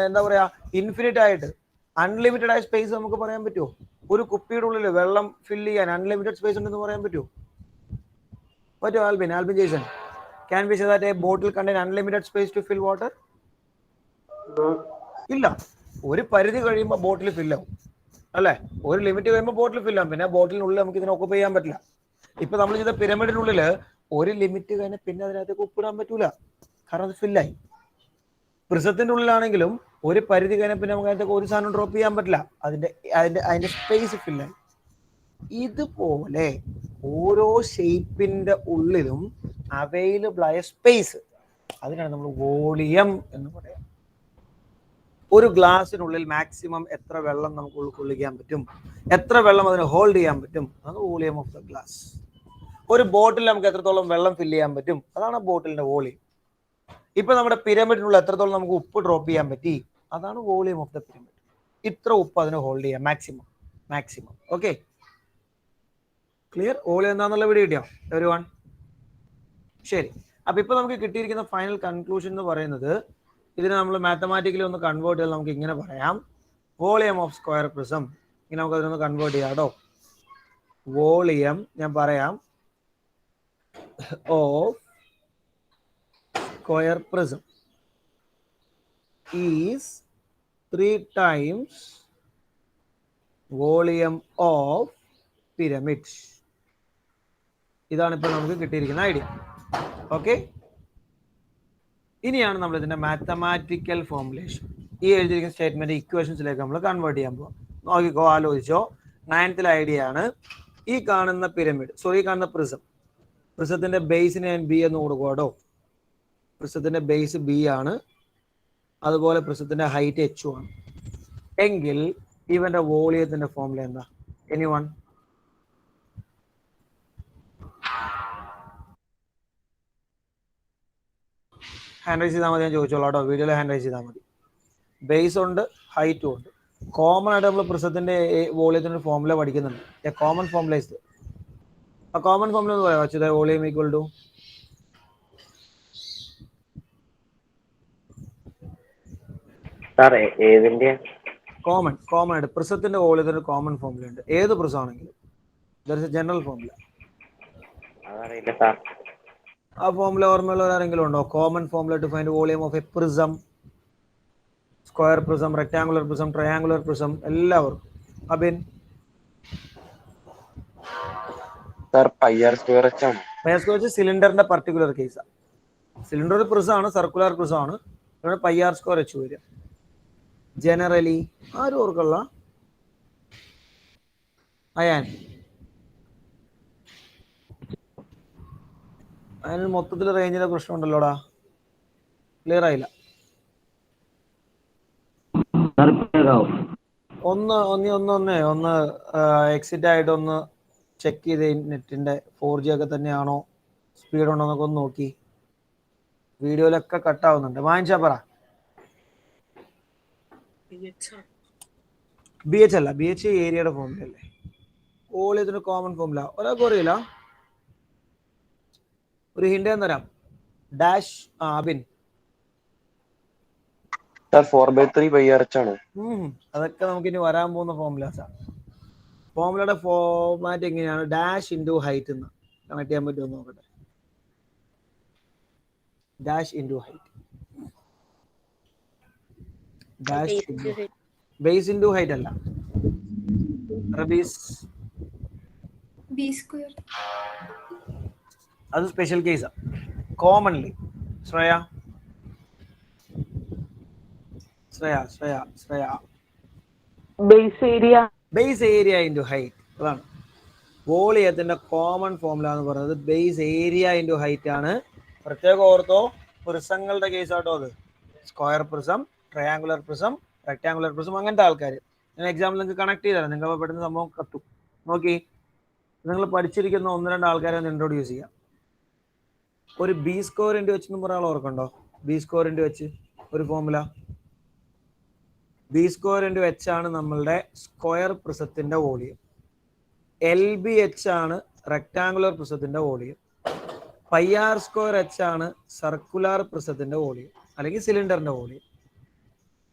എന്താ പറയാ, ഇൻഫിനിറ്റ് ആയിട്ട് അൺലിമിറ്റഡ് ആയ സ്പേസ് നമുക്ക് പറയാൻ പറ്റുമോ? ഒരു കുപ്പിയുടെ ഉള്ളിൽ വെള്ളം ഫില്ല് ചെയ്യാൻ അൺലിമിറ്റഡ് സ്പേസ് ഉണ്ടെന്ന് പറയാൻ പറ്റുമോ? പറ്റുമോ? Albin Jaison, can be say that a bottle contain unlimited space to fill water? ഇല്ല. ഒരു പരിധി കഴിയുമ്പോൾ ബോട്ടിൽ ഫില്ലാവും അല്ലേ? ഒരു ലിമിറ്റ് കഴിയുമ്പോൾ ബോട്ടിൽ ഫില്ലാവും. പിന്നെ ബോട്ടിലിനുള്ളിൽ നമുക്ക് ഇതിനെ ഒക്കുപ്പ് ചെയ്യാൻ പറ്റില്ല. ഇപ്പൊ നമ്മൾ ചെയ്ത പിരമിഡിനുള്ളിൽ ഒരു ലിമിറ്റ് കഴിഞ്ഞാൽ പിന്നെ അതിനകത്തേക്ക് ഒപ്പിടാൻ പറ്റൂല, കാരണം അത് ഫില്ലായി. പ്രിസത്തിന്റെ ഉള്ളിലാണെങ്കിലും ഒരു പരിധി കഴിഞ്ഞാൽ പിന്നെ നമുക്ക് അതിനകത്ത് ഒരു സാധനം ഡ്രോപ്പ് ചെയ്യാൻ പറ്റില്ല, അതിന്റെ സ്പേസ് ഫില്ലായി. ഇതുപോലെ ഓരോ ഷേപ്പിന്റെ ഉള്ളിലും അവൈലബിൾ ആയ സ്പേസ്, അതിനാണ് നമ്മൾ വോളിയം എന്ന് പറയാം. ഒരു ഗ്ലാസിനുള്ളിൽ മാക്സിമം എത്ര വെള്ളം നമുക്ക് ഉൾക്കൊള്ളിക്കാൻ പറ്റും, എത്ര വെള്ളം അതിന് ഹോൾഡ് ചെയ്യാൻ പറ്റും, അതാണ് വോളിയം ഓഫ് ദ ഗ്ലാസ്. ഒരു ബോട്ടിൽ നമുക്ക് എത്രത്തോളം വെള്ളം ഫില്ല് ചെയ്യാൻ പറ്റും, അതാണ് ബോട്ടിലിന്റെ വോളിയം. ഇപ്പൊ നമ്മുടെ പിരമിഡിനുള്ള എത്രത്തോളം നമുക്ക് ഉപ്പ് ഡ്രോപ്പ് ചെയ്യാൻ പറ്റി, അതാണ് വോളിയം ഓഫ് ദ പിരമിഡ്. ഇത്ര ഉപ്പ് അതിന് ഹോൾഡ് ചെയ്യാം, മാക്സിമം. Okay, clear? വോളിയം എന്താണെന്നുള്ള വീഡിയോ കിട്ടിയോ എവരിവൺ? ശരി. അപ്പൊ ഇപ്പൊ നമുക്ക് കിട്ടിയിരിക്കുന്ന ഫൈനൽ കൺക്ലൂഷൻ എന്ന് പറയുന്നത്, ഇതിനെ നമ്മൾ മാത്തമാറ്റിക്കലി ഒന്ന് കൺവേർട്ട് ചെയ്താൽ നമുക്ക് ഇങ്ങനെ പറയാം: വോളിയം ഓഫ് സ്ക്വയർ പ്രിസം. ഇങ്ങനെ നമുക്ക് അതിനൊന്ന് കൺവേർട്ട് ചെയ്യാം കേട്ടോ. വോളിയം ഞാൻ പറയാം of square prism is 3 times volume of pyramid. ഇതാണ് ഇപ്പോൾ നമുക്ക് കിട്ടിയിരിക്കുന്ന ഐഡിയ. ഓക്കെ, ഇനിയാണ് നമ്മൾ ഇതിന്റെ മാത്തമാറ്റിക്കൽ ഫോർമുലേഷൻ, ഈ എഴുതിയിരിക്കുന്ന സ്റ്റേറ്റ്മെന്റ് ഇക്വേഷൻസിലേക്ക് നമ്മൾ കൺവേർട്ട് ചെയ്യാൻ പോകാം. നോക്കിക്കോ, ആലോചിച്ചോ. 9th ഐഡിയ ആണ് ഈ കാണുന്ന പിരമിഡ്, ഈ കാണുന്ന പ്രിസത്തിന്റെ ബേസിന് ഞാൻ ബി എന്ന് കൊടുക്കുവാടോ. പ്രിസത്തിന്റെ ബേസ് ബി ആണ്, അതുപോലെ പ്രിസത്തിന്റെ ഹൈറ്റ് എച്ച് ആണ്. എങ്കിൽ ഇവന്റെ വോളിയത്തിന്റെ ഫോർമുല എന്താ? എനിവൺ? ഹാൻഡ് റൈസ് ചെയ്താൽ മതി, ഞാൻ ചോദിച്ചോളാം കേട്ടോ, വീഡിയോയിൽ ഹാൻഡ് റൈസ് ചെയ്താൽ മതി. ബേസ് ഉണ്ട്, ഹൈറ്റും ഉണ്ട്. കോമൺ ആയിട്ട് നമ്മൾ പ്രിസത്തിന്റെ വോളിയത്തിന്റെ ഫോർമുല പഠിക്കുന്നുണ്ട്. എ കോമൺ ഫോർമുല ഇസ്, ആ കോമൺ ഫോർമുല എന്ന് പറയാം, Achyuta, volume equal to common ആയിട്ട് പ്രിസത്തിന്റെ വോളിയത്തിന് കോമൺ ഫോർമുല ഉണ്ട്. ഏത് പ്രിസം ആണെങ്കിലും ജനറൽ ഫോർമുല. ആ ഫോർമുല ഓർമ്മയുള്ളവർ ആരെങ്കിലും ഉണ്ടോ? Common formula to find volume of a prism, square prism, rectangular prism, triangular prism, എല്ലാവർക്കും. അബിൻ? പൈ സ്ക്വയർ സിലിണ്ടറിന്റെ പർട്ടിക്കുലർ കേസാണ്. സിലിണ്ടർ ഒരു പ്രിസമാണ്, സർക്കുലർ പ്രിസമാണ്, പൈ ആർ സ്ക്വയർ എച്ച് വരിക. ജനറലി ആരും ഓർക്കല്ല, അയാൻ അതിന് മൊത്തത്തിൽ റേഞ്ചിന്റെ പ്രശ്നം ഉണ്ടല്ലോടാ, ക്ലിയർ ആയില്ല. ഒന്ന് എക്സിറ്റ് ആയിട്ട് ഒന്ന് ചെക്ക് ചെയ്ത് നെറ്റിന്റെ 4G ഒക്കെ തന്നെയാണോ സ്പീഡ് ഉണ്ടോ എന്നൊക്കെ ഒന്ന് നോക്കി. വീഡിയോയിലൊക്കെ കട്ടാവുന്നുണ്ട്. വാങ്ങിച്ചാ പറ. ബി എച്ച് അല്ല, ബി എച്ച് ഏരിയയുടെ ഫോമുല അല്ലേ. വോളിയത്തിന് കോമൺ ഫോമുല. ഒരാൾക്ക് അറിയില്ല. ഒരു ഹിന്റ് തരാം. ഡാഷ് അബിൻ. സാർ 4/3 πRH ആണ്. അതൊക്കെ നമുക്ക് ഇനി വരാൻ പോകുന്ന ഫോമുലാസാണ്. ഫോമുലയുടെ ഫോമാറ്റ് എങ്ങനെയാണ്? ഡാഷ് ഇൻറ്റു ഹൈറ്റ് എന്ന് കണക്ട് ചെയ്യാൻ പറ്റുമെന്ന് നോക്കട്ടെ. Dash into height. Dash base into height അല്ല. Rabees B square. അത് സ്പെഷ്യൽ കേസാ. Commonly Shreya base area into height. അതാണ് വോളിയത്തിന്റെ കോമൺ ഫോമുല എന്ന് പറയുന്നത്. ബേസ് ഏരിയ ഇൻറ്റു ഹൈറ്റ് ആണ്. പ്രത്യേകം ഓർത്തോ, പ്രിസങ്ങളുടെ കേസാട്ടോ അത്. Square prism, triangular prism, rectangular prism, അങ്ങനത്തെ ആൾക്കാർ. ഞാൻ എക്സാമ്പിൾ നിങ്ങൾക്ക് കണക്ട് ചെയ്തരാം. നിങ്ങൾ പെട്ടെന്ന് സംഭവം കത്തും. നോക്കി, നിങ്ങൾ പഠിച്ചിരിക്കുന്ന 1-2 ആൾക്കാരെ ഒന്ന് ഇൻട്രോഡ്യൂസ് ചെയ്യാം. ഒരു ബി സ്ക്വയർ ഇൻറ്റു എച്ച് എന്ന് പറയാൻ ഓർക്കണ്ടോ? ബി സ്ക്വയർ ഇൻറ്റു എച്ച് ഒരു formula. B square into H ആണ് നമ്മളുടെ സ്ക്വയർ പ്രിസത്തിന്റെ വോളിയം. എൽ ബി എച്ച് ആണ് റെക്ടാങ്കുലർ പ്രിസത്തിന്റെ volume. Pi R square H ആണ് സർക്കുലർ പ്രിസത്തിന്റെ വോളിയം അല്ലെങ്കിൽ സിലിണ്ടറിന്റെ volume.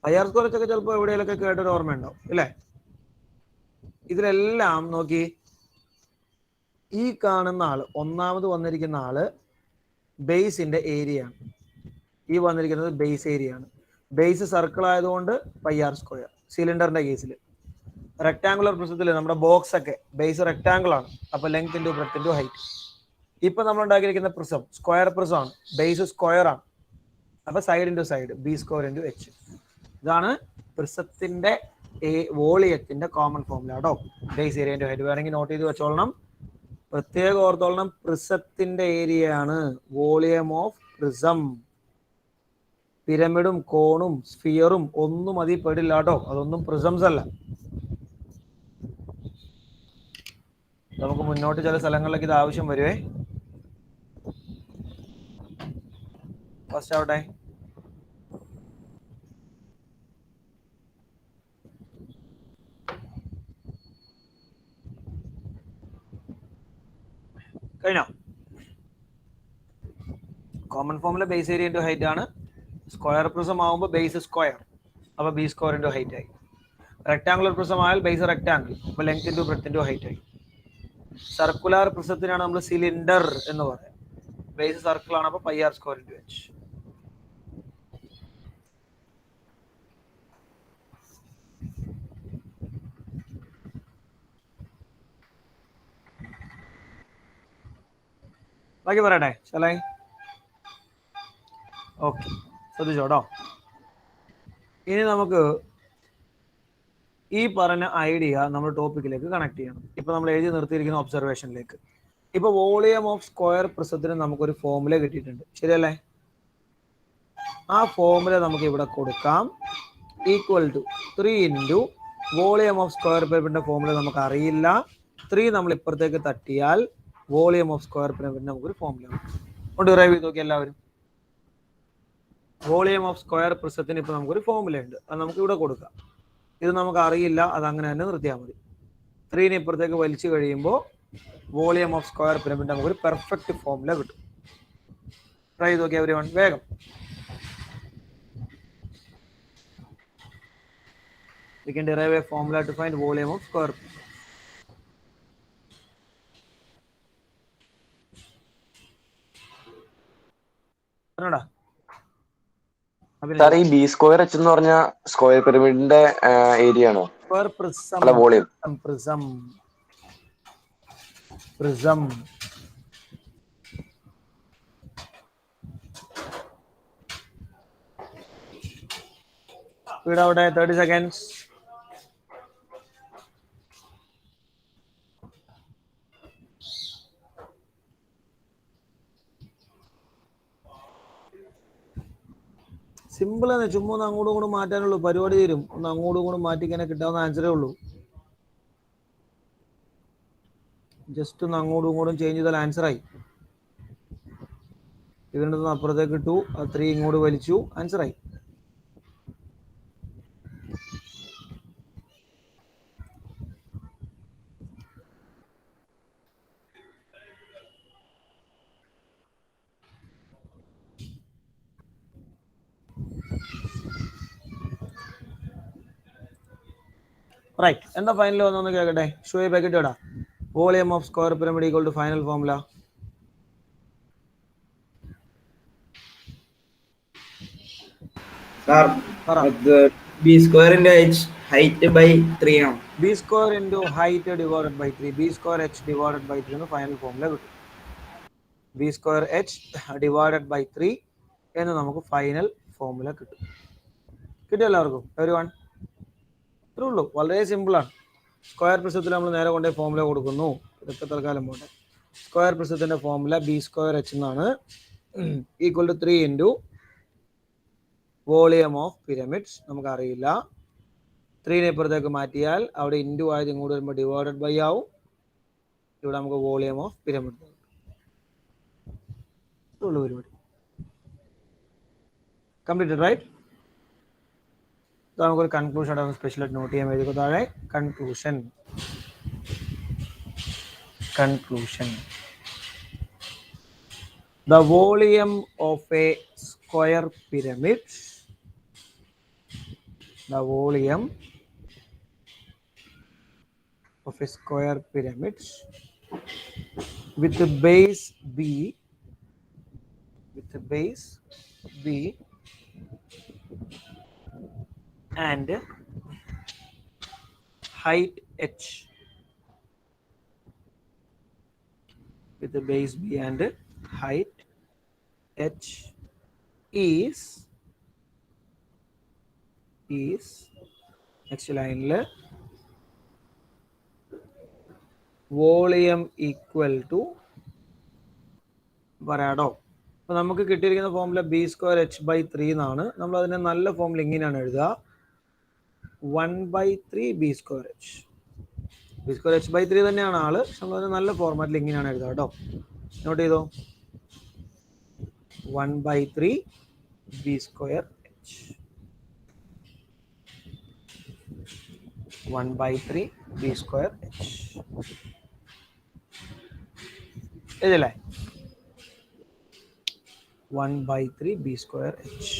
Pi R square H ഒക്കെ ചിലപ്പോൾ എവിടെയെങ്കിലൊക്കെ കേട്ടൊരു ഓർമ്മ ഉണ്ടാവും അല്ലേ? ഇതിലെല്ലാം നോക്കി, ഈ കാണുന്ന ആള്, ഒന്നാമത് വന്നിരിക്കുന്ന ആള് ബേസിന്റെ ഏരിയ ആണ്. ഈ വന്നിരിക്കുന്നത് ബേസ് ഏരിയ ആണ്. ബേസ് സർക്കിൾ ആയതുകൊണ്ട് പൈ ആർ സ്ക്വയർ. സിലിണ്ടറിന്റെ കേസിൽ, റെക്ടാങ്കുലർ പ്രിസത്തിൽ നമ്മുടെ ബോക്സ് ഒക്കെ ബേസ് റെക്ടാങ്കിൾ ആണ്. അപ്പൊ length into breadth into height. ഇപ്പൊ നമ്മൾ ഉണ്ടാക്കിയിരിക്കുന്ന പ്രിസം സ്ക്വയർ പ്രിസം ആണ്. ബേസ് സ്ക്വയർ ആണ്. അപ്പൊ side into side, B square into H. ഇതാണ് പ്രിസത്തിന്റെ വോളിയത്തിന്റെ കോമൺ ഫോമുല കേട്ടോ. Base area into height. വേണമെങ്കിൽ നോട്ട് ചെയ്ത് വെച്ചോളണം. പ്രത്യേകം ഓർത്തോളണം, പ്രിസത്തിന്റെ ഏരിയ ആണ് വോളിയം ഓഫ് പ്രിസം. പിരമിഡും കോണും സ്ഫിയറും ഒന്നും അതിൽ പെടില്ല കേട്ടോ. അതൊന്നും പ്രിസംസ് അല്ല. നമുക്ക് മുന്നോട്ട് ചില സ്ഥലങ്ങളിലേക്ക് ഇത് ആവശ്യം വരുവേ. ഫസ്റ്റ് ആവട്ടെ. കഴിഞ്ഞോ? കോമൺ ഫോമിലെ ബേസ് ഏരിയ ഇൻറ്റു ഹൈറ്റ് ആണ്. സ്ക്വയർ പ്രിസം ആവുമ്പോൾ ബേസ് സ്ക്വയർ, അപ്പൊ ബി സ്ക്വയർ ഇൻറ്റു ഹൈറ്റ് ആയി. റെക്ടാങ്കുലർ പ്രിസം ആയാൽ ബേസ് റെക്ടാങ്കിൾ, അപ്പൊ length into breadth into height ആയി. സർക്കുലർ പ്രിസത്തിനാണ് നമ്മൾ സിലിണ്ടർ എന്ന് പറയാം. ബേസ് സർക്കിൾ ആണ്, അപ്പൊ pi R square into H. ബാക്കി പറയട്ടെ ശലായി? ഓക്കെ, ശ്രദ്ധിച്ചോട്ടോ. ഇനി നമുക്ക് ഈ പറഞ്ഞ ഐഡിയ നമ്മൾ ടോപ്പിക്കിലേക്ക് കണക്ട് ചെയ്യണം. ഇപ്പൊ നമ്മൾ എഴുതി നിർത്തിയിരിക്കുന്ന ഒബ്സർവേഷനിലേക്ക്. ഇപ്പൊ വോളിയം ഓഫ് സ്ക്വയർ പ്രിസത്തിന് നമുക്കൊരു ഫോമുല കിട്ടിയിട്ടുണ്ട്, ശരിയല്ലേ? ആ ഫോമുല നമുക്ക് ഇവിടെ കൊടുക്കാം. Equal to 3 into volume of square പിരമിഡിന്റെ ഫോമുല നമുക്ക് അറിയില്ല. 3 നമ്മൾ ഇപ്പുറത്തേക്ക് തട്ടിയാൽ വോളിയം ഓഫ് സ്ക്വയർ പിരമിഡിന് നമുക്കൊരു ഫോമുല കൊണ്ട് ഡെറൈവ് ചെയ്ത് നോക്കി എല്ലാവരും. വോളിയം ഓഫ് സ്ക്വയർ പ്രിസത്തിന് ഇപ്പൊ നമുക്കൊരു ഫോമുല ഉണ്ട്, അത് നമുക്ക് ഇവിടെ കൊടുക്കാം. ഇത് നമുക്ക് അറിയില്ല, അത് അങ്ങനെ തന്നെ നിർത്തിയാൽ മതി. 3 ഇപ്പുറത്തേക്ക് വലിച്ചു കഴിയുമ്പോൾ വോളിയം ഓഫ് സ്ക്വയർ പിരമിഡ് നമുക്കൊരു പെർഫെക്റ്റ് ഫോമുല കിട്ടും. ട്രൈ ചെയ്ത് നോക്കിയാൽ എവരിവൺ വേഗം. We can derive a formula to find volume of square. Sir ഈ ബി സ്ക്വയർ എച്ച് എന്ന് പറഞ്ഞ സ്ക്വയർ പിരമിഡിന്റെ ഏരിയ ആണോ? Square prism. അല്ല, വോളിയം. പ്രിസം പ്രിസം സ്പീഡ് ആവട്ടെ. 30 seconds. സിമ്പിൾ ആണ്. ചുമ്മാ ഒന്ന് അങ്ങോട്ടും ഇങ്ങോട്ടും മാറ്റാനുള്ളൂ, പരിപാടി തരും. ഒന്ന് അങ്ങോട്ടും ഇങ്ങോട്ടും മാറ്റിക്കാനെ കിട്ടാവുന്ന ആൻസറേ ഉള്ളൂ. ജസ്റ്റ് ഒന്ന് അങ്ങോട്ടും ഇങ്ങോട്ടും ചേഞ്ച് ചെയ്താൽ ആൻസർ ആയി. ഇതിൻ്റെ നിന്ന് അപ്പുറത്തേക്ക് 2, 3 ഇങ്ങോട്ട് വലിച്ചു, ആൻസറായി. റൈറ്റ്. എന്താ ഫൈനൽ വന്നൊന്ന് കേൾക്കട്ടെ. ഷോയെ പാക്കറ്റ് ഇടാ. Volume of square pyramid equal to final formula. B square into H height by 3 ആണ്. B square into height divided by 3, B square H divided by 3 എന്ന് ഫൈനൽ ഫോർമുല കിട്ടും. B square H divided by 3 എന്ന് നമുക്ക് final formula കിട്ടും. കിട്ടിയോ എല്ലാവർക്കും? Everyone? ഇത്രേ ഉള്ളൂ. വളരെ സിമ്പിളാണ്. സ്ക്വയർ പ്രിസത്തിൽ നമ്മൾ നേരെ കൊണ്ടേ ഫോർമുല കൊടുക്കുന്നു. ഇതൊക്കെ തൽക്കാലം പോട്ടെ. സ്ക്വയർ പ്രിസത്തിന്റെ ഫോർമുല ബി സ്ക്വയർ എച്ച് എന്നാണ്, equal to 3 into volume of pyramids. നമുക്കറിയില്ല. 3നെ ഇപ്പുറത്തേക്ക് മാറ്റിയാൽ അവിടെ ഇൻറ്റു ആയത് ഇങ്ങോട്ട് വരുമ്പോൾ ഡിവൈഡഡ് ബൈ ആവും. ഇവിടെ നമുക്ക് വോളിയം ഓഫ് പിരമിഡ്. ഇത്രയുള്ളൂ പരിപാടി. Completed right. നമുക്കൊരു കൺക്ലൂഷൻ ആയിട്ട് സ്പെഷ്യലായിട്ട് നോട്ട് ചെയ്യാൻ വേണ്ടി താഴെ conclusion. The volume of a square pyramid, the volume of a square pyramid with the base B, and height h, with the base B and height h is next line volume equal to പറയാടോ. അപ്പൊ നമുക്ക് കിട്ടിയിരിക്കുന്ന formula B square H by 3 എന്നാണ്. നമ്മൾ അതിനെ നല്ല formula ഇങ്ങനെയാണ് എഴുതുക, 1/3 B square H. B square H by 3 തന്നെയാണ് ആള്, പക്ഷെ നമ്മളതിനെ നല്ല ഫോർമാറ്റിൽ ഇങ്ങനെയാണ് എഴുതുക കേട്ടോ. നോട്ട് ചെയ്തോ, 1/3 B square H, 1/3 B square H. ഇതില്ലേ 1/3 ബി സ്ക്വയർ എച്ച്.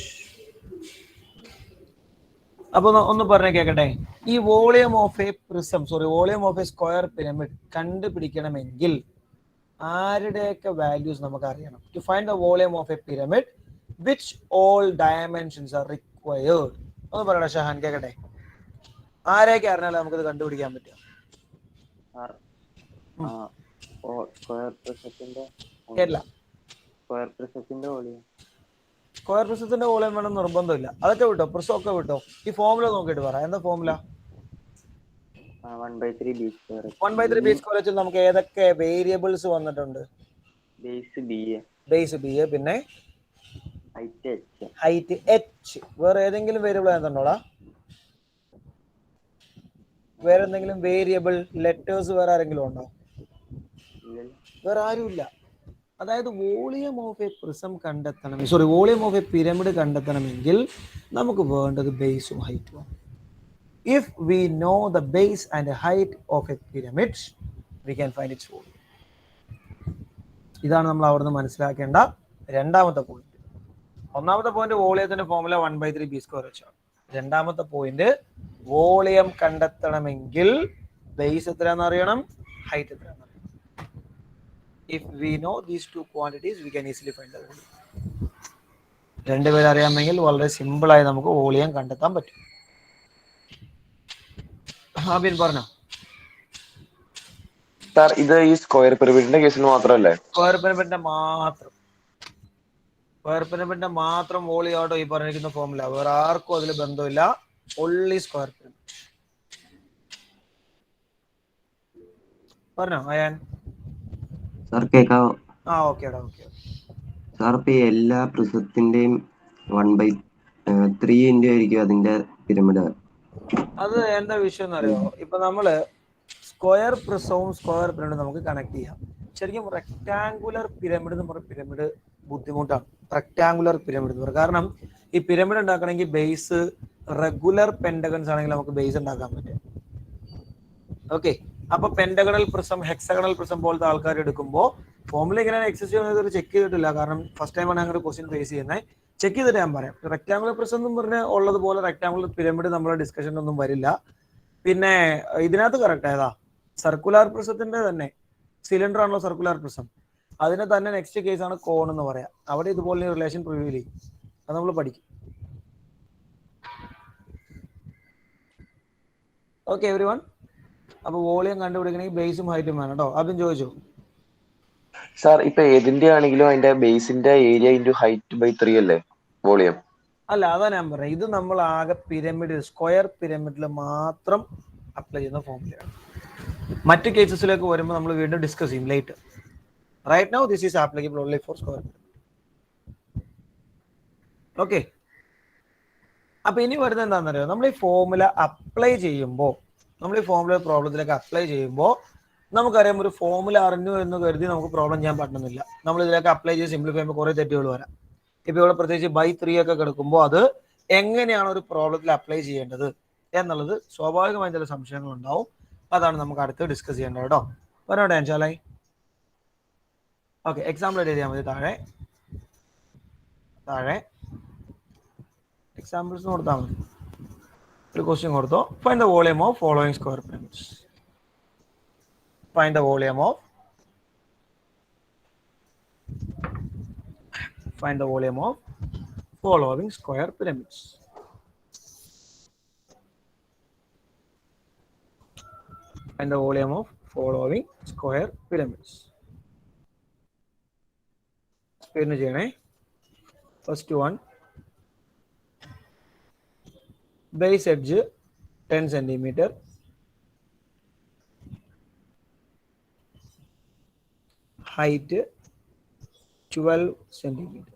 അപ്പൊ ഒന്ന് പറഞ്ഞ കേക്കട്ടെ, ഈ volume of a prism volume of a square pyramid കണ്ടുപിടിക്കണമെങ്കിൽ ആരുടെയൊക്കെ വാല്യൂസ് നമുക്ക് അറിയണം. To find the volume of a pyramid which all dimensions are required. ഒന്ന് പറയട്ടെ ഷഹാൻ, കേക്കട്ടെ, ആരെയൊക്കെ അറിഞ്ഞാലും നമുക്കത് കണ്ടുപിടിക്കാൻ പറ്റും? സ്ക്വയർ പ്രിസത്തിന്റെ വോളിയം വേണം നിർബന്ധമില്ല. അതൊക്കെ വിട്ടോ, പ്രിസമൊക്കെ വിട്ടോ. ഈ ഫോർമുല നോക്കിയിട്ട് പറ. എന്താ formula? 1/3 B square. 1/3 B square വെച്ചാൽ നമുക്ക് ഏതൊക്കെ വേരിയബിൾസ് വന്നിട്ടുണ്ട്? ബേസ് ബി, പിന്നെ ഹൈറ്റ് എച്ച്. വേറെ ഏതെങ്കിലും വേരിയബിൾ എന്തുണ്ടോടാ? വേറെ എന്തെങ്കിലും വേരിയബിൾ ലെറ്റേഴ്സ് വേറെ ആരെങ്കിലും ഉണ്ടോ? വേറെ ആരുമില്ല. അതായത് വോളിയം ഓഫ് എ പ്രിസം കണ്ടെത്തണം, വോളിയം ഓഫ് എ പിരമിഡ് കണ്ടെത്തണമെങ്കിൽ നമുക്ക് വേണ്ടത് ബേസും ഹൈറ്റും. If we know the base and height of a pyramid we can find its volume. ഇതാണ് നമ്മൾ അവിടുന്ന് മനസ്സിലാക്കേണ്ട രണ്ടാമത്തെ പോയിന്റ്. ഒന്നാമത്തെ പോയിന്റ് വോളിയത്തിന്റെ ഫോർമുല 1/3 ബി സ്ക്വയർ വെച്ചാണ്. രണ്ടാമത്തെ പോയിന്റ് വോളിയം കണ്ടെത്തണമെങ്കിൽ ബേസ് എത്രയാണെന്ന് അറിയണം, ഹൈറ്റ് എത്രയാണെന്ന് അറിയണം. If we know these two quantities, we can easily find the volume. രണ്ടുപേരും അറിയാമെങ്കിൽ വളരെ സിമ്പിൾ ആയി നമുക്ക് വോളിയം കണ്ടെത്താൻ പറ്റും. ഹാബിൻ പറഞ്ഞോ. സാർ, ഇത് ഈ സ്ക്വയർ പിരമിഡിന്റെ കേസിൽ മാത്രമല്ലേ? സ്ക്വയർ പിരമിഡിന്റെ മാത്രം വോളിയം ആട്ടോ ഈ പറഞ്ഞിരിക്കുന്ന ഫോർമുല. വേറെ ആർക്കും അതിൽ ബന്ധമില്ല. only square pyramid. പറഞ്ഞോ അയാൻ. സാർ കേക്കാവോ? ഓക്കേടാ. സാർ, ഇപ്പൊ എല്ലാ പ്രിസത്തിന്റെയും 1/3 ഇൻറ്റു ആയിരിക്കും അതിന്റെ പിരമിഡ്. അത് എന്താ വിഷയം എന്നറിയോ? ഇപ്പൊ നമ്മള് സ്ക്വയർ പ്രിസവും സ്ക്വയർ പിരമിഡും നമുക്ക് കണക്ട് ചെയ്യാം. ശരിക്കും റെക്ടാങ്കുലർ പിരമിഡ് എന്ന് പറഞ്ഞ പിരമിഡ് ബുദ്ധിമുട്ടാണ് റെക്ടാങ്കുലർ പിരമിഡ് എന്ന് പറയുന്നത്. കാരണം ഈ പിരമിഡ് ഉണ്ടാക്കണമെങ്കിൽ ബേസ് റെഗുലർ പെന്റഗൺസ് ആണെങ്കിൽ നമുക്ക് ബേസ് ഉണ്ടാക്കാൻ പറ്റും. ഓക്കെ, അപ്പൊ പെന്റഗണൽ പ്രിസം, ഹെക്സഗണൽ പ്രിസം പോലത്തെ ആൾക്കാർ എടുക്കുമ്പോൾ ഫോമിൽ ഇങ്ങനെ എക്സസ് ചെയ്യുന്നത് ചെക്ക് ചെയ്തിട്ടില്ല. കാരണം ഫസ്റ്റ് ടൈമാണ് അങ്ങനെ ക്വസ്റ്റ്യൻ ഫേസ് ചെയ്യുന്നത്. ചെക്ക് ചെയ്തിട്ട് ഞാൻ പറയാം. റെക്ടാങ്കുലർ പ്രിസം എന്ന് പറഞ്ഞാൽ ഉള്ളതുപോലെ റെക്ടാങ്കുലർ പിരമിഡ് നമ്മുടെ ഡിസ്കഷനൊന്നും വരില്ല. പിന്നെ ഇതിനകത്ത് കറക്റ്റ് ആയതാ സർക്കുലാർ പ്രിസത്തിന്റെ തന്നെ സിലിണ്ടർ ആണല്ലോ സർക്കുലാർ പ്രിസം. അതിന് തന്നെ നെക്സ്റ്റ് കേസ് ആണ് കോൺ എന്ന് പറയാം. അവിടെ ഇതുപോലെ റിലേഷൻ പ്രിവ്യൂ ചെയ്യും. അത് നമ്മൾ പഠിക്കും. Okay every one. അപ്പൊ വോളിയം കണ്ടുപിടിക്കണമെങ്കിൽ ബേസും ഹൈറ്റും വേണം കേട്ടോ. അതും ചോദിച്ചു സാർ ഇപ്പൊ ഏതിന്റെ ആണെങ്കിലും അതിന്റെ ബേസിന്റെ ഏരിയ ഇൻറ്റു ഹൈറ്റ് ബൈ 3 അല്ലേ വോളിയം? അല്ല, അതാ ഞാൻ പറഞ്ഞത്. ഇത് നമ്മൾ ആകെ പിരമിഡ് സ്ക്വയർ പിരമിഡിൽ മാത്രം അപ്ലൈ ചെയ്യുന്ന ഫോമുലയാണ്. മറ്റു കേസസിലേക്ക് വരുമ്പോൾ നമ്മൾ വീണ്ടും ഡിസ്കസ് ചെയ്യും late. Right now this is applicable only for square. Okay, അപ്പൊ ഇനി വരുന്നത് എന്താണെന്നറിയോ, നമ്മൾ ഈ ഫോമുല അപ്ലൈ ചെയ്യുമ്പോൾ, നമ്മൾ ഈ ഫോമുല പ്രോബ്ലത്തിലേക്ക് അപ്ലൈ ചെയ്യുമ്പോൾ നമുക്കറിയാം ഒരു ഫോമുല അറിഞ്ഞു എന്ന് കരുതി നമുക്ക് പ്രോബ്ലം ചെയ്യാൻ പറ്റുന്നില്ല. നമ്മൾ ഇതിലേക്ക് അപ്ലൈ ചെയ്ത് സിംപ്ലിഫൈ ചെയ്യുമ്പോൾ കുറെ തെറ്റുകൾ വരാം. ഇപ്പൊ ഇവിടെ പ്രത്യേകിച്ച് ബൈ 3 ഒക്കെ കിടക്കുമ്പോൾ അത് എങ്ങനെയാണ് ഒരു പ്രോബ്ലത്തിൽ അപ്ലൈ ചെയ്യേണ്ടത് എന്നുള്ളത് സ്വാഭാവികമായി ചില സംശയങ്ങൾ ഉണ്ടാവും. അതാണ് നമുക്ക് അടുത്ത് ഡിസ്കസ് ചെയ്യേണ്ടത് കേട്ടോ. പറഞ്ഞോട്ടെ അഞ്ചാലായി. ഓക്കെ, എക്സാമ്പിൾ എഴുതിയാൽ മതി. താഴെ എക്സാമ്പിൾസ് കൊടുത്താൽ മതി. ഒരു ക്വസ്റ്റ്യൻ കൊടുത്തോ. Find the volume of following square pyramids. Find the volume of following square pyramids. Find the volume of following square pyramids. Speed nu cheyane. First one, base edge 10 centimeter, height 12 centimeter.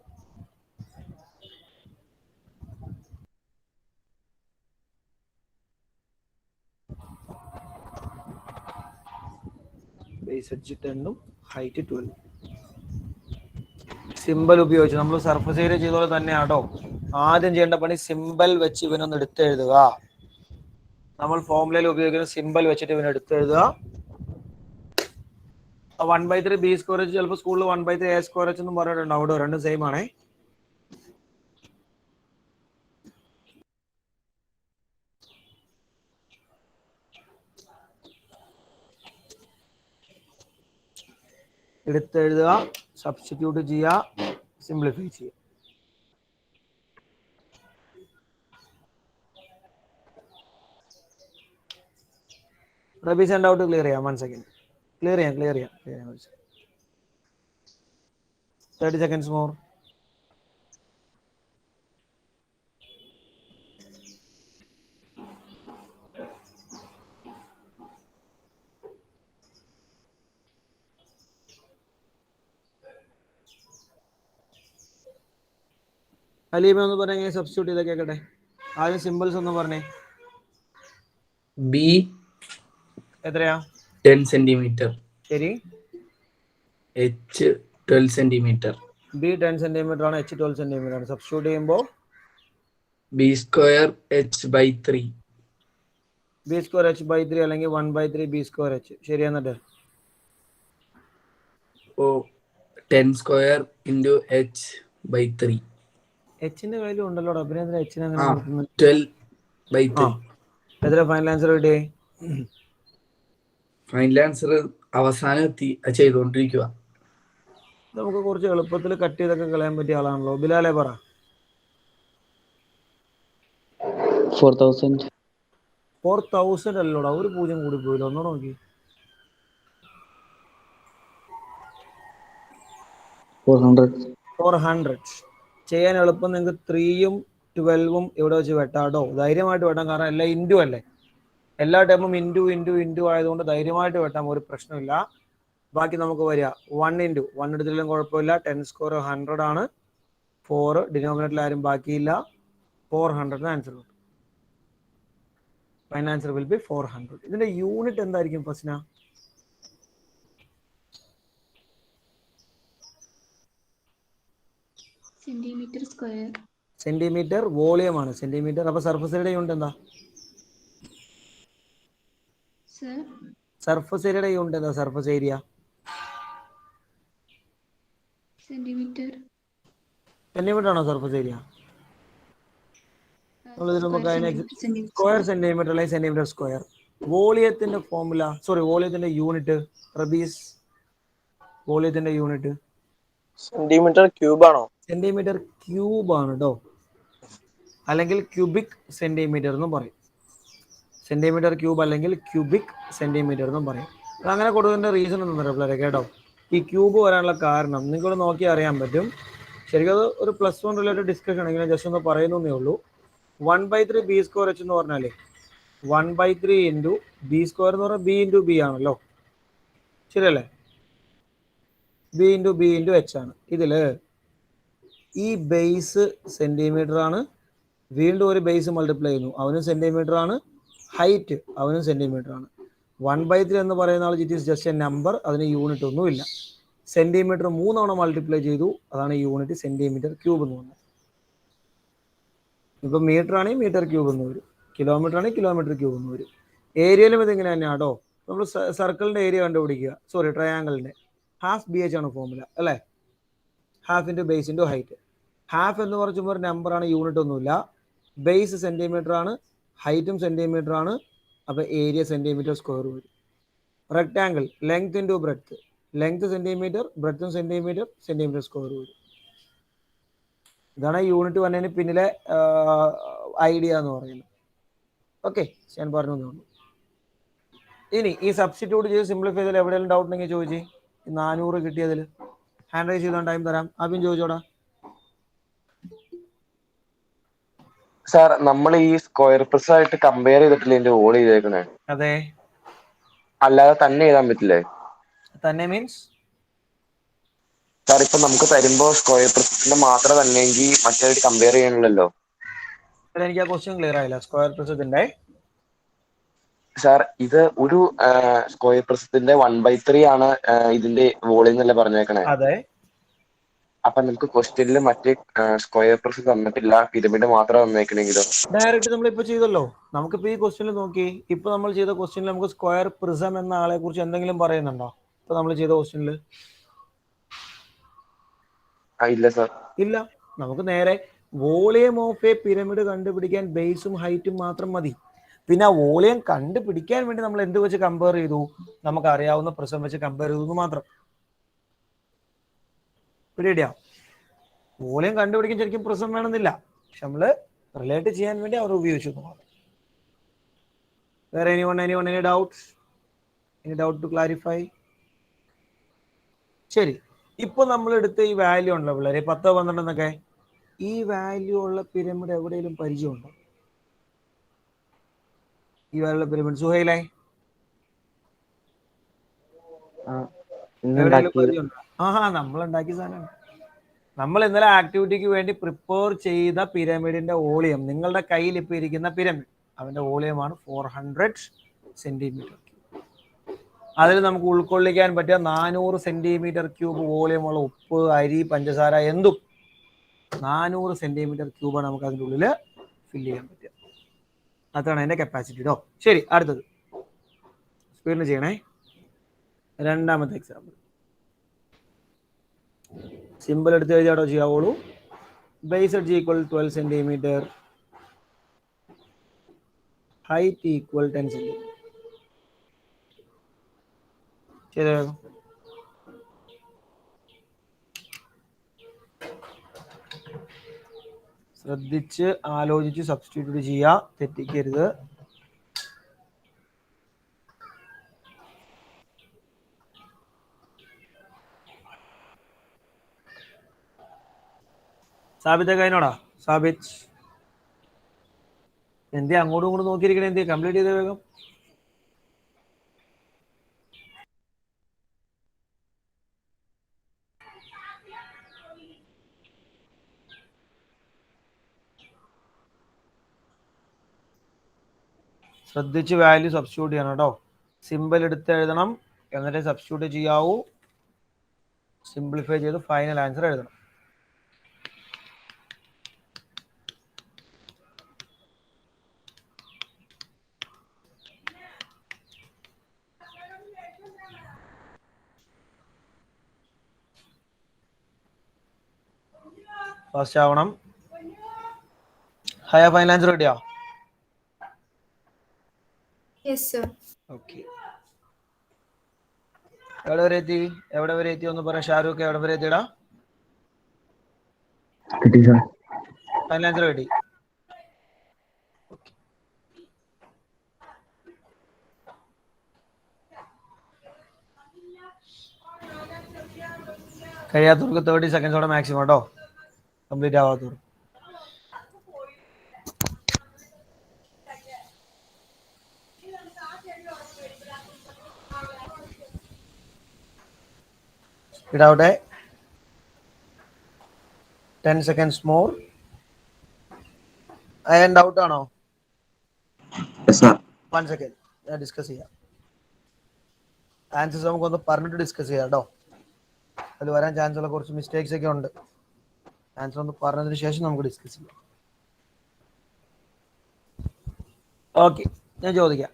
Base edge 10ഉം height 12. Symbol ഉപയോഗിച്ച് നമ്മൾ surface area ചെയ്തോളെ തന്നെയാട്ടോ. ആദ്യം ചെയ്യേണ്ട പണി symbol വെച്ച് ഇവനൊന്ന് എടുത്തെഴുതുക. നമ്മൾ ഫോർമുലയിൽ ഉപയോഗിക്കുന്ന സിമ്പൽ വെച്ചിട്ട് ഇവനെ എടുത്തെഴുതുക. 1/3 ബി സ്ക്വയർ എച്ച്, ചിലപ്പോൾ സ്കൂളിൽ 1/3 എ സ്ക്വയർ എച്ച് എന്നും പറഞ്ഞിട്ടുണ്ട്. അവിടെ രണ്ടും സെയിം ആണേ. എടുത്തെഴുതുക, സബ്സ്റ്റിറ്റ്യൂട്ട് ചെയ്യുക, സിംപ്ലിഫൈ ചെയ്യുക. റബീസ് ആൻഡ് ഔട്ട് ക്ലിയർ ചെയ്യാം. 1 സെക്കൻഡ്. ക്ലിയർ ചെയ്യാം 30 സെക്കൻഡ്സ് മോർ. അലീമ ഒന്ന് പറഞ്ഞേ, സബ്സ്റ്റിറ്റ്യൂട്ട് ചെയ്ത കേക്കട്ടെ. ആദ്യം സിമ്പിൾസ് ഒന്ന് പറഞ്ഞേ. ബി എത്രയാ? 10 സെന്റിമീറ്റർ. ശരി. H 12 centimetre. ബി 10 സെന്റിമീറ്റർ ആണ്, എച്ച് 12 സെന്റിമീറ്റർ ആണ്. സബ്സ്റ്റിറ്റ്യൂട്ട് ചെയ്യുമ്പോൾ B square H by 3. B square H by 3 അല്ലെങ്കിൽ 1/3 ബി സ്ക്വയർ എച്ച്. ശരി. എന്നിട്ട് 10 സ്ക്വയർ ഇൻറ്റു എച്ച് ബൈ 3. എച്ചിന്റെ വാല്യൂ ഉണ്ടല്ലോ. അഭിനന്ദന എച്ചിന് 12/3. എത്ര ഫൈനൽ ആൻസർ കിട്ടി? ഫൈനൽ ആൻസർ അവസാനം എത്തി ചെയ്തുകൊണ്ടിരിക്കുക. നമുക്ക് കുറച്ച് എളുപ്പത്തിൽ കട്ട് ചെയ്തൊക്കെ കളയാൻ പറ്റിയ ആളാണല്ലോ. ബിലാലെ പറ. 4000 അല്ലോടാ, ഒരു 0 കൂടി പോയില്ല. ഒന്നോട് നോക്കി. 400 ചെയ്യാൻ എളുപ്പം. നിങ്ങൾക്ക് 3ഉം 12ഉം ഇവിടെ വെച്ച് വെട്ടാട്ടോ. ധൈര്യമായിട്ട് വെട്ടാം. കാരണം എല്ലാം ഇൻറ്റു അല്ലേ. എല്ലാ ടൈമും ഇൻറ്റു ആയതുകൊണ്ട് ധൈര്യമായിട്ട് വെട്ടാം, ഒരു പ്രശ്നമില്ല. ബാക്കി നമുക്ക് വരിക 1 × 1 എടുത്തില്ലെങ്കിലും കുഴപ്പമില്ല. 10 സ്ക്വയർ 100 ആണ്. 4 ഡിനോമിനേറ്ററിൽ ആരും ബാക്കിയില്ല. 400 ആൻസർ കിട്ടും. Final answer will be 400. ഇതിന്റെ യൂണിറ്റ് എന്തായിരിക്കും Fasna? Centimetre square. Centimetre volume ആണ് സെന്റിമീറ്റർ. അപ്പൊ സർഫസ് ഏരിയ യൂണിറ്റ് എന്താ? സർ സർഫസ് ഏരിയയുടെ യൂണിറ്റ് എന്താ? Surface area centimetre. സെന്റിമീറ്റർ ആണോ സർഫസ് ഏരിയ? സ്ക്വയർ സെന്റിമീറ്റർ അല്ലെങ്കിൽ സെന്റിമീറ്റർ സ്ക്വയർ. വോളിയത്തിന്റെ ഫോർമുല, സോറി വോളിയത്തിന്റെ യൂണിറ്റ് റബീസ്, വോളിയത്തിന്റെ യൂണിറ്റ് സെന്റിമീറ്റർ ക്യൂബ് ആണോ? സെന്റിമീറ്റർ ക്യൂബ് ആണ് കേട്ടോ, അല്ലെങ്കിൽ ക്യൂബിക് സെന്റിമീറ്റർ എന്നും പറയും. സെന്റിമീറ്റർ ക്യൂബ് അല്ലെങ്കിൽ ക്യൂബിക് സെന്റിമീറ്റർ എന്നും പറയും. അങ്ങനെ കൊടുക്കുന്നതിന്റെ റീസൺ ഒന്നും അറിയില്ല കേട്ടോ. ഈ ക്യൂബ് വരാനുള്ള കാരണം നിങ്ങൾ നോക്കി അറിയാൻ പറ്റും. ശരിക്കും അത് ഒരു +1 റിലേറ്റഡ് ഡിസ്കഷൻ ഇങ്ങനെ ജസ്റ്റ് ഒന്ന് പറയുന്നേ ഉള്ളൂ. 1/3 ബി സ്ക്വയർ എച്ച് എന്ന് പറഞ്ഞാലേ 1/3 ഇൻറ്റു ബി സ്ക്വയർ എന്ന് പറഞ്ഞാൽ ബി ഇൻറ്റു ബി ആണല്ലോ, ശരിയല്ലേ? B into B into H ആണ്. ഇതില് ഈ ബേസ് സെന്റിമീറ്റർ ആണ്, വീണ്ടും ഒരു ബേസ് മൾട്ടിപ്ലൈ ചെയ്യുന്നു, അവനും സെന്റിമീറ്റർ ആണ്. ഹൈറ്റ് അവനും സെന്റിമീറ്റർ ആണ്. 1/3 എന്ന് പറയുന്ന ആൾ it is just a number, അതിന് യൂണിറ്റ് ഒന്നുമില്ല. സെന്റിമീറ്റർ 3 തവണ മൾട്ടിപ്ലൈ ചെയ്തു, അതാണ് യൂണിറ്റ് സെന്റിമീറ്റർ ക്യൂബ് എന്ന് പറഞ്ഞത്. ഇപ്പൊ മീറ്റർ ആണെങ്കിൽ മീറ്റർ ക്യൂബ് എന്ന് വരും, കിലോമീറ്റർ ആണെങ്കിൽ കിലോമീറ്റർ ക്യൂബ് എന്ന് വരും. ഏരിയയിലും ഇത് ഇങ്ങനെ തന്നെയാണ് കേട്ടോ. നമ്മൾ സർക്കിളിന്റെ ഏരിയ കണ്ടുപിടിക്കുക, സോറി ട്രയാങ്കിളിന്റെ ഹാഫ് ബി എച്ച് ആണ് ഫോർമുല അല്ലേ? Half into base into height. Half എന്ന് പറയുമ്പോൾ ഒരു നമ്പർ ആണ്, യൂണിറ്റ് ഒന്നുമില്ല. ബേസ് സെന്റിമീറ്റർ ആണ്, ഹൈറ്റും സെന്റിമീറ്റർ ആണ്, അപ്പൊ ഏരിയ സെന്റിമീറ്റർ സ്ക്വയർ വരും. Rectangle length into breadth, length centimetre, ബ്രെഡ്ത്തും സെന്റിമീറ്റർ, സെന്റിമീറ്റർ സ്ക്വയർ വരും. ഇതാണ് യൂണിറ്റ് വന്നതിന് പിന്നിലെ ഐഡിയ എന്ന് പറയുന്നത്. ഓക്കെ, ഞാൻ പറഞ്ഞു തന്നു. ഇനി ഈ സബ്സ്റ്റിറ്റ്യൂട്ട് ചെയ്ത് സിംപ്ലിഫൈ ചെയ്താൽ എവിടെയെങ്കിലും ഡൗട്ട് ഉണ്ടെങ്കിൽ ചോദിച്ചേ. 400 കിട്ടിയതിൽ ഹാൻഡ് റൈസ് ചെയ്താൽ ടൈം തരാം. ആദ്യം ചോദിച്ചോടാ. സാർ നമ്മൾ ഈ സ്ക്വയർ പ്ലസ് ആയിട്ട് കമ്പയർ ചെയ്തിട്ടില്ല ഇതിന്റെ വോൾ ചെയ്തേക്കണേ? അതെ, അല്ലാതെ തന്നെ എഴുതാൻ പറ്റില്ലേ? തന്നെ മീൻസ് സാർ ഇപ്പൊ നമുക്ക് തരുമ്പോ സ്ക്വയർ പ്ലസിന്റെ മാത്രം തന്നെയെങ്കിൽ മറ്റേതായിട്ട് കമ്പയർ ചെയ്യണല്ലോ. എനിക്ക് ആ ക്വസ്റ്റ്യൻ ക്ലിയർ ആയില്ല. സ്ക്വയർ പ്ലസത്തിന്റെ സാർ ഇത് ഒരു സ്ക്വയർ പ്ലസത്തിന്റെ 1/3 ആണ് ഇതിന്റെ വോളിയം എന്നല്ലേ പറഞ്ഞേക്കണേ? അതെ. അപ്പൊ നമുക്ക് ക്വസ്റ്റ്യനിൽ മറ്റേ സ്ക്വയർ പ്ലസ് തന്നിട്ടില്ല, പിരമിഡ് മാത്രം തന്നേക്കണെങ്കിലോ? ഡയറക്റ്റ് നമ്മൾ ഇപ്പൊ ചെയ്തല്ലോ. നമുക്കിപ്പോ ഈ ക്വസ്റ്റ്യനിൽ നോക്കി, ഇപ്പൊ നമ്മൾ ചെയ്ത ക്വസ്റ്റ്യനിൽ നമുക്ക് സ്ക്വയർ പ്രിസം എന്ന ആളെ കുറിച്ച് എന്തെങ്കിലും പറയുന്നുണ്ടോ? ഇപ്പൊ നമ്മൾ ചെയ്ത ക്വസ്റ്റ്യനിൽ ഇല്ല സാർ. ഇല്ല. നമുക്ക് നേരെ വോളിയം ഓഫ് എ പിരമിഡ് കണ്ടുപിടിക്കാൻ ബേസും ഹൈറ്റും മാത്രം മതി. പിന്നെ ആ വോളിയം കണ്ടുപിടിക്കാൻ വേണ്ടി നമ്മൾ എന്ത് വെച്ച് കമ്പയർ ചെയ്തു? നമുക്ക് അറിയാവുന്ന പ്രിസം വെച്ച് കമ്പയർ ചെയ്തു മാത്രം. പിടിയാ, വോളിയം കണ്ടുപിടിക്കാൻ ശരിക്കും പ്രിസം വേണമെന്നില്ല, പക്ഷെ നമ്മള് റിലേറ്റ് ചെയ്യാൻ വേണ്ടി അവർ ഉപയോഗിച്ചു. വേറെ എനി ഡൗട്ട് ടു ക്ലാരിഫൈ? ശരി, ഇപ്പൊ നമ്മൾ എടുത്ത ഈ വാല്യൂ ഉണ്ടല്ലോ പിള്ളേരെ, 10, 12 എന്നൊക്കെ, ഈ വാല്യൂ ഉള്ള പിരമിഡ് എവിടെയെങ്കിലും പരിചയമുണ്ടോ? ഈ വാല്യൂ ഉള്ള പിരമിഡ് സുഹൈലേ എവിടെയെങ്കിലും പരിചയമുണ്ടോ? നമ്മൾ ഉണ്ടാക്കിയ സാധനമാണ്. നമ്മൾ ഇന്നലെ ആക്ടിവിറ്റിക്ക് വേണ്ടി പ്രിപ്പയർ ചെയ്ത പിരമിഡിന്റെ വോളിയം, നിങ്ങളുടെ കയ്യിൽ ഇപ്പൊ ഇരിക്കുന്ന പിരമിഡ്, അവന്റെ വോളിയമാണ് 400 സെന്റിമീറ്റർ. അതിൽ നമുക്ക് ഉൾക്കൊള്ളിക്കാൻ പറ്റിയ 400 സെന്റിമീറ്റർ ക്യൂബ് വോളിയമുള്ള ഉപ്പ്, അരി, പഞ്ചസാര, എന്തും 400 സെന്റിമീറ്റർ ക്യൂബാണ് നമുക്ക് അതിൻ്റെ ഉള്ളിൽ ഫില്ല് ചെയ്യാൻ പറ്റുക. അതാണ് അതിന്റെ കപ്പാസിറ്റി കേട്ടോ. ശരി, അടുത്തത് സ്പീഡിൽ ചെയ്യണേ. രണ്ടാമത്തെ എക്സാമ്പിൾ സിമ്പിൾ എടുത്ത് എഴുതിയാടോ ചെയ്യാവുള്ളൂ. Base edge equal 12 centimetre, height equal 10 centimetre. ശരി, ശ്രദ്ധിച്ച് ആലോചിച്ച് സബ്സ്റ്റിറ്റ്യൂട്ട് ചെയ്യുക, തെറ്റിക്കരുത്. സാബിത്തെ കഴിഞ്ഞോടാ? സാബിത്ത് എന്തേ അങ്ങോട്ടും ഇങ്ങോട്ടും നോക്കിയിരിക്കണേ? എന്തേ കംപ്ലീറ്റ് ചെയ്ത വേഗം? ശ്രദ്ധിച്ച് വാല്യൂ സബ്സ്റ്റിറ്റ്യൂട്ട് ചെയ്യണം കേട്ടോ. സിമ്പിൾ എടുത്ത് എഴുതണം, എന്നിട്ട് സബ്സ്റ്റിറ്റ്യൂട്ട് ചെയ്യാവൂ. സിംപ്ലിഫൈ ചെയ്ത് ഫൈനൽ ആൻസർ എഴുതണം. ഫാസ്റ്റ് ആവണം. ഹയ ഫൈനൽ ആൻസർ റെഡിയാ? Yes sir. ഓക്കെ, എവിടെ വരെ എത്തി? എവിടെ വരെ എത്തി ഒന്ന് പറയാം. ഷാരൂഖ് എവിടെ വരെ എത്തിയടാ? ഫൈനൽ ആൻസർ കിട്ടി. കഴിയാത്തവർക്ക് 30 സെക്കൻഡ്സോടെ മാക്സിമം കേട്ടോ, കംപ്ലീറ്റ് ആവാത്തവർ. ഇടാവട്ടെ. 10 സെക്കൻഡ്സ് മോർ. അയൻ ഡൗട്ട് ആണോ? വൺ സെക്കൻഡ്, ഞാൻ ഡിസ്കസ് ചെയ്യാം. ആൻസേഴ്സ് നമുക്കൊന്ന് പറഞ്ഞിട്ട് ഡിസ്കസ് ചെയ്യാം കേട്ടോ. അതിൽ വരാൻ ചാൻസ് ഉള്ള കുറച്ച് മിസ്റ്റേക്സ് ഒക്കെ ഉണ്ട്. ആൻസർ ഒന്ന് പറഞ്ഞതിന് ശേഷം നമുക്ക് ഡിസ്കസ് ചെയ്യാം. ഓക്കെ, ഞാൻ ചോദിക്കാം.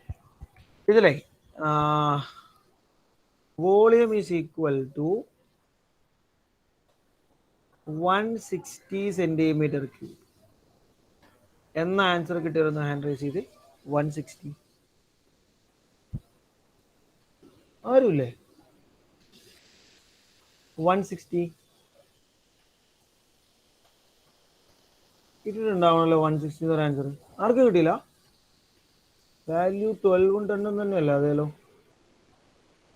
ഇതിലെ volume is equal to 160 centimetre cube എന്ന ആൻസർ കിട്ടിയിരുന്ന ഹാൻഡ് റൈസ് ചെയ്ത്. 160 ആരുമില്ലേ? 160 കിട്ടിയിട്ടുണ്ടാവണല്ലോ. 160 ഒരു ആൻസർ ആർക്കും കിട്ടിയില്ല. വാല്യൂ 12 10 തന്നെയല്ല അതേലോ.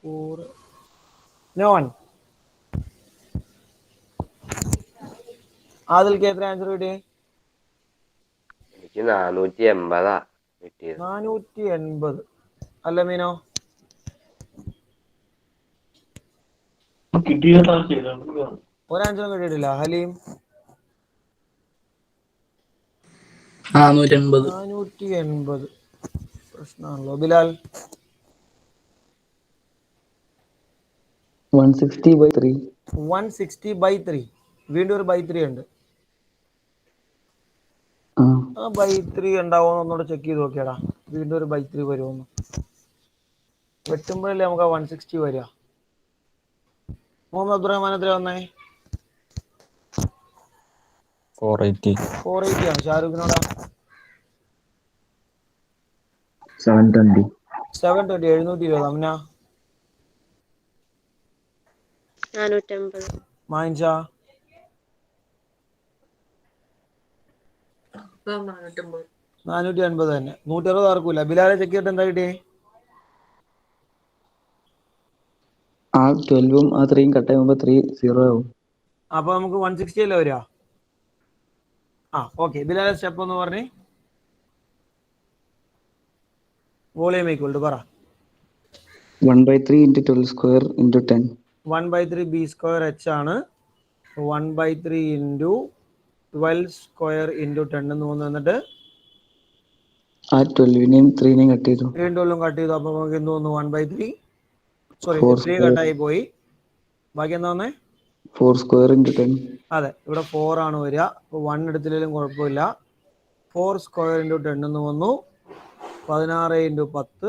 4 നോ വൺ. ആദിൽക്ക് എത്ര ആൻസർ കിട്ടിയേ? എനിക്ക് 480 കിട്ടിയത്. 480 അല്ല മീനോ? ഒരാൻസറും കിട്ടിയിട്ടില്ല. ഹലീം 480. പ്രശ്നമാണല്ലോ. ബിലാൽ 160/3. വീണ്ടും ഒരു ബൈ 3 ഉണ്ട്. ആ ബൈ 3 ഉണ്ടാവുമെന്ന് ഒന്നുകൂടെ ചെക്ക് ചെയ്ത് നോക്കിയടാ. വീണ്ടും ഒരു ബൈ 3 വരുമെന്ന്. വെട്ടുമ്പോഴല്ലേ നമുക്ക് 160 വരിക. മുഹമ്മദ് അബ്ദുറഹ്മാൻ എത്ര വന്നേ? 480 ആണ്. ഷാരൂഖിനോടാ 720. 720. അമ്ന 450. മായിൻഷ 480 തന്നെ. 160 ആർക്കൂല. ബിലാലെ ചെക്ക് ചെയ്തിട്ട് എന്താ കിട്ടിയേ? ആ 12ഉം ആ 3യും കട്ട് ചെയ്യുമ്പോൾ 3 0 ആവും. അപ്പൊ നമുക്ക് 160 അല്ലേ വരിക? ആ ഓക്കെ. ബിലാലെ സ്റ്റെപ്പ് ഒന്ന് പറഞ്ഞേ. വോളിയം ഈക്വൽ ടു പറ. 1/3 × 12 square × 10. 1/3 b square h ആണ്. 1/3 × 12 square × 10 എന്ന് വന്നിട്ട് ആ 12നെയും 3നെയും കട്ട് ചെയ്തു. വീണ്ടും കട്ട് ചെയ്തു. അപ്പൊ നമുക്ക് എന്ത് തോന്നുന്നു? 1/3 സോറി 3 square. കട്ടായി പോയി. ബാക്കി എന്താ വന്നേ? 4 square × 10. അതെ, ഇവിടെ 4 ആണ് വരിക. അപ്പൊ 1 എടുത്തില്ലെങ്കിലും കുഴപ്പമില്ല. 4 square × 10 എന്ന് വന്നു. 16 × 10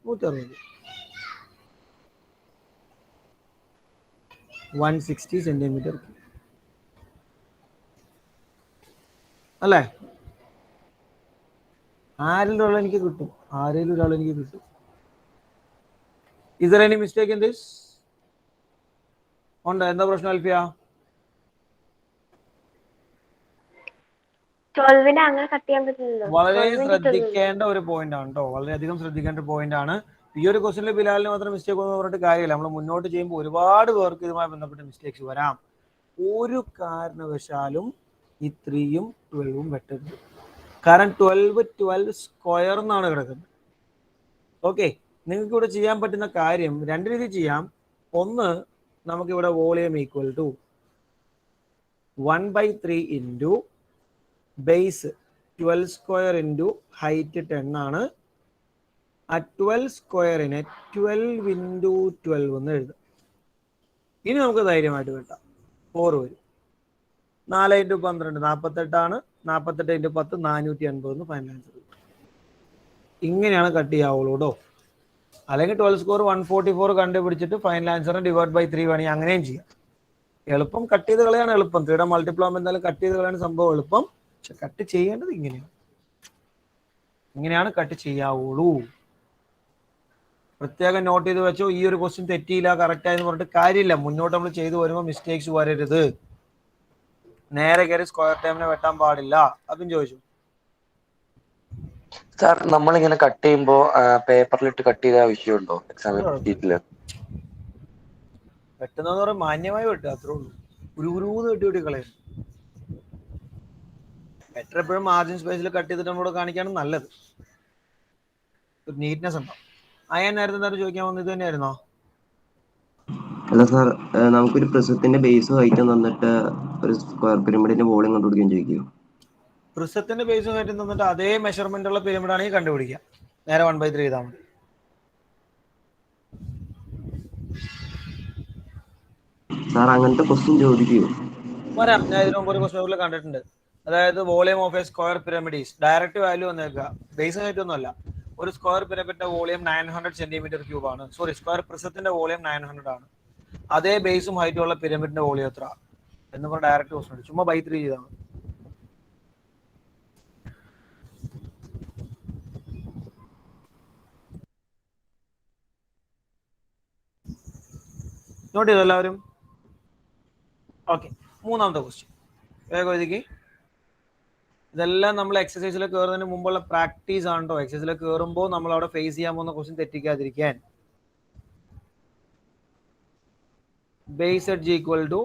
160. 160 സെന്റിമീറ്റർ അല്ലേ? ആരെങ്കിലും ഒരാൾ എനിക്ക് കിട്ടും. ആരെങ്കിലും ഒരാൾ എനിക്ക് കിട്ടും. Is there any mistake in this? ഉണ്ട്. എന്താ പ്രശ്നം അൽഫിയ? 12 അങ്ങനെ കട്ട് ചെയ്യാൻ പറ്റില്ലല്ലോ. വളരെ ശ്രദ്ധിക്കേണ്ട ഒരു പോയിന്റ് ആണ് കേട്ടോ. വളരെയധികം ശ്രദ്ധിക്കേണ്ട ഒരു പോയിന്റ് ആണ്. ഈ ഒരു ക്വസ്റ്റിനിൽ ബിലാലിന് മാത്രം മിസ്റ്റേക്ക് ഒന്നും പറഞ്ഞിട്ട് കാര്യമില്ല. നമ്മൾ മുന്നോട്ട് ചെയ്യുമ്പോൾ ഒരുപാട് പേർക്ക് ഇതുമായി ബന്ധപ്പെട്ട മിസ്റ്റേക്സ് വരാം. ഒരു കാരണവശാലും ഈ 3യും 12ഉം വെട്ടരുത്. കാരണം 12 സ്ക്വയർ എന്നാണ് കിടക്കുന്നത്. ഓക്കെ, നിങ്ങൾക്ക് ഇവിടെ ചെയ്യാൻ പറ്റുന്ന കാര്യം രണ്ട് രീതി ചെയ്യാം. ഒന്ന്, നമുക്കിവിടെ volume equal to 1/3 into base 12 square into height 10 ആണ്. ആ 12 സ്ക്വയറിനെ 12 ഇൻറ്റു 12 എന്ന് എഴുതാം. ഇനി നമുക്ക് ധൈര്യമായിട്ട് വെട്ടാം. 4 വരും. 4 × 12 48 ആണ്. 48 × 10 480 എന്ന് ഫൈനൽ ആൻസർ കിട്ടും. ഇങ്ങനെയാണ് കട്ട് ചെയ്യാവുള്ളൂ കേട്ടോ. അല്ലെങ്കിൽ 12 സ്ക്വയർ 144 കണ്ടുപിടിച്ചിട്ട് ഫൈനൽ ആൻസറിന് ഡിവൈഡ് ബൈ 3 വേണമെങ്കിൽ അങ്ങനെയും ചെയ്യാം. എളുപ്പം കട്ട് ചെയ്ത് കളയാണ് എളുപ്പം. 3 യുടെ മൾട്ടിപ്പിൾ ആകുമ്പോൾ എന്തായാലും കട്ട് ചെയ്ത് കളയാണ് സംഭവം എളുപ്പം. പക്ഷെ കട്ട് ചെയ്യേണ്ടത് ഇങ്ങനെയാണ് കട്ട് ചെയ്യാവുള്ളൂ. പ്രത്യേകം നോട്ട് ചെയ്ത് വെച്ചോ. ഈ ഒരു ക്വസ്റ്റ്യൻ തെറ്റിയില്ല കറക്റ്റ് ആയെന്ന് പറഞ്ഞിട്ട് കാര്യമില്ല. മുന്നോട്ട് നമ്മൾ ചെയ്തു വരുമ്പോൾ മിസ്റ്റേക്സ് വരരുത്. നേരെ കയറി സ്ക്വയർ ടേമിനെ വെട്ടാൻ പാടില്ല. അതും ചോദിച്ചു. സാർ നമ്മളിങ്ങനെ കട്ട് ചെയ്യുമ്പോ പേപ്പറിലിട്ട് കട്ട് ചെയ്ത വിഷയമുണ്ടോ എക്സാം ഷീറ്റില്? വെട്ടുന്നതെന്ന് പറയുമ്പോൾ മാന്യമായി വെട്ടുക, അത്രേ ഉള്ളൂ. ഉരുന്ന് വെട്ടി കളയും. ബെറ്റർ എപ്പോഴും മാർജിൻ സ്പേസിൽ കട്ട് ചെയ്തിട്ട് നമ്മളോട് കാണിക്കാണ് നല്ലത്. ഒരു നീറ്റ്നെസ് ഉണ്ടാവും. അയ്യാൻ നേരത്തെ എന്തായാലും ചോദിക്കാൻ വന്നത് ഇത് തന്നെയായിരുന്നോ? അല്ല സാർ, നമുക്കൊരു പ്രിസത്തിന്റെ ബേസും ഹൈറ്റും തന്നിട്ട് ഒരു സ്ക്വയർ പിരമിഡിന്റെ വോളിയം കണ്ടുപിടിക്കാൻ ചോദിക്കും. പ്രിസത്തിന്റെ ബേസും ഹൈറ്റും തന്നിട്ട് അതേ മെഷർമെന്റ് ഉള്ള പിരമിഡ് ആണെങ്കിൽ കണ്ടുപിടിക്കുക. നേരെ 1/3 ചെയ്താൽ മതി. സാർ അങ്ങനത്തെ ക്വസ്റ്റ്യൻ ചോദിക്കുമോ? വരാം. ഞാൻ ഇതിനു മുമ്പ് ഒരു ക്വസ്റ്റ്യൻ കണ്ടിട്ടുണ്ട്. അതായത് volume of a square pyramid is direct value വന്നേക്കുക. ബേസ് ഹൈറ്റ് ഒന്നുമല്ല. ഒരു സ്ക്വയർ പിരമിഡിന്റെ വോളിയം 900 cm³ ആണ്. സോറി, സ്ക്വയർ പ്രിസത്തിന്റെ വോളിയം 900 ആണ്. അതേ ബേസും ഹൈറ്റും ഉള്ള പിരമിഡിന്റെ വോളിയം എത്ര എന്ന് പറഞ്ഞ ഡയറക്റ്റ് ക്വസ്റ്റ്യൻ. ചുമ്മാ by 3 ചെയ്താണ്. നോട്ട് ചെയ്തോ എല്ലാവരും? ഓക്കെ, മൂന്നാമത്തെ ക്വസ്റ്റ്യൻ വേഗം എഴുതിക്ക്. ഇതെല്ലാം നമ്മൾ എക്സസൈസിൽ കയറുന്നതിന് മുമ്പുള്ള പ്രാക്ടീസ് ആണ് കേട്ടോ. എക്സസൈസിൽ കയറുമ്പോൾ നമ്മൾ അവിടെ ഫേസ് ചെയ്യാൻ പോകുന്ന ക്വസ്റ്റ്യൻ തെറ്റിക്കാതിരിക്കാൻ. Base edge equal to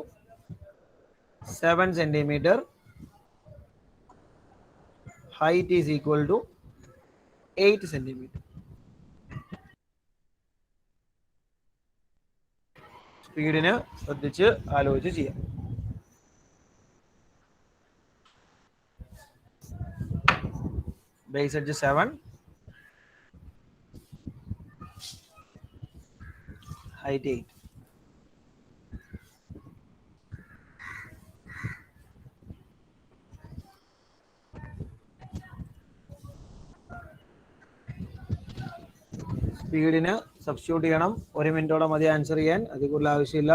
7 cm, height is equal to 8 cm. സ്പീഡിന് ശ്രദ്ധിച്ച് ആലോചിച്ച് ചെയ്യാം. Base edge 7, height 8. സ്പീഡിന് സബ്സ്റ്റിറ്റ്യൂട്ട് ചെയ്യണം. 1 മിനിറ്റോടെ മതി ആൻസർ ചെയ്യാൻ, അതിൽ കൂടുതൽ ആവശ്യമില്ല.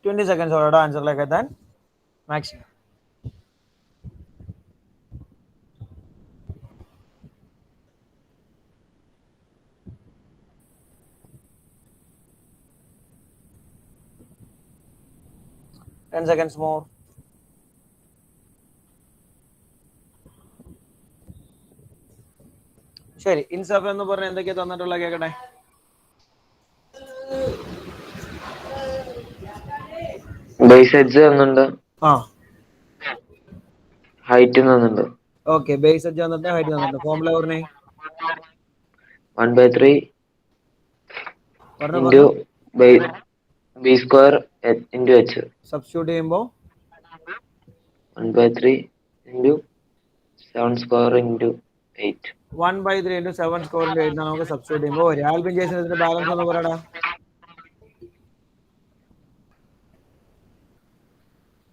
Twenty seconds or answer like that maximum. Ten seconds more. ശരി, ഇൻസാഫ് എന്ന് പറഞ്ഞ എന്തൊക്കെയാ തന്നിട്ടുള്ള കേക്കട്ടെ. ബേസ് എഡ്ജ് തന്നിട്ടുണ്ട്, ആ ഹൈറ്റ് തന്നിട്ടുണ്ട്. ഓക്കെ, ബേസ് എഡ്ജ് തന്നിട്ട് ഹൈറ്റ് തന്നിട്ട്. ഫോർമുല പറഞ്ഞേ. 1/3 into B square into H. Substitute ചെയ്യുമ്പോൾ 1/3 into 7 square into 8. 1/3 into 7 square into 8 നമുക്ക് സബ്സ്റ്റിറ്റ്യൂട്ട് ചെയ്യുമ്പോൾ ആൽബിൻ ജേസന്റെ ബാലൻസ് ഒന്ന് പറയടാ.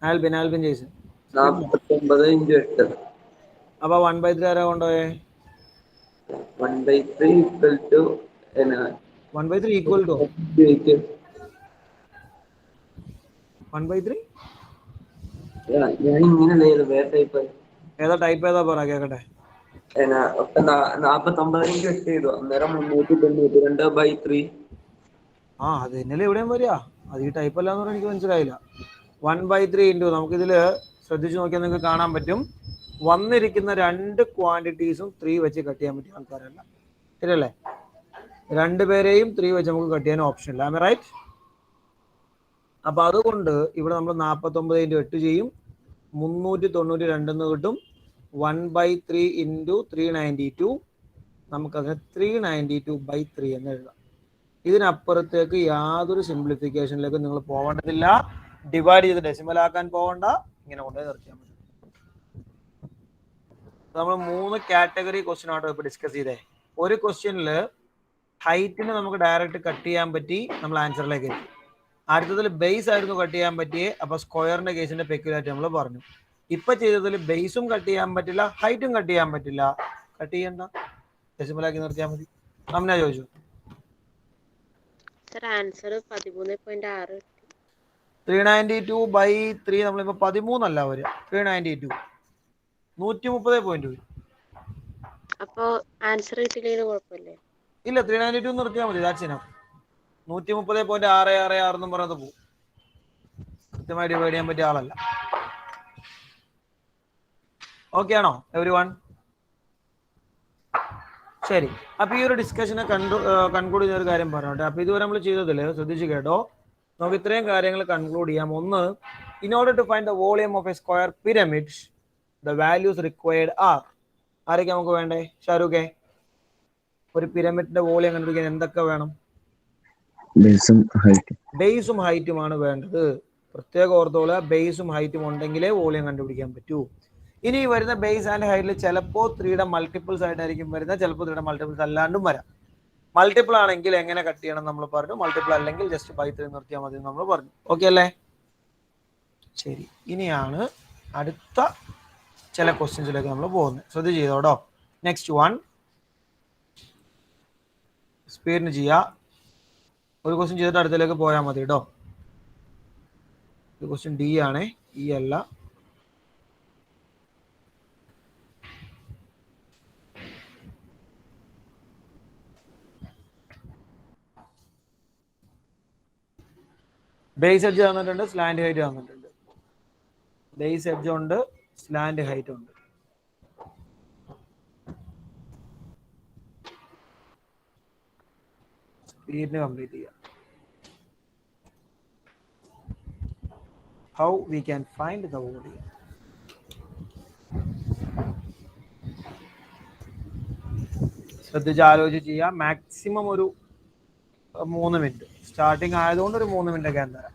Albin Jason 49 into 8. അപ്പൊ 1/3 ആരാ കൊണ്ടുപോയേ? 1/3 ഈക്വൽ ടു 1/3 ഈക്വൽ ടു 8. 1/3 ഞാൻ ഇങ്ങനെ വേറെ ടൈപ്പ് ഏതാ ടൈപ്പ് ഏതാ പറ കേക്കട്ടെ. 49 ഇൻറ്റു 8 ചെയ്തു, അന്നേരം 392/3. ആ അത് തന്നെയല്ലേ ഇവിടെയും വരിക. അത് ഈ ടൈപ്പ് അല്ലാന്ന് പറഞ്ഞാൽ എനിക്ക് മനസ്സിലായില്ല. 1/3 ഇൻറ്റു നമുക്കിതില് ശ്രദ്ധിച്ചു നോക്കിയാൽ നിങ്ങൾക്ക് കാണാൻ പറ്റും വന്നിരിക്കുന്ന രണ്ട് ക്വാണ്ടിറ്റീസും 3 വെച്ച് കട്ട് ചെയ്യാൻ പറ്റിയ ആൾക്കാരല്ല, ശരിയല്ലേ? രണ്ടുപേരെയും 3 വെച്ച് നമുക്ക് കട്ട് ചെയ്യാൻ ഓപ്ഷൻ ഇല്ല. റൈറ്റ്? അപ്പൊ അതുകൊണ്ട് ഇവിടെ നമ്മൾ 49 ഇൻറ്റു 8 ചെയ്യും, 392 കിട്ടും. 1/3 ഇൻറ്റു 392 നമുക്കതിനെ 392/3 എന്ന് എഴുതാം. ഇതിനപ്പുറത്തേക്ക് യാതൊരു സിംപ്ലിഫിക്കേഷനിലേക്ക് നിങ്ങൾ പോകേണ്ടതില്ല. ഡിവൈഡ് ചെയ്ത് ഡെസിമൽ ആക്കാൻ പോകണ്ട, ഇങ്ങനെ കൊണ്ടുപോയി നിർത്തിയാൽ മതി. നമ്മൾ 3 കാറ്റഗറി ക്വസ്റ്റ്യൻ ആട്ടോ ഇപ്പൊ ഡിസ്കസ് ചെയ്തേ. ഒരു ക്വസ്റ്റ്യനിൽ ഹൈറ്റിന് നമുക്ക് ഡയറക്റ്റ് കട്ട് ചെയ്യാൻ പറ്റി, നമ്മൾ ആൻസറിലേക്ക് എത്തി. അടുത്തതിൽ ബേസ് ആയിരുന്നു കട്ട് ചെയ്യാൻ പറ്റിയേ, അപ്പൊ സ്ക്വയറിന്റെ കേസിന്റെ പെക്യുലാരിറ്റി നമ്മൾ പറഞ്ഞു. ഇപ്പൊ ചെയ്തതിൽ ബേസും കട്ട് ചെയ്യാൻ പറ്റില്ല, ഹൈറ്റും കട്ട് ചെയ്യാൻ പറ്റില്ല. കട്ട് ചെയ്യണ്ട, ഡെസിമലാക്കി നിർത്തിയാൽ മതി. അമ്മ ചോദിച്ചു ആൻസർ 13.6. 392/3 നമ്മളിപ്പോ 13 അല്ല വരിക, 392 130 പോയിന്റ് വരും. അപ്പൊ ആൻസർ കിട്ടിയില്ലെങ്കിൽ കുഴപ്പമില്ലേ? ഇല്ല, 392 നിർത്തിയാൽ മതി. That's enough. 130.666 എന്നും പറഞ്ഞത് പോകും. കൃത്യമായി ഡിവൈഡ് ചെയ്യാൻ പറ്റിയ ആളല്ല. ഓക്കെ ആണോ എവരിവൺ? ശരി, അപ്പൊ ഈ ഒരു ഡിസ്കഷനെ കൺക്ലൂഡ് ചെയ്ത ഒരു കാര്യം പറഞ്ഞോട്ടെ. അപ്പൊ ഇതുവരെ നമ്മൾ ചെയ്തതിൽ ശ്രദ്ധിച്ചു കേട്ടോ, നമുക്ക് ഇത്രയും കാര്യങ്ങൾ കൺക്ലൂഡ് ചെയ്യാം. ഒന്ന്, in order to find the volume of a square pyramid the values required are. ആരൊക്കെ നമുക്ക് വേണ്ടേ? ഷാരൂഖേ, ഒരു പിരമിഡിന്റെ വോളിയം കണ്ടുപിടിക്കാൻ എന്തൊക്കെ വേണം? ബേസും ഹൈറ്റുമാണ് വേണ്ടത്. പ്രത്യേക ഓർത്തോള, ബേസും ഹൈറ്റും ഉണ്ടെങ്കിലേ വോളിയം കണ്ടുപിടിക്കാൻ പറ്റൂ. ഇനി വരുന്ന ബേസ് ആൻഡ് ഹൈറ്റിൽ ചിലപ്പോൾ 3യുടെ മൾട്ടിപ്പിൾസ് ആയിട്ടായിരിക്കും വരുന്നത്, ചിലപ്പോൾ 3യുടെ മൾട്ടിപ്പിൾസ് അല്ലാണ്ടും വരാം. മൾട്ടിപ്പിൾ ആണെങ്കിൽ എങ്ങനെ കട്ട് ചെയ്യണം നമ്മൾ പറഞ്ഞു, മൾട്ടിപ്പിൾ അല്ലെങ്കിൽ ജസ്റ്റ് ബൈ 3 നിർത്തിയാൽ മതി നമ്മൾ പറഞ്ഞു. ഓക്കെ അല്ലേ? ശരി, ഇനിയാണ് അടുത്ത ചില ക്വസ്റ്റ്യൻസിലേക്ക് നമ്മൾ പോകുന്നത്. ശ്രദ്ധിച്ച് ചെയ്തോട്ടോ. നെക്സ്റ്റ് വൺ, സ്പീഡിന് ചെയ്യാം. ഒരു ക്വസ്റ്റ്യൻ ചെയ്തിട്ട് അടുത്തേക്ക് പോയാൽ മതി കേട്ടോ. ഇത് ക്വസ്റ്റ്യൻ ഡി ആണ്, ഇ അല്ല. ബേസ് എഡ്ജ് തന്നിട്ടുണ്ട്, സ്ലാൻഡ് ഹൈറ്റ് തന്നിട്ടുണ്ട്. ബേസ് എഡ്ജ് ഉണ്ട്, സ്ലാൻഡ് ഹൈറ്റ് ഉണ്ട്. സ്പീഡിന് കംപ്ലീറ്റ് ചെയ്യാം. How we can find the volume? ശ്രദ്ധിച്ച് ആലോചിച്ച് ചെയ്യാം. മാക്സിമം ഒരു 3 മിനിറ്റ്. സ്റ്റാർട്ടിങ് ആയതുകൊണ്ട് ഒരു 3 മിനിറ്റ് ഒക്കെ തരാം.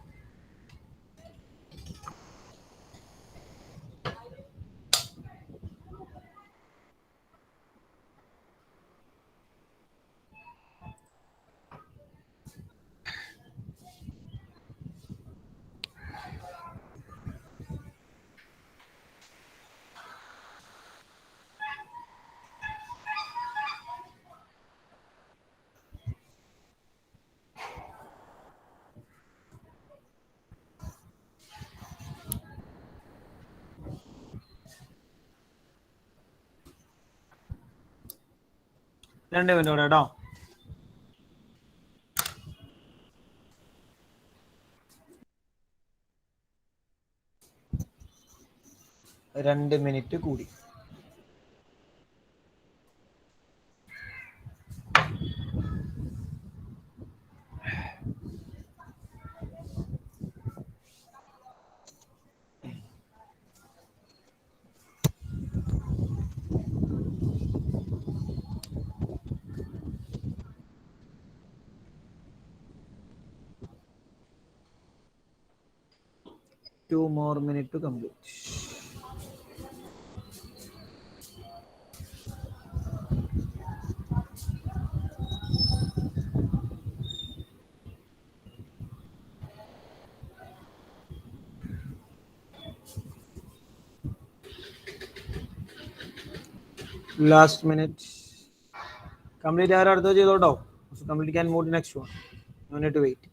രണ്ട് മിനിറ്റ് കൂടെ കേട്ടോ. രണ്ട് മിനിറ്റ് കൂടി. Two more minutes to complete. Last minute. Complete ആരും അടുത്ത ചെയ്തോട്ടോ. Complete can move to next one. No need to wait.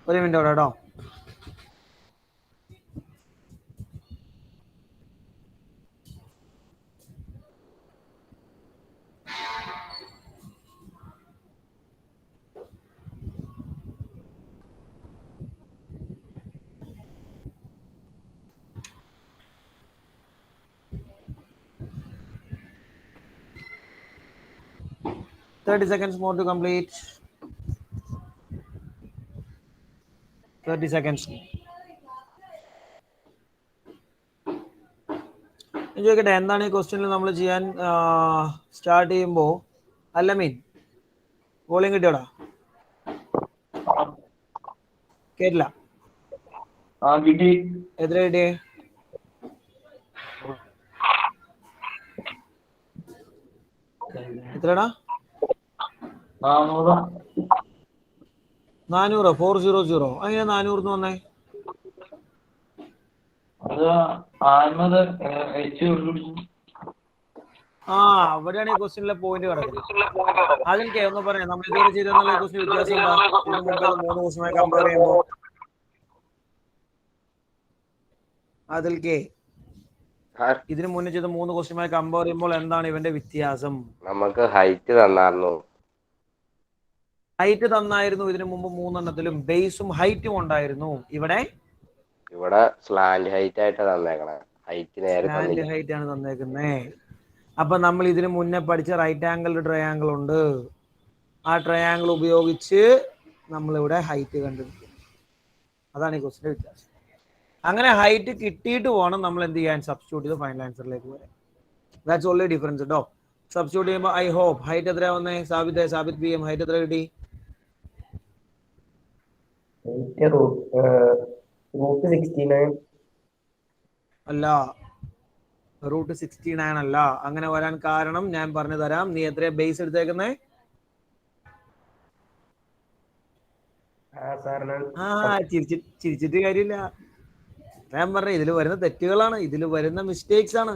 ഒരു മിനിറ്റ് അവിടെ കേട്ടോ. Thirty seconds more to complete. 30 seconds. ചോദിക്കട്ടെ, എന്താണ് ഈ ക്വസ്റ്റ്യനിൽ നമ്മൾ ചെയ്യാൻ സ്റ്റാർട്ട് ചെയ്യുമ്പോൾ? അല്ല മീൻ വോളിയം കിട്ടിയോടാ? കേട്ടില്ല. എത്ര കിട്ടിയേ? എത്രടാ? 400. 400. അങ്ങനെ 400 വന്നേ? അവിടെയാണ് ഈ ക്വസ്റ്റ്യനിലെ പോയിന്റ് കിടക്കുന്നത്. അതിൽ ഒന്ന് പറയാം, നമ്മൾ ഇതുവരെ ചെയ്തെന്നുള്ള ക്വസ്റ്റ്യൻ വ്യത്യാസം എന്താ? ഇതിന് മുമ്പേ 3 ക്വസ്റ്റ്യനുമായി കമ്പയർ ചെയ്യുമ്പോൾ അതിൽ ഇതിന് മുന്നേ ചെയ്ത 3 ക്വസ്റ്റ്യനുമായി കമ്പയർ ചെയ്യുമ്പോൾ എന്താണ് ഇവന്റെ വ്യത്യാസം? നമുക്ക് ഹൈറ്റ് തന്നായിരുന്നു. ഹൈറ്റ് തന്നായിരുന്നു ഇതിനു മുമ്പ് 3 എണ്ണത്തിലും. ബേസും ഹൈറ്റും ഉണ്ടായിരുന്നു. ഇവിടെ സ്ലാന്റ് ഹൈറ്റ് ആയിട്ട് തന്നേക്കണേ. സ്ലാന്റ് ഹൈറ്റ് ആണ് തന്നേക്കുന്നേ. അപ്പൊ നമ്മൾ ഇതിനു മുന്നേ പഠിച്ച റൈറ്റ് ആംഗിൾ ട്രയാംഗിൾ ഉണ്ട്. ആ ട്രയാംഗിൾ ഉപയോഗിച്ച് നമ്മളിവിടെ ഹൈറ്റ് കണ്ടുപിടിക്കും. അതാണ് ഈ ക്വസ്റ്റിന്റെ വ്യത്യാസം. അങ്ങനെ ഹൈറ്റ് കിട്ടിയിട്ട് വേണം നമ്മൾ എന്ത് ചെയ്യാൻ? സബ്സ്റ്റിറ്റ്യൂട്ട് ചെയ്ത് ഫൈനൽ ആൻസറിലേക്ക് വരാൻ. ദാറ്റ്സ് ഓൺലി ഡിഫറൻസ് കേട്ടോ. സബ്സ്റ്റിറ്റ്യൂട്ട് ചെയ്യുമ്പോൾ ഐ ഹോപ്പ് ഹൈറ്റ് എത്രയാ വന്നേ? സാബിത് പി എം ഹൈറ്റ് എത്ര കിട്ടി? അല്ല, √69 അല്ല. അങ്ങനെ വരാൻ കാരണം ഞാൻ പറഞ്ഞു തരാം. നീ എത്രയാ ബേസ് എടുത്തേക്കുന്നേ? ചിരിച്ചിട്ട് കാര്യമില്ല. ഞാൻ പറഞ്ഞ ഇതിൽ വരുന്ന തെറ്റുകളാണ്, ഇതിൽ വരുന്ന മിസ്റ്റേക്സ് ആണ്,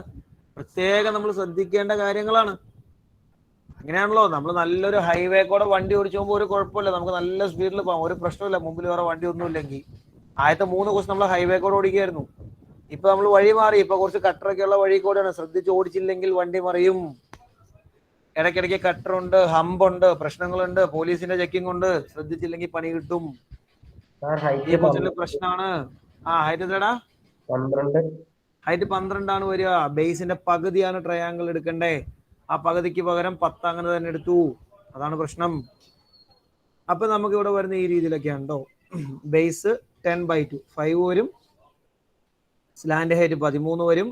പ്രത്യേകം നമ്മൾ ശ്രദ്ധിക്കേണ്ട കാര്യങ്ങളാണ്. അങ്ങനെയാണല്ലോ, നമ്മൾ നല്ലൊരു ഹൈവേ കൂടെ വണ്ടി ഓടിച്ചു പോകുമ്പോൾ ഒരു കുഴപ്പമില്ല, നമുക്ക് നല്ല സ്പീഡിൽ പോകാം, ഒരു പ്രശ്നമില്ല, മുമ്പിൽ വേറെ വണ്ടി ഒന്നും ഇല്ലെങ്കിൽ. ആദ്യത്തെ 3 ദിവസം നമ്മൾ ഹൈവേ കൂടെ ഓടിക്കുകയായിരുന്നു. ഇപ്പൊ നമ്മൾ വഴി മാറി, ഇപ്പൊ കുറച്ച് കട്ടറൊക്കെ ഉള്ള വഴി കൂടെയാണ്. ശ്രദ്ധിച്ച് ഓടിച്ചില്ലെങ്കിൽ വണ്ടി മറിയും. ഇടയ്ക്കിടയ്ക്ക് കട്ടറുണ്ട്, ഹമ്പുണ്ട്, പ്രശ്നങ്ങളുണ്ട്, പോലീസിന്റെ ചെക്കിംഗ് ഉണ്ട്. ശ്രദ്ധിച്ചില്ലെങ്കിൽ പണി കിട്ടും. ഈ ക്വസ്റ്റ്യനിൽ പ്രശ്നമാണ്. ഹൈറ്റ് എത്രടാ? 12. ഹൈറ്റ് 12 ആണ് വരിക. ബേസിന്റെ പകുതിയാണ് ട്രയാങ്കിൾ എടുക്കണ്ടേ. ആ പകുതിക്ക് പകരം 10 അങ്ങനെ തന്നെ എടുത്തു. അതാണ് പ്രശ്നം. അപ്പൊ നമുക്ക് ഇവിടെ വരുന്ന ഈ രീതിയിലൊക്കെയാണ് കേട്ടോ. ബേസ് 10/2 5 വരും. സ്ലാൻഡ് ഹൈറ്റ് 13 വരും.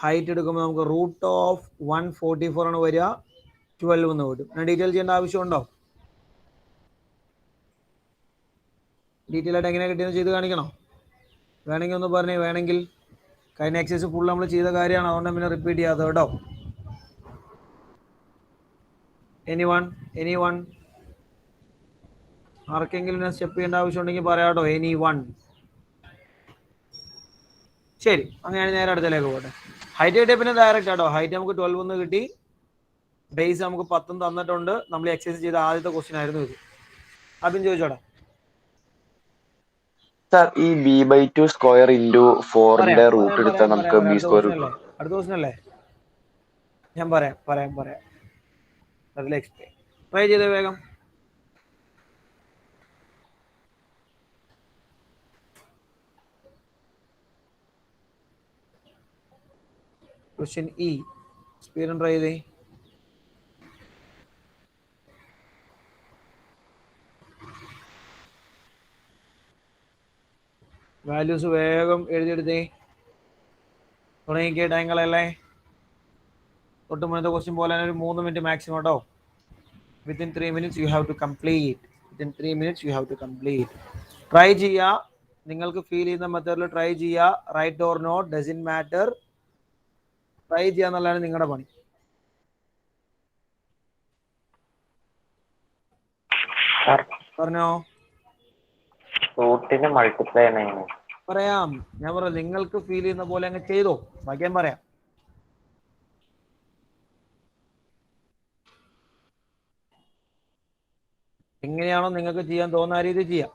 ഹൈറ്റ് എടുക്കുമ്പോൾ നമുക്ക് √144 ആണ് വരിക. 12 എന്ന് വരും. ഞാൻ ഡീറ്റെയിൽ ചെയ്യേണ്ട ആവശ്യമുണ്ടോ? ഡീറ്റെയിൽ ആയിട്ട് എങ്ങനെ കിട്ടിയെന്ന് ചെയ്ത് കാണിക്കണോ? വേണമെങ്കിൽ ഒന്ന് പറഞ്ഞേ. വേണമെങ്കിൽ കഴിഞ്ഞ എക്സസൈസ് ഫുൾ നമ്മൾ ചെയ്ത കാര്യമാണ്, അതുകൊണ്ട് പിന്നെ റിപ്പീറ്റ് ചെയ്യാതെ കേട്ടോ. എനിവൺ ആർക്കെങ്കിലും സ്റ്റെപ്പ് ചെയ്യേണ്ട ആവശ്യമുണ്ടെങ്കിൽ പറയാട്ടോ. എനിവൺ? ശരി, അങ്ങനെയാണ് നേരെ അടുത്തേക്ക് പോട്ടെ. ഹൈറ്റ് കിട്ടിയ പിന്നെ ഡയറക്റ്റ് ആട്ടോ. ഹൈറ്റ് നമുക്ക് 12 എന്ന് കിട്ടി. ബേസ് നമുക്ക് 10 തന്നിട്ടുണ്ട്. നമ്മൾ എക്സസൈസ് ചെയ്ത ആദ്യത്തെ ക്വസ്റ്റ്യൻ ആയിരുന്നു ഇത്. അതും ചോദിച്ചോടാ. സാർ, ഈ b/2 സ്ക്വയർ ഇൻറ്റു 4ന്റെ റൂട്ട് എടുത്താൽ നമുക്ക് b സ്ക്വയർ കിട്ടും. അടുത്ത ക്വസ്റ്റ്യൻ അല്ലേ? ഞാൻ പറയാം. അതിൽ എക്സ്പ്ലെയിൻ ട്രൈ ചെയ്തേ വേഗം. ക്വസ്റ്റ്യൻ ഇ സ്പീഡ് ട്രൈ ചെയ്തേ. വാല്യൂസ് വേഗം എഴുതിയെടുത്തേ. തുടങ്ങിക്കേ. ടൈങ്ങളല്ലേ? തൊട്ട് മുന്നത്തെ ക്വസ്റ്റ്യൻ പോലെ ഒരു 3 മിനിറ്റ് മാക്സിമം കേട്ടോ. Within 3 minutes you have to complete. Try ചെയ്യുക. നിങ്ങൾക്ക് ഫീൽ ചെയ്യുന്ന മെത്തേഡിൽ ട്രൈ ചെയ്യുക. Right or not doesn't matter. Try ചെയ്യുക എന്നുള്ളതാണ് നിങ്ങളുടെ പണി. പറഞ്ഞോ. റൂട്ടിന് മൾട്ടിപ്ലൈ പറയാം. ഞാൻ പറയാം, നിങ്ങൾക്ക് ഫീൽ ചെയ്യുന്ന പോലെ അങ്ങ് ചെയ്തോ. ബാക്കി ഞാൻ പറയാം. എങ്ങനെയാണോ നിങ്ങൾക്ക് ചെയ്യാൻ തോന്നുന്ന ആ രീതി ചെയ്യാം.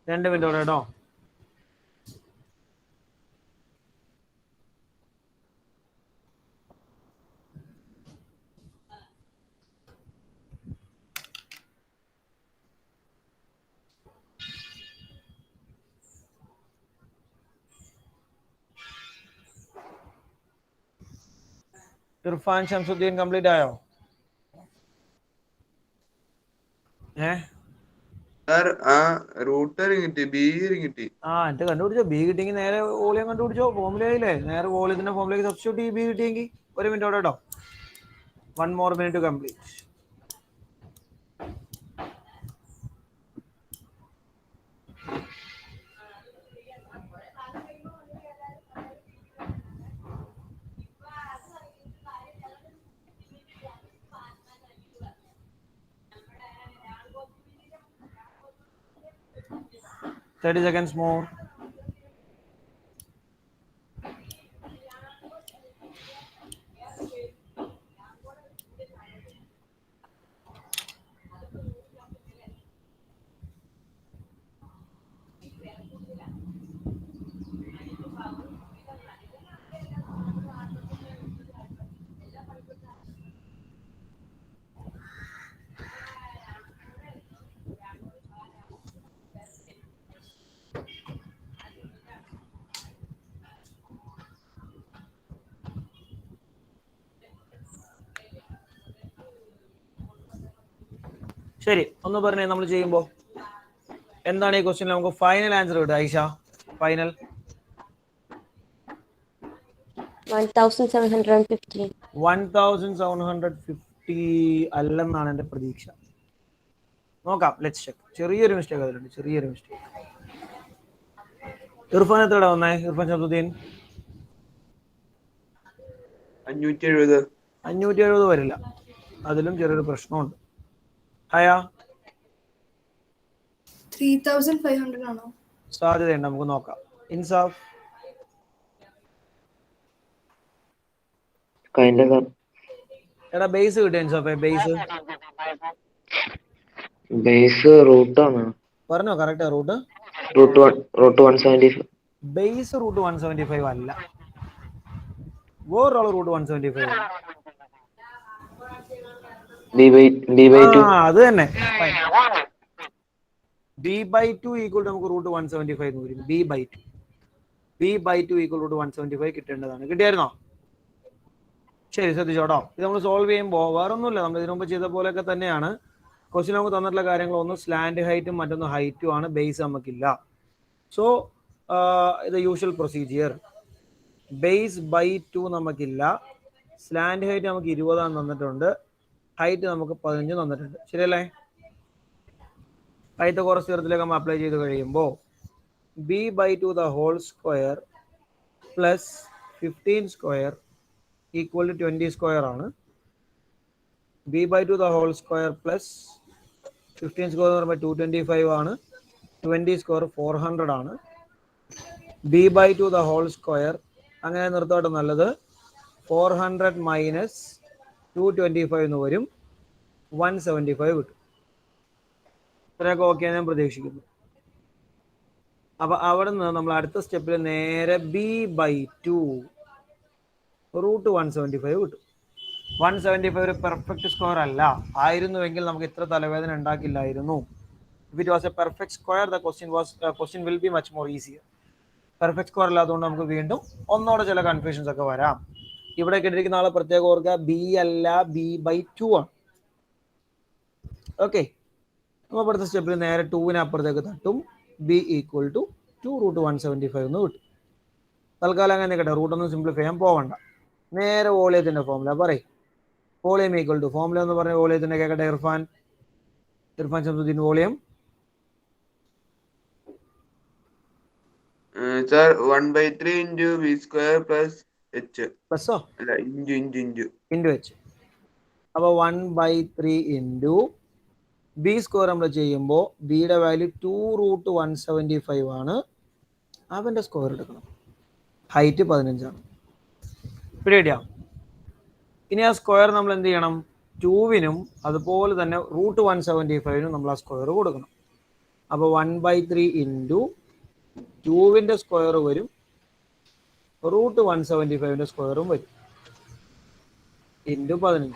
രണ്ട് മിനിറ്റ് കേട്ടോ. ഇർഫാൻ ഷംസുദ്ദീൻ കംപ്ലീറ്റ് ആയോ? സാർ ആ റൂട്ട് കിട്ടി, ബി കിട്ടി. എന്നിട്ട് കണ്ടുപിടിച്ചോ. ബി കിട്ടിയെങ്കിൽ നേരെ വോളിയം കണ്ടുപിടിച്ചോ. ഫോമുലയില്ലേ, നേരെ വോളിയത്തിന്റെ ഫോമിലേക്ക് സബ്സ്റ്റിറ്റ്യൂട്ട് ചെയ്ത് ബി കിട്ടിയെങ്കിൽ. ഒരു മിനിറ്റ് ഓടെ കേട്ടോ. 1 more minute to complete. Thirty seconds more. ശരി, ഒന്ന് പറഞ്ഞേ നമ്മൾ ചെയ്യുമ്പോ എന്താണ് ഈ ക്വസ്റ്റ്യൻ? നമുക്ക് ഫൈനൽ ആൻസർ കിട്ടുക. ഐഷ, ഫൈനൽ 1750. 1750 അല്ലെന്നാണ് എന്റെ പ്രതീക്ഷ. നോക്കാം, ലെറ്റ്സ് ചെക്ക്. ചെറിയൊരു മിസ്റ്റേക്ക് അതിലുണ്ട്, ചെറിയൊരു മിസ്റ്റേക്ക്. ഇർഫാൻ എത്രയുടെ വന്നേ? ഇർഫാൻ ഷംസുദ്ദീൻ 570. 570 വരില്ല, അതിലും ചെറിയൊരു പ്രശ്നമുണ്ട്. ഹയ 3500 ആണോ? സാധ്യതയുണ്ട്, നമുക്ക് നോക്കാം. ഇൻസാഫ് എടാ ബേസ് കിട്ടിയ ഇൻസാഫേ? ബേസ് റൂട്ടാണ്. പറഞ്ഞോ കറക്റ്റ്. റൂട്ട് 175. ബേസ് റൂട്ട് 175 അല്ല, വേറൊരാൾ റൂട്ട് 175. അത് തന്നെ. b/2 ഈക്വൽ നമുക്ക് റൂട്ട് 175 എന്ന് വരും. b/2 equal root 175 കിട്ടേണ്ടതാണ്. കിട്ടിയായിരുന്നോ? ശരി, ശ്രദ്ധിച്ചോട്ടോ. ഇത് നമ്മൾ സോൾവ് ചെയ്യുമ്പോൾ വേറെ ഒന്നുമില്ല, നമ്മൾ ഇതിനു മുമ്പ് ചെയ്ത പോലെയൊക്കെ തന്നെയാണ്. ക്വസ്റ്റ്യൻ നമുക്ക് തന്നിട്ടുള്ള കാര്യങ്ങൾ ഒന്ന് സ്ലാൻഡ് ഹൈറ്റും മറ്റൊന്ന് ഹൈറ്റും ആണ്. ബേസ് നമുക്കില്ല. സോ ഇത് യൂഷ്വൽ പ്രൊസീജിയർ. ബേസ് ബൈ 2 നമുക്കില്ല. സ്ലാൻഡ് ഹൈറ്റ് നമുക്ക് 20 തന്നിട്ടുണ്ട്. ഹൈറ്റ് നമുക്ക് 15 തന്നിട്ടുണ്ട്. ശരിയല്ലേ? പൈത്തഗോറസ് തിയറത്തിലേക്ക് നമ്മൾ അപ്ലൈ ചെയ്ത് കഴിയുമ്പോൾ b/2 the whole square plus 15 square equal to 20 square ആണ്. b/2 the whole square plus 15 square എന്ന് പറയുമ്പോൾ 225 ആണ്. 20 square 400 ആണ്. b/2 the whole square അങ്ങനെ നിർത്തോട്ടെ, നല്ലത്. 400 minus 225 എന്ന് വരും. 175 കിട്ടും. ഇത്രയൊക്കെ ഓക്കെ ഞാൻ പ്രതീക്ഷിക്കുന്നു. അപ്പൊ അവിടെ നിന്ന് നമ്മൾ അടുത്ത സ്റ്റെപ്പിൽ നേരെ b/2 റൂട്ട് 175 കിട്ടും. 175 ഒരു പെർഫെക്റ്റ് സ്ക്വയർ അല്ല. ആയിരുന്നുവെങ്കിൽ നമുക്ക് ഇത്ര തലവേദന ഉണ്ടാക്കില്ലായിരുന്നു. If it was a perfect square, the question will be much more easier. Perfect square അല്ലാത്തതുകൊണ്ട് നമുക്ക് വീണ്ടും ഒന്നോടെ ചില കൺഫ്യൂഷൻസ് ഒക്കെ വരാം. ഇവിടെ കിട്ടിയിരിക്കുന്ന ആളെ പ്രത്യേകം ഓർക്കുക, b അല്ല, b/2 ആണ്. ഓക്കെ, നമ്മൾ അടുത്ത സ്റ്റെപ്പിൽ നേരെ 2 അപ്പുറത്തേക്ക് തട്ടും. b ഈക്വൽ ടു 2 റൂട്ട് 175 എന്ന് കിട്ടും. തൽക്കാലം അങ്ങനെ കേട്ടോ, റൂട്ടൊന്നും സിംപ്ലിഫൈ ചെയ്യാൻ പോകണ്ട. നേരെ വോളിയത്തിന്റെ ഫോമുല പറയും. വോളിയം ഈക്വൽ ടു ഫോമുല എന്ന് പറഞ്ഞ വോളിയത്തിന്റെ കേൾക്കട്ടെ. Irfan Shamsuddin volume sir 1/3 into v square plus h. പ്ലസ്സോ അല്ല, ഇൻറ്റു h. അപ്പോൾ 1/3 ഇൻറ്റു ബി സ്ക്വയർ നമ്മൾ ചെയ്യുമ്പോൾ ബിയുടെ വാല്യൂ 2 റൂട്ട് 175 ആണ്. അവൻ്റെ സ്ക്വയർ എടുക്കണം. ഹൈറ്റ് 15 ആണ്. പിടിയാ. ഇനി ആ സ്ക്വയർ നമ്മൾ എന്ത് ചെയ്യണം? 2വിനും അതുപോലെ തന്നെ റൂട്ട് 175നും നമ്മൾ ആ സ്ക്വയർ കൊടുക്കണം. അപ്പോൾ 1/3 ഇൻറ്റു 2വിൻ്റെ സ്ക്വയർ വരും, റൂട്ട് 175ൻ്റെ സ്ക്വയറും വരും, ഇൻറ്റു 15.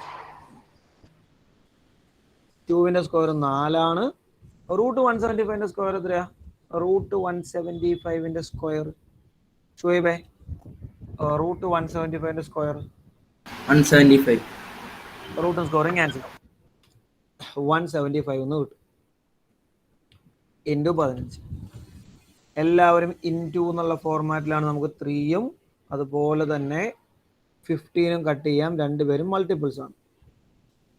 2വിൻ്റെ സ്ക്വയർ 4 ആണ്. റൂട്ട് 175ൻ്റെ സ്ക്വയർ എത്രയാ? റൂട്ട് 175ൻ്റെ സ്ക്വയർ ഷുഹൈബേ, റൂട്ട് 175ൻ്റെ സ്ക്വയർ 175. റൂട്ടും സ്കോറും ക്യാൻസൽ ആവും. 175 എന്ന് കിട്ടും. ഇൻറ്റു 15. എല്ലാവരും ഇൻറ്റു എന്നുള്ള ഫോർമാറ്റിലാണ്. നമുക്ക് 3യും അതുപോലെ തന്നെ 15ഉം കട്ട് ചെയ്യാം. രണ്ടുപേരും മൾട്ടിപ്പിൾസ് ആണ്.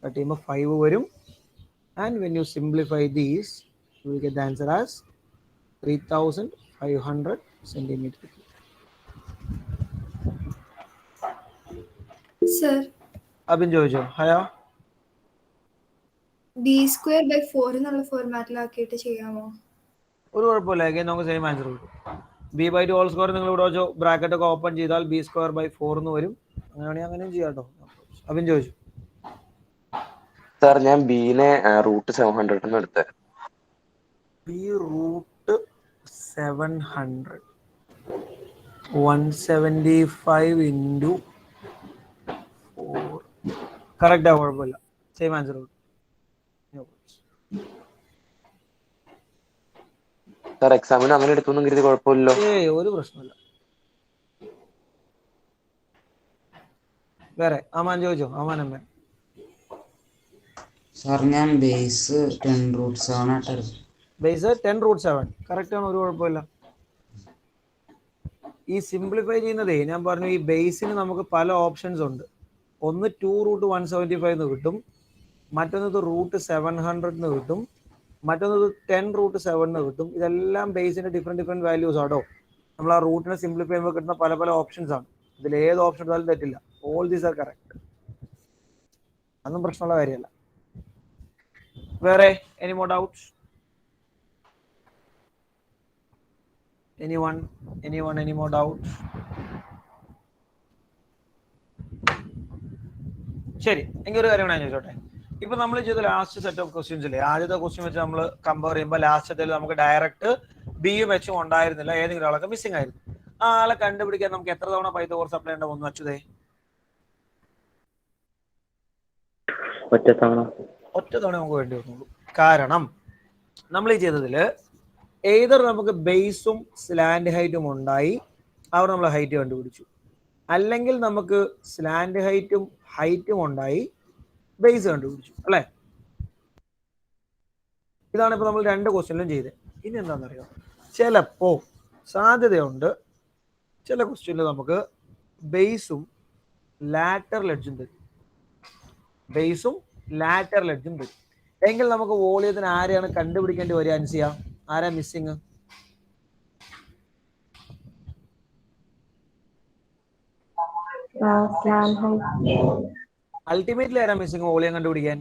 കട്ട് ചെയ്യുമ്പോൾ 5 വരും. And when you simplify these you will get the answer as 3500 centimetre. Sir Abin ചോദിച്ചോ? ഹയോ, b²/4 എന്നുള്ള ഫോർമാറ്റിലാക്കിയിട്ട് ചെയ്യാമോ? ഒരു കുഴപ്പമില്ല. നമുക്ക് സെയിം ആൻസർ കിട്ടും. b/2 ഹോൾ സ്ക്വയർ നിങ്ങൾ ഇവിടെ വെച്ചോ, ബ്രാക്കറ്റ് ഒക്കെ ഓപ്പൺ ചെയ്താൽ b²/4 എന്ന് വരും. അങ്ങനെയാണെങ്കിൽ അങ്ങനെയും ചെയ്യാം കേട്ടോ. അബിൻ ചോദിച്ചു. സാർ ഞാൻ ബീനെ റൂട്ട് 700 എന്ന് എടുത്തത്. ബി റൂട്ട് 700 175 ഇൻറ്റു 4 കറക്റ്റാ, കുഴപ്പമില്ല. സെയിം ആൻസർ കിട്ടും. സാർ എക്സാമിന് അങ്ങനെ എടുത്തൊന്നും കരുതി കുഴപ്പമില്ലല്ലോ. ഒരു പ്രശ്നമില്ല. വേറെ അമാൻ ചോദിച്ചോ? അമാൻ അമ്മ. സാർ ഞാൻ ബേസ് 10√7 ആയിട്ടായിരുന്നു. ബേസ് 10√7 കറക്റ്റ് ആണ്, ഒരു കുഴപ്പമില്ല. ഈ സിംപ്ലിഫൈ ചെയ്യുന്നതേ ഞാൻ പറഞ്ഞു, ഈ ബേസിന് നമുക്ക് പല ഓപ്ഷൻസ് ഉണ്ട്. ഒന്ന് 2√175 എന്ന് കിട്ടും, മറ്റൊന്നത് √700 എന്ന് കിട്ടും, മറ്റൊന്നത് 10√7 എന്ന് കിട്ടും. ഇതെല്ലാം ബേസിന്റെ ഡിഫറെന്റ് വാല്യൂസ് ആണോ. നമ്മൾ ആ റൂട്ടിനെ സിംപ്ലിഫൈ ചെയ്യുമ്പോൾ കിട്ടുന്ന പല ഓപ്ഷൻസ് ആണ്. ഇതിൽ ഏത് ഓപ്ഷൻ എടുത്താലും തെറ്റില്ല. All these are correct. അതൊന്നും പ്രശ്നമുള്ള കാര്യമല്ല. വേറെ any more doubts? anyone any more doubts? ശരി, എങ്കിൽ ഒരു കാര്യം ഞാൻ ചോദിച്ചോട്ടെ. ഇപ്പൊ നമ്മൾ ചെയ്ത ലാസ്റ്റ് സെറ്റ് ഓഫ് ക്വസ്റ്റ്യൻസ് ഇല്ലേ, ആദ്യത്തെ ക്വസ്റ്റ്യൻ വെച്ച് നമ്മൾ കമ്പയർ ചെയ്യുമ്പോൾ ലാസ്റ്റ് നമുക്ക് ഡയറക്റ്റ് ബിയും വെച്ചും ഉണ്ടായിരുന്നില്ല, ഏതെങ്കിലും ആളൊക്കെ മിസ്സിംഗ് ആയിരുന്നു. ആ ആളെ കണ്ടുപിടിക്കാൻ നമുക്ക് എത്ര തവണ പൈതഗോറസ് അപ്ലൈ ചെയ്യേണ്ട ഒന്ന് അച്യുതേ? ഒറ്റ തവണ നമുക്ക് വേണ്ടി വന്നുള്ളൂ. കാരണം നമ്മൾ ഈ ചെയ്തതില് ഏതർ നമുക്ക് ബേസും സ്ലാൻഡ് ഹൈറ്റും ഉണ്ടായി, അവർ നമ്മൾ ഹൈറ്റ് കണ്ടുപിടിച്ചു. അല്ലെങ്കിൽ നമുക്ക് സ്ലാൻഡ് ഹൈറ്റും ഉണ്ടായി, ബേസ് കണ്ടുപിടിച്ചു. അല്ലേ? ഇതാണ് ഇപ്പൊ നമ്മൾ രണ്ട് ക്വസ്റ്റ്യനിലും ചെയ്തത്. ഇനി എന്താണെന്നറിയോ, ചിലപ്പോ സാധ്യതയുണ്ട് ചില ക്വസ്റ്റ്യനിൽ നമുക്ക് ബേസും ലാറ്ററൽ എഡ്ജും തരും. എങ്കിൽ നമുക്ക് വോളിയത്തിന് ആരെയാണ് കണ്ടുപിടിക്കേണ്ടി വരിക? അൻസിയ, ആരാ മിസ്സിങ്? അൾട്ടിമേറ്റ്ലി ആരാ മിസ്സിങ് വോളിയം കണ്ടുപിടിക്കാൻ?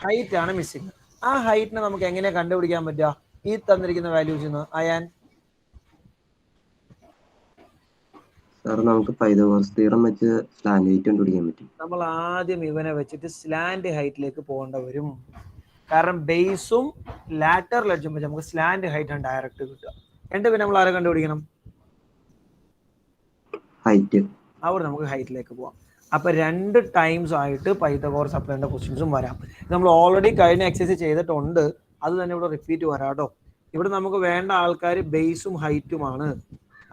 ഹൈറ്റ് ആണ് മിസ്സിങ്. ആ ഹൈറ്റിനെ നമുക്ക് എങ്ങനെയാ കണ്ടുപിടിക്കാൻ പറ്റുക? ഈ തന്നിരിക്കുന്ന വാല്യൂസ് അയാൻ സാർ നമുക്ക് പൈതഗോറസ് തിയറം വെച്ച് സ്ലാൻഡ് ഹൈറ്റ് കണ്ടുപിടിക്കാൻ പറ്റും. നമ്മൾ ആദ്യം ഇവനെ വെച്ചിട്ട് സ്ലാൻഡ് ഹൈറ്റിലേക്ക് പോകേണ്ട വരും. കാരണം ബേസും ലാറ്ററൽ എഡ്ജും വെച്ച് നമുക്ക് സ്ലാൻഡ് ഹൈറ്റ് ആണ് ഡയറക്റ്റ് കിട്ടുക. പിന്നെ നമ്മൾ ആരെ കണ്ടുപിടിക്കണം? ഹൈറ്റ്. അവിടെ നമുക്ക് ഹൈറ്റിലേക്ക് പോവാം. അപ്പൊ 2 ടൈംസ് ആയിട്ട് പൈതഗോറസ് അപ്ലൈ ചെയ്യേണ്ട ക്വസ്റ്റ്യൻസും വരാം. നമ്മൾ ഓൾറെഡി കഴിഞ്ഞ എക്സസൈസ് ചെയ്തിട്ടുണ്ട്, അത് തന്നെ ഇവിടെ റിപ്പീറ്റ് വരാട്ടോ. ഇവിടെ നമുക്ക് വേണ്ട ആൾക്കാർ ബേസും ഹൈറ്റുമാണ്.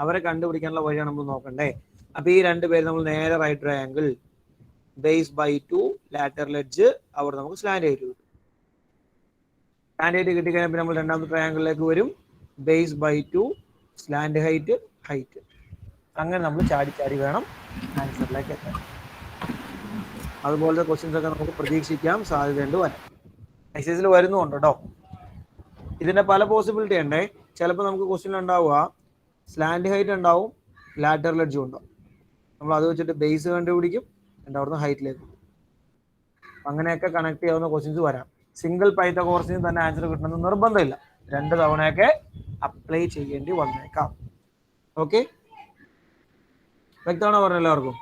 അവരെ കണ്ടുപിടിക്കാനുള്ള വഴിയാണ് നമ്മൾ നോക്കണ്ടേ. അപ്പൊ ഈ 2 പേര് നമ്മൾ നേരെ right triangle, base by 2 lateral edge, അവിടെ നമുക്ക് സ്ലാൻഡ് ഹൈറ്റ് കിട്ടും. സ്ലാൻഡ് ഹൈറ്റ് കിട്ടിക്കഴിഞ്ഞാൽ നമ്മൾ രണ്ടാമത്തെ ട്രയാങ്കിളിലേക്ക് വരും, ബേസ് ബൈ 2 സ്ലാൻഡ് ഹൈറ്റ്. അങ്ങനെ നമ്മൾ ചാടി വേണം ആൻസറിലേക്ക് എത്താൻ. അതുപോലത്തെ ക്വസ്റ്റ്യൻസ് ഒക്കെ നമുക്ക് പ്രതീക്ഷിക്കാം, സാധ്യതയുണ്ട് വരാം. എക്സസൈസിൽ വരുന്നുണ്ട് കേട്ടോ. ഇതിന്റെ പല പോസിബിലിറ്റി ഉണ്ടേ. ചിലപ്പോൾ നമുക്ക് ക്വസ്റ്റ്യൻ ഉണ്ടാവുക സ്ലാൻഡ് ഹൈറ്റ് ഉണ്ടാവും, ലാറ്ററൽ എഡ്ജും ഉണ്ടാവും. നമ്മൾ അത് വെച്ചിട്ട് ബേസ് കണ്ടുപിടിക്കും, എന്നിട്ട് അവിടുന്ന് ഹൈറ്റിലേക്ക് പോകും. അങ്ങനെയൊക്കെ കണക്ട് ചെയ്യാവുന്ന ക്വസ്റ്റ്യൻസ് വരാം. സിംഗിൾ പൈതഗോറസിന് തന്നെ ആൻസർ കിട്ടണമെന്ന് നിർബന്ധമില്ല. 2 തവണയൊക്കെ അപ്ലൈ ചെയ്യേണ്ടി വന്നേക്കാം. ഓക്കെ, വ്യക്തമാണോ പറഞ്ഞ എല്ലാവർക്കും?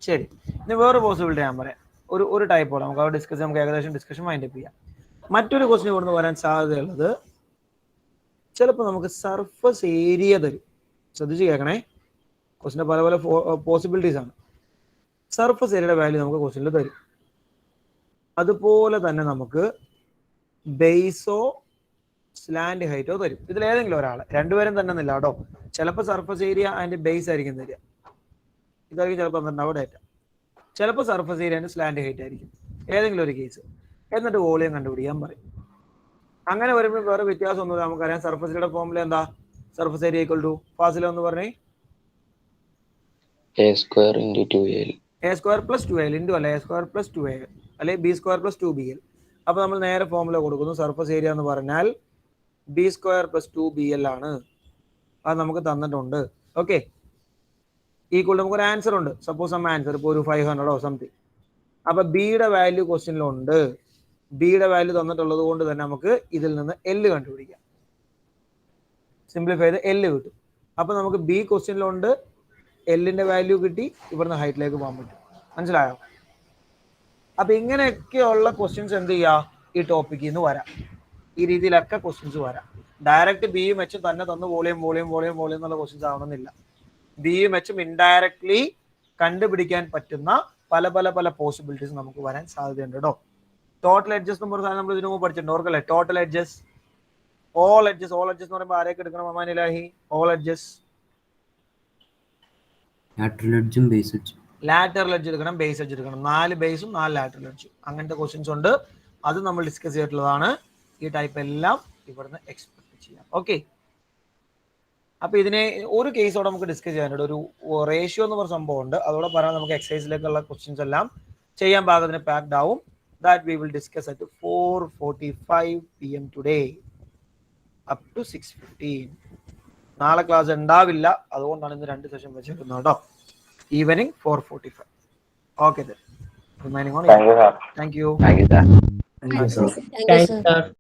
ശരി, ഇനി വേറെ പോസിബിലിറ്റി ഞാൻ പറയാം. ഒരു ടൈപ്പ് നമുക്ക് അവിടെ നമുക്ക് ഏകദേശം ഡിസ്കഷൻ മൈൻഡ് അപ്പ് ചെയ്യാം. മറ്റൊരു ക്വസ്റ്റ്യൻ ഇവിടുന്ന് വരാൻ സാധ്യതയുള്ളത്, ചിലപ്പോൾ നമുക്ക് സർഫസ് ഏരിയ തരും. ശ്രദ്ധിച്ച് കേൾക്കണേ, ക്വസ്റ്റിന്റെ പല പോസിബിലിറ്റീസ് ആണ്. സർഫസ് ഏരിയയുടെ വാല്യൂ നമുക്ക് ക്വസ്റ്റിനിൽ തരും. അതുപോലെ തന്നെ നമുക്ക് ബേസോ സ്ലാൻഡ് ഹൈറ്റോ തരും. ഇതിൽ ഏതെങ്കിലും ഒരാൾ, രണ്ടുപേരും തന്നെ എന്നില്ല കേട്ടോ. ചിലപ്പോൾ സർഫസ് ഏരിയ അതിന്റെ ബേസ് ആയിരിക്കും തരിക, ഇതായിരിക്കും ചിലപ്പോൾ തന്നിട്ടുണ്ടാവും ഡേറ്റ. ചിലപ്പോൾ സർഫസ് ഏരിയ അതിന്റെ സ്ലാൻഡ് ഹൈറ്റ് ആയിരിക്കും, ഏതെങ്കിലും ഒരു കേസ്. എന്നിട്ട് വോളിയം കണ്ടുപിടിക്കാൻ പറയും. അങ്ങനെ വരുമ്പോൾ വേറെ വ്യത്യാസമൊന്നുമില്ല. നമുക്കറിയാം സർഫസ് ഏരിയയുടെ ഫോമുല എന്താ? സർഫസ് ഏരിയ ഈക്വൽ ടു ഫാസില എന്ന് പറഞ്ഞേ A square into 2L. A square plus 2L into അല്ല A square plus 2A അല്ലെ B square plus 2BL. അപ്പോൾ നമ്മൾ നേരെ ഫോമുല കൊടുക്കുന്നു. സർഫസ് ഏരിയ എന്ന് പറഞ്ഞാൽ B square plus 2BL ആണ്. അത് നമുക്ക് തന്നിട്ടുണ്ട്. ഓക്കെ, ഈക്വൽ നമുക്കൊരു ആൻസർ ഉണ്ട്. സപ്പോസ് സം ആൻസർ ഇപ്പോൾ ഒരു 500 സംതിങ്. അപ്പൊ ബിയുടെ വാല്യൂ ക്വസ്റ്റ്യനിലുണ്ട്. ബിയുടെ വാല്യൂ തന്നിട്ടുള്ളത് കൊണ്ട് തന്നെ നമുക്ക് ഇതിൽ നിന്ന് L കണ്ടുപിടിക്കാം. സിംപ്ലിഫൈ ചെയ്ത് L കിട്ടും. അപ്പൊ നമുക്ക് ബി ക്വസ്റ്റ്യനിലുണ്ട്, എല്ലിന്റെ വാല്യൂ കിട്ടി, ഇവിടുന്ന് ഹൈറ്റിലേക്ക് പോകാൻ പറ്റും. മനസ്സിലായോ? അപ്പൊ ഇങ്ങനെയൊക്കെയുള്ള ക്വസ്റ്റ്യൻസ് എന്ത് ചെയ്യുക, ഈ ടോപ്പിക്കിൽ നിന്ന് വരാം. ഈ രീതിയിലൊക്കെ ക്വസ്റ്റ്യൻസ് വരാം. ഡയറക്റ്റ് ബിയും എച്ചും തന്നെ തന്ന് വോളിയം വോളിയം വോളിയം വോളിയം എന്നുള്ള ക്വസ്റ്റ്യൻസ് ആവണമെന്നില്ല. ബിയും എച്ചും ഇൻഡയറക്ട്ലി കണ്ടുപിടിക്കാൻ പറ്റുന്ന പല പല പല പോസിബിലിറ്റീസ് നമുക്ക് വരാൻ സാധ്യതയുണ്ട് കേട്ടോ. ടോട്ടൽ എഡ്ജസ് എന്ന് പറഞ്ഞാൽ നമ്മൾ ഇതിനു മുമ്പ് പഠിച്ചിട്ടുണ്ട്, ഓർക്കല്ലേ? Total edges, all edges. All edges എന്ന് പറയുമ്പോൾ ആരെയൊക്കെ എടുക്കണം അമാനിലാഹി? ഓൾ എഡ്ജസ്, ലാറ്ററൽ എഡ്ജും ബേസ് എഡ്ജും. ലാറ്ററൽ എഡ്ജ് എടുക്കണം, ബേസ് എഡ്ജ് എടുക്കണം. 4 ബേസും 4 ലാറ്ററൽ എഡ്ജും. അങ്ങനത്തെ ക്വസ്റ്റ്യൻസ് ഉണ്ട്. അത് നമ്മൾ ഡിസ്കസ് ചെയ്തിട്ടുള്ളതാണ്. ഈ ടൈപ്പ് എല്ലാം ഇവിടുന്ന് എക്സ്പെക്ട് ചെയ്യാം. ഓക്കെ, അപ്പൊ ഇതിനെ ഒരു കേസോടെ നമുക്ക് ഡിസ്കസ് ചെയ്യാനുണ്ട്. ഒരു റേഷ്യോ എന്ന് പറഞ്ഞ സംഭവം ഉണ്ട്. അതോടെ പറയാൻ നമുക്ക് എക്സസൈസിലേക്കുള്ള ക്വസ്റ്റ്യൻസ് എല്ലാം ചെയ്യാൻ പാകത്തിന് പാക്ഡ് ആവും. That we will discuss at 4:45 PM today up to 6:15. നാളെ ക്ലാസ് ഉണ്ടാവില്ല, അതുകൊണ്ടാണ് ഇന്ന് 2 സെഷൻ വെച്ചിരിക്കുന്നത് കേട്ടോ. Evening 4:45. Okay, remaining on. Thank you. Thank you sir. Thank you sir.